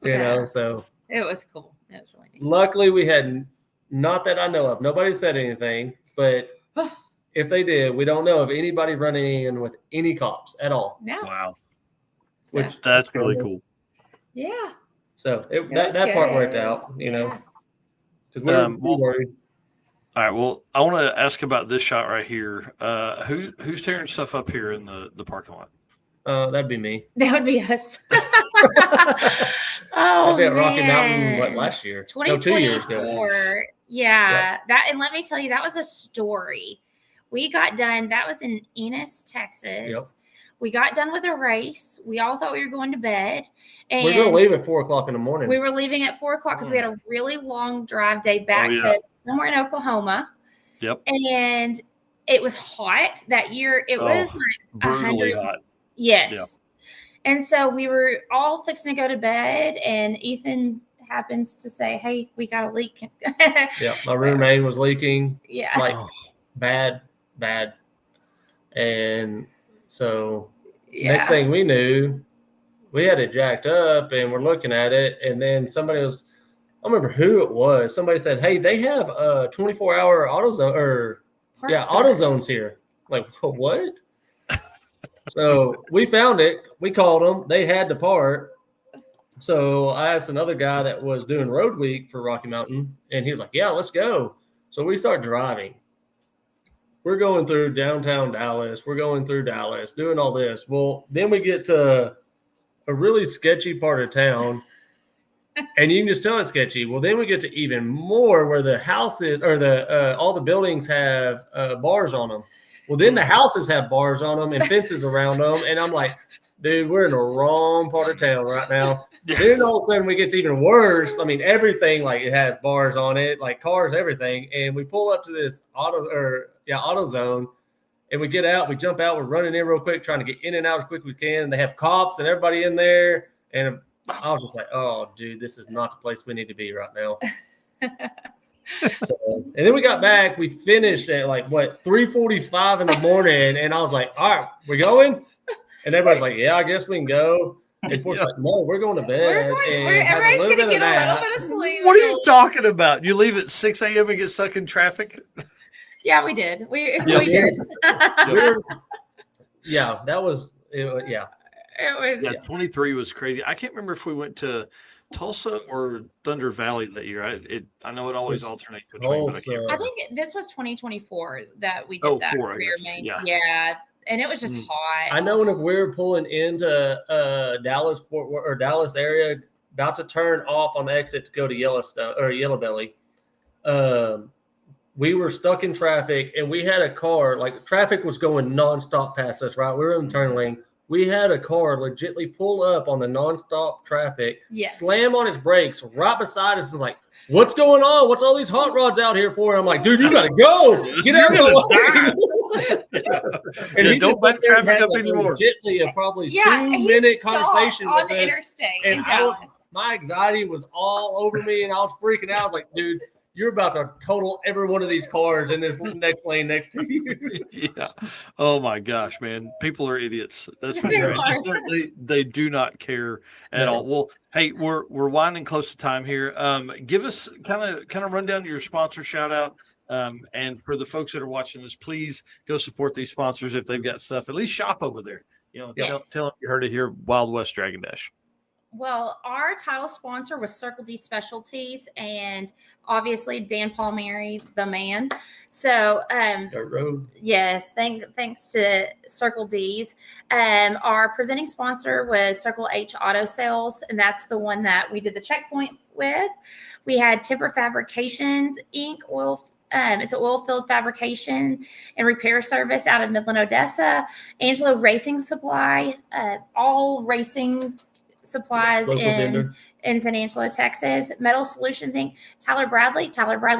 S4: You know, so.
S3: It was cool. It was really neat.
S4: Luckily, we had, not that I know of, nobody said anything, but if they did, we don't know of anybody running in with any cops at all.
S3: No.
S1: Wow.
S3: So,
S1: that's really cool.
S3: Yeah.
S4: So that part worked out, you know, because we're worried.
S1: All right. Well, I want to ask about this shot right here. Who's tearing stuff up here in the parking lot?
S4: That'd be me.
S3: That would be us.
S4: I'd be at Rocky Mountain, last year?
S3: 2024.
S4: 2 years ago.
S3: Yeah. And let me tell you, that was a story. We got done. That was in Enos, Texas.
S4: Yep.
S3: We got done with a race. We all thought we were going to bed. And
S4: we're going to leave at 4 o'clock in the morning.
S3: We were leaving at 4 o'clock because we had a really long drive day back to somewhere in Oklahoma.
S1: Yep.
S3: And it was hot that year. It was like
S1: brutally hot.
S3: Yes.
S1: Yep.
S3: And so we were all fixing to go to bed, and Ethan happens to say, "Hey, we got a leak."
S4: My rear main was leaking.
S3: Yeah.
S4: Like bad. And so next thing we knew, we had it jacked up and we're looking at it. And then somebody was don't remember who it was. Somebody said, "Hey, they have 24-hour auto zones here." Like, what? So we found it. We called them. They had the part. So I asked another guy that was doing road week for Rocky Mountain, and he was like, "Yeah, let's go." So we start driving. We're going through downtown Dallas. We're going through Dallas, doing all this. Well, then we get to a really sketchy part of town, and you can just tell it's sketchy. Well, then we get to even more where the houses or all the buildings have bars on them. Well, then the houses have bars on them and fences around them, and I'm like, dude, we're in the wrong part of town right now. Then all of a sudden we get to even worse. I mean, everything, like, it has bars on it, like cars, everything. And we pull up to this auto zone, and we get out, we jump out, we're running in real quick, trying to get in and out as quick as we can. And they have cops and everybody in there. And I was just like, oh, dude, this is not the place we need to be right now. So, and then we got back, we finished at 3:45 in the morning. And I was like, all right, we going? And everybody's like, yeah, I guess we can go. And Portia's like, no, we're going to bed.
S3: Everybody's going to get a little bit of sleep.
S1: What are you talking about? You leave at 6 a.m. and get stuck in traffic?
S3: Yeah, we did. We did.
S4: Yeah, that was it. Yeah.
S3: It was.
S1: Yeah, 23 was crazy. I can't remember if we went to Tulsa or Thunder Valley that year. I know it always alternates between. But
S3: I think this was 2024 that we did that. Yeah. And it was just hot.
S4: I know when we were pulling into Dallas or Dallas area, about to turn off on the exit to go to Yellowstone or Yellow Belly, we were stuck in traffic, and we had a car, like, traffic was going nonstop past us, right? We were in the turn lane. We had a car legitly pull up on the nonstop traffic, slam on its brakes right beside us, and like, what's going on? What's all these hot rods out here for? And I'm like, dude, you gotta go. Get out of the way. And
S1: don't back traffic up anymore.
S4: Legitly a probably 2-minute conversation
S3: on the interstate in Dallas.
S4: My anxiety was all over me, and I was freaking out. I was like, dude, you're about to total every one of these cars in this next lane next to you.
S1: Yeah. Oh my gosh, man. People are idiots. That's for sure. They do not care at all. Well, hey, we're winding close to time here. Give us kind of run down your sponsor shout out. And for the folks that are watching this, please go support these sponsors if they've got stuff. At least shop over there. Tell them you heard it here, Wild West Dragon Dash.
S3: Well, our title sponsor was Circle D Specialties, and obviously Dan Palmieri, the man. So, yes, thanks to Circle D's. Our presenting sponsor was Circle H Auto Sales, and that's the one that we did the checkpoint with. We had Timber Fabrications Inc. It's an oil field fabrication and repair service out of Midland, Odessa. Angelo Racing Supply, all racing supplies in San Angelo, Texas. Metal Solutions Inc. Tyler Bradley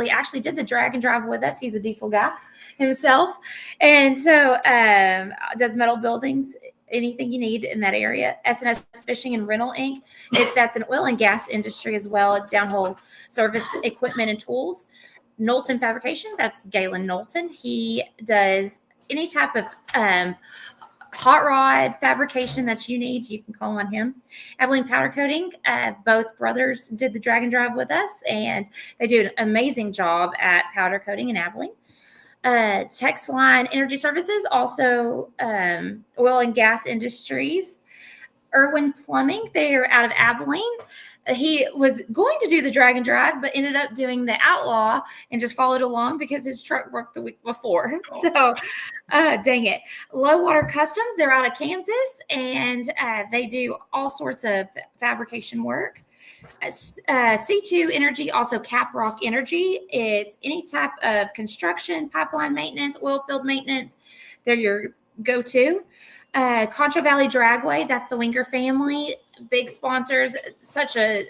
S3: actually did the drag and drive with us. He's a diesel guy himself, and so does metal buildings, anything you need in that area. S&S Fishing and Rental Inc. That's an oil and gas industry as well. It's downhole service equipment and tools. Knowlton Fabrication, that's Galen Knowlton. He does any type of hot rod fabrication that you need. You can call on him. Abilene Powder Coating, both brothers did the drag and drive with us, and they do an amazing job at powder coating in Abilene. Texline Energy Services, also oil and gas industries. Irwin Plumbing, they're out of Abilene. He was going to do the drag and drive, but ended up doing the Outlaw and just followed along because his truck worked the week before. So, dang it. Low Water Customs, they're out of Kansas, and they do all sorts of fabrication work. C2 Energy, also Caprock Energy. It's any type of construction, pipeline maintenance, oil field maintenance. They're your go-to. Concho Valley Dragway, that's the Winger family, big sponsors, such a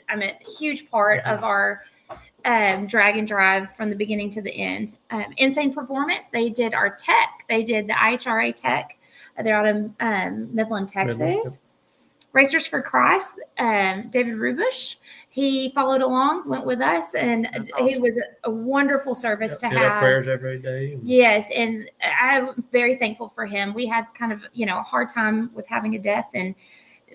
S3: huge part of our drag and drive from the beginning to the end. Insane Performance, they did our tech, they did the IHRA tech, they're out of Midland, Texas. Racers for Christ, David Rubush, he followed along, went with us, and he was a wonderful service to have.
S4: Prayers every day.
S3: Yes, and I'm very thankful for him. We had kind of, a hard time with having a death, and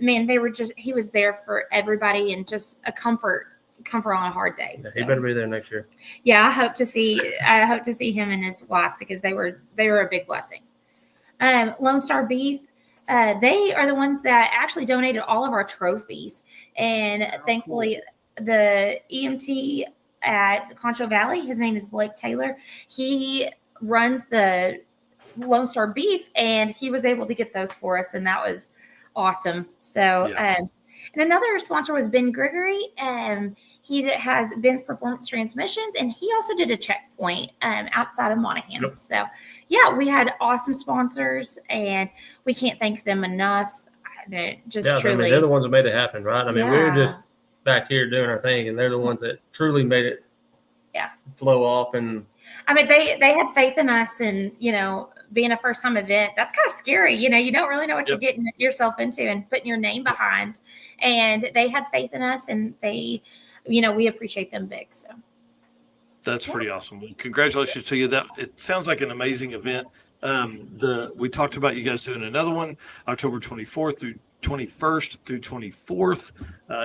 S3: man, he was there for everybody and just a comfort come for on a hard day.
S4: Yeah,
S3: so.
S4: He better be there next year.
S3: Yeah, I hope to see him and his wife because they were a big blessing. Lone Star Beef, they are the ones that actually donated all of our trophies, and thankfully the EMT at Concho Valley, his name is Blake Taylor. He runs the Lone Star Beef, and he was able to get those for us, and that was awesome. So, and another sponsor was Ben Gregory. He has Ben's Performance Transmissions, and he also did a checkpoint outside of Monaghan. Yep. So, yeah, we had awesome sponsors, and we can't thank them enough. Just truly.
S4: I mean, they're the ones that made it happen, right? I mean, we were just back here doing our thing, and they're the ones that truly made it flow off. And
S3: I mean, they had faith in us, and, being a first-time event, that's kind of scary. You don't really know what you're getting yourself into and putting your name behind. And they had faith in us, and they, we appreciate them big. So
S1: that's pretty awesome. Well, congratulations to you. That it sounds like an amazing event. We talked about you guys doing another one, October 24th through 21st through 24th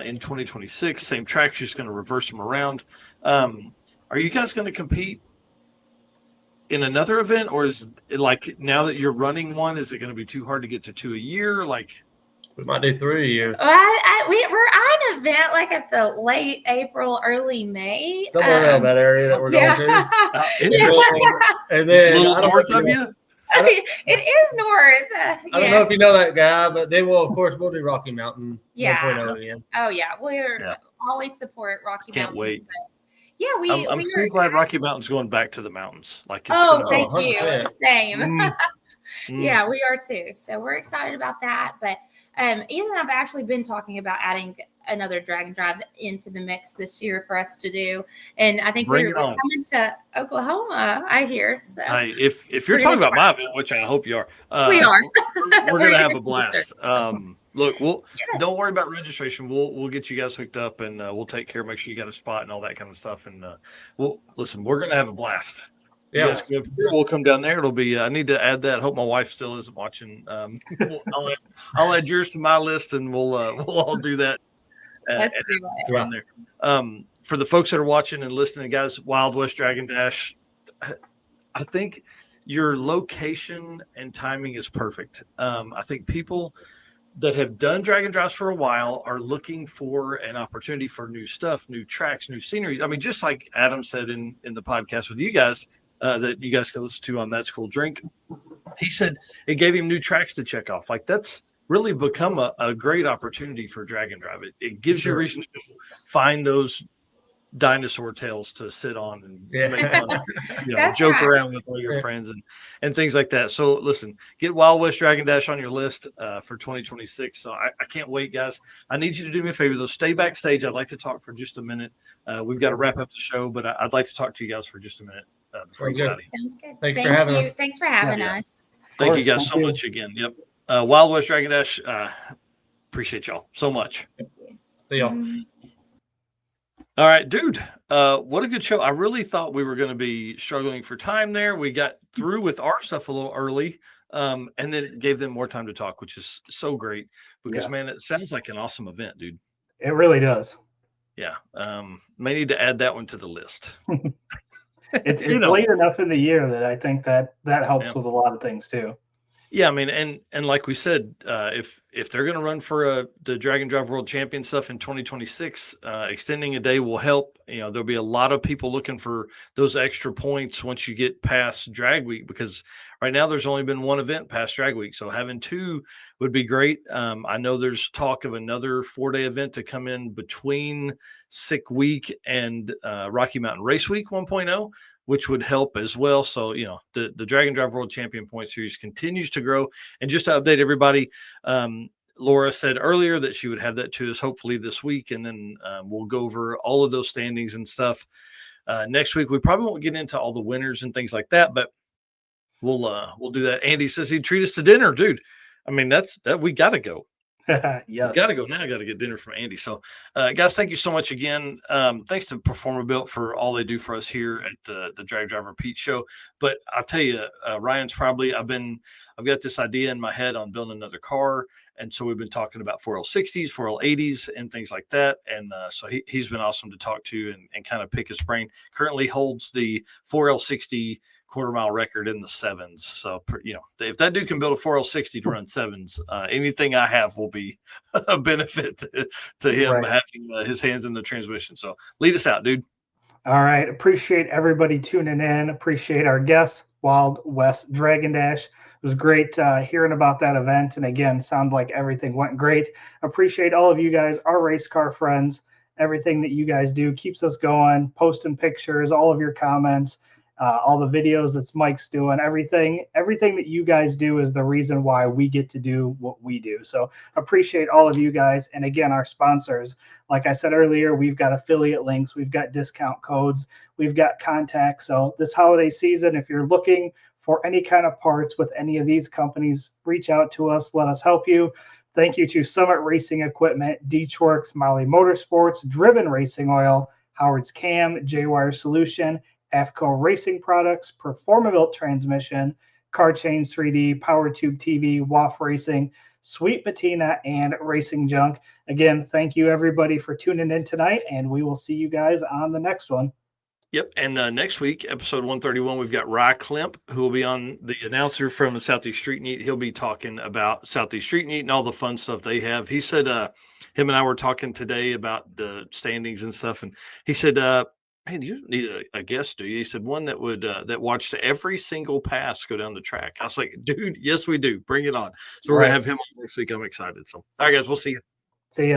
S1: in 2026. Same tracks, just going to reverse them around. Are you guys going to compete in another event, or is it like now that you're running one, is it going to be too hard to get to 2 a year? Like
S4: we might do 3 a year.
S3: We're on an event like at the late April, early May.
S4: Somewhere around that area that we're going to.
S1: Interesting.
S4: And then
S1: a little north of you?
S3: It is north.
S4: I don't know if you know that guy, but then we'll do Rocky Mountain 1.0 again.
S3: Oh, yeah. We're always support Rocky Mountain.
S1: Can't wait.
S3: But yeah,
S1: I'm so glad Rocky Mountain's going back to the mountains. Like it's
S3: thank you.
S4: 100%.
S3: Same. Yeah, we are too. So we're excited about that. But Ethan and I've actually been talking about adding another drag and drive into the mix this year for us to do. And I think we're coming to Oklahoma, I hear. So
S1: if you're talking about my event, which I hope you are,
S3: we are.
S1: We're gonna have a blast. Look, don't worry about registration. We'll get you guys hooked up, and we'll take care. Make sure you got a spot and all that kind of stuff. And we're gonna have a blast.
S4: Yeah,
S1: we'll come down there. It'll be. I need to add that. Hope my wife still isn't watching. I'll add yours to my list, and we'll all do that.
S3: Let's do it.
S1: There. For the folks that are watching and listening, guys, Wild West Dragon Dash. I think your location and timing is perfect. I think people that have done drag and drives for a while are looking for an opportunity for new stuff, new tracks, new scenery. I mean, just like Adam said in the podcast with you guys, that you guys can listen to on That's Cool Drink. He said it gave him new tracks to check off. Like that's really become a great opportunity for drag and drive. It gives you a reason to find those dinosaur tails to sit on and make fun of, joke around with all your friends and things like that. So listen, get Wild West Dragon Dash on your list for 2026. So I can't wait, guys. I need you to do me a favor though. Stay backstage. I'd like to talk for just a minute. We've got to wrap up the show, but I'd like to talk to you guys for just a minute before you get out of here.
S3: Sounds good.
S4: Thank you for having us.
S3: Thanks for having us.
S1: Thank you guys so much again. Yep. Wild West Dragon Dash. Appreciate y'all so much.
S4: See y'all.
S1: All right, dude. What a good show. I really thought we were going to be struggling for time there. We got through with our stuff a little early, and then it gave them more time to talk, which is so great because, man, it sounds like an awesome event, dude.
S2: It really does.
S1: Yeah. May need to add that one to the list.
S2: It's late enough in the year that I think that helps with a lot of things too.
S1: Yeah, I mean, and like we said, if they're going to run for the Drag and Drive World Champion stuff in 2026, extending a day will help. There'll be a lot of people looking for those extra points once you get past Drag Week, because right now there's only been one event past Drag Week, so having two would be great. I know there's talk of another 4-day event to come in between Sick Week and Rocky Mountain Race Week 1.0. Which would help as well. So, the Drag and Drive World Champion Point Series continues to grow. And just to update everybody, Laura said earlier that she would have that to us hopefully this week. And then we'll go over all of those standings and stuff next week. We probably won't get into all the winners and things like that, but we'll do that. Andy says he'd treat us to dinner, dude. I mean, that we got to go.
S2: Yes.
S1: Got to go now. Got to get dinner from Andy. So, guys, thank you so much again. Thanks to Performer Built for all they do for us here at the Drag Driver Pete Show. But I'll tell you, Ryan's I've been I've got this idea in my head on building another car. And so we've been talking about 4L60s, 4L80s, and things like that. And so he's been awesome to talk to and kind of pick his brain. Currently holds the 4L60 quarter mile record in the 7s. So, if that dude can build a 4L60 to run 7s, anything I have will be a benefit to him having his hands in the transmission. So lead us out, dude.
S2: All right. Appreciate everybody tuning in. Appreciate our guests, Wild West Dragon Dash. It was great hearing about that event. And again, sounds like everything went great. Appreciate all of you guys, our race car friends. Everything that you guys do keeps us going, posting pictures, all of your comments, all the videos that Mike's doing, everything that you guys do is the reason why we get to do what we do. So appreciate all of you guys. And again, our sponsors, like I said earlier, we've got affiliate links, we've got discount codes, we've got contacts. So this holiday season, if you're looking for any kind of parts with any of these companies, reach out to us, let us help you. Thank you to Summit Racing Equipment, Deechworks, Molly Motorsports, Driven Racing Oil, Howard's Cam, J-Wire Solution, AFCO Racing Products, Performaville Transmission, Car Chains 3D, Power Tube TV, WAF Racing, Sweet Patina, and Racing Junk. Again, thank you everybody for tuning in tonight, and we will see you guys on the next one.
S1: Yep. And next week, episode 131, we've got Rye Klemp, who will be on, the announcer from the Southeast Street-N-Yeet. He'll be talking about Southeast Street-N-Yeet and all the fun stuff they have. He said him and I were talking today about the standings and stuff. And he said, man, you need a guest, do you? He said, one that would that watched every single pass go down the track. I was like, dude, yes, we do. Bring it on. So we're going to have him on next week. I'm excited. So, all right, guys, we'll see you.
S2: See you.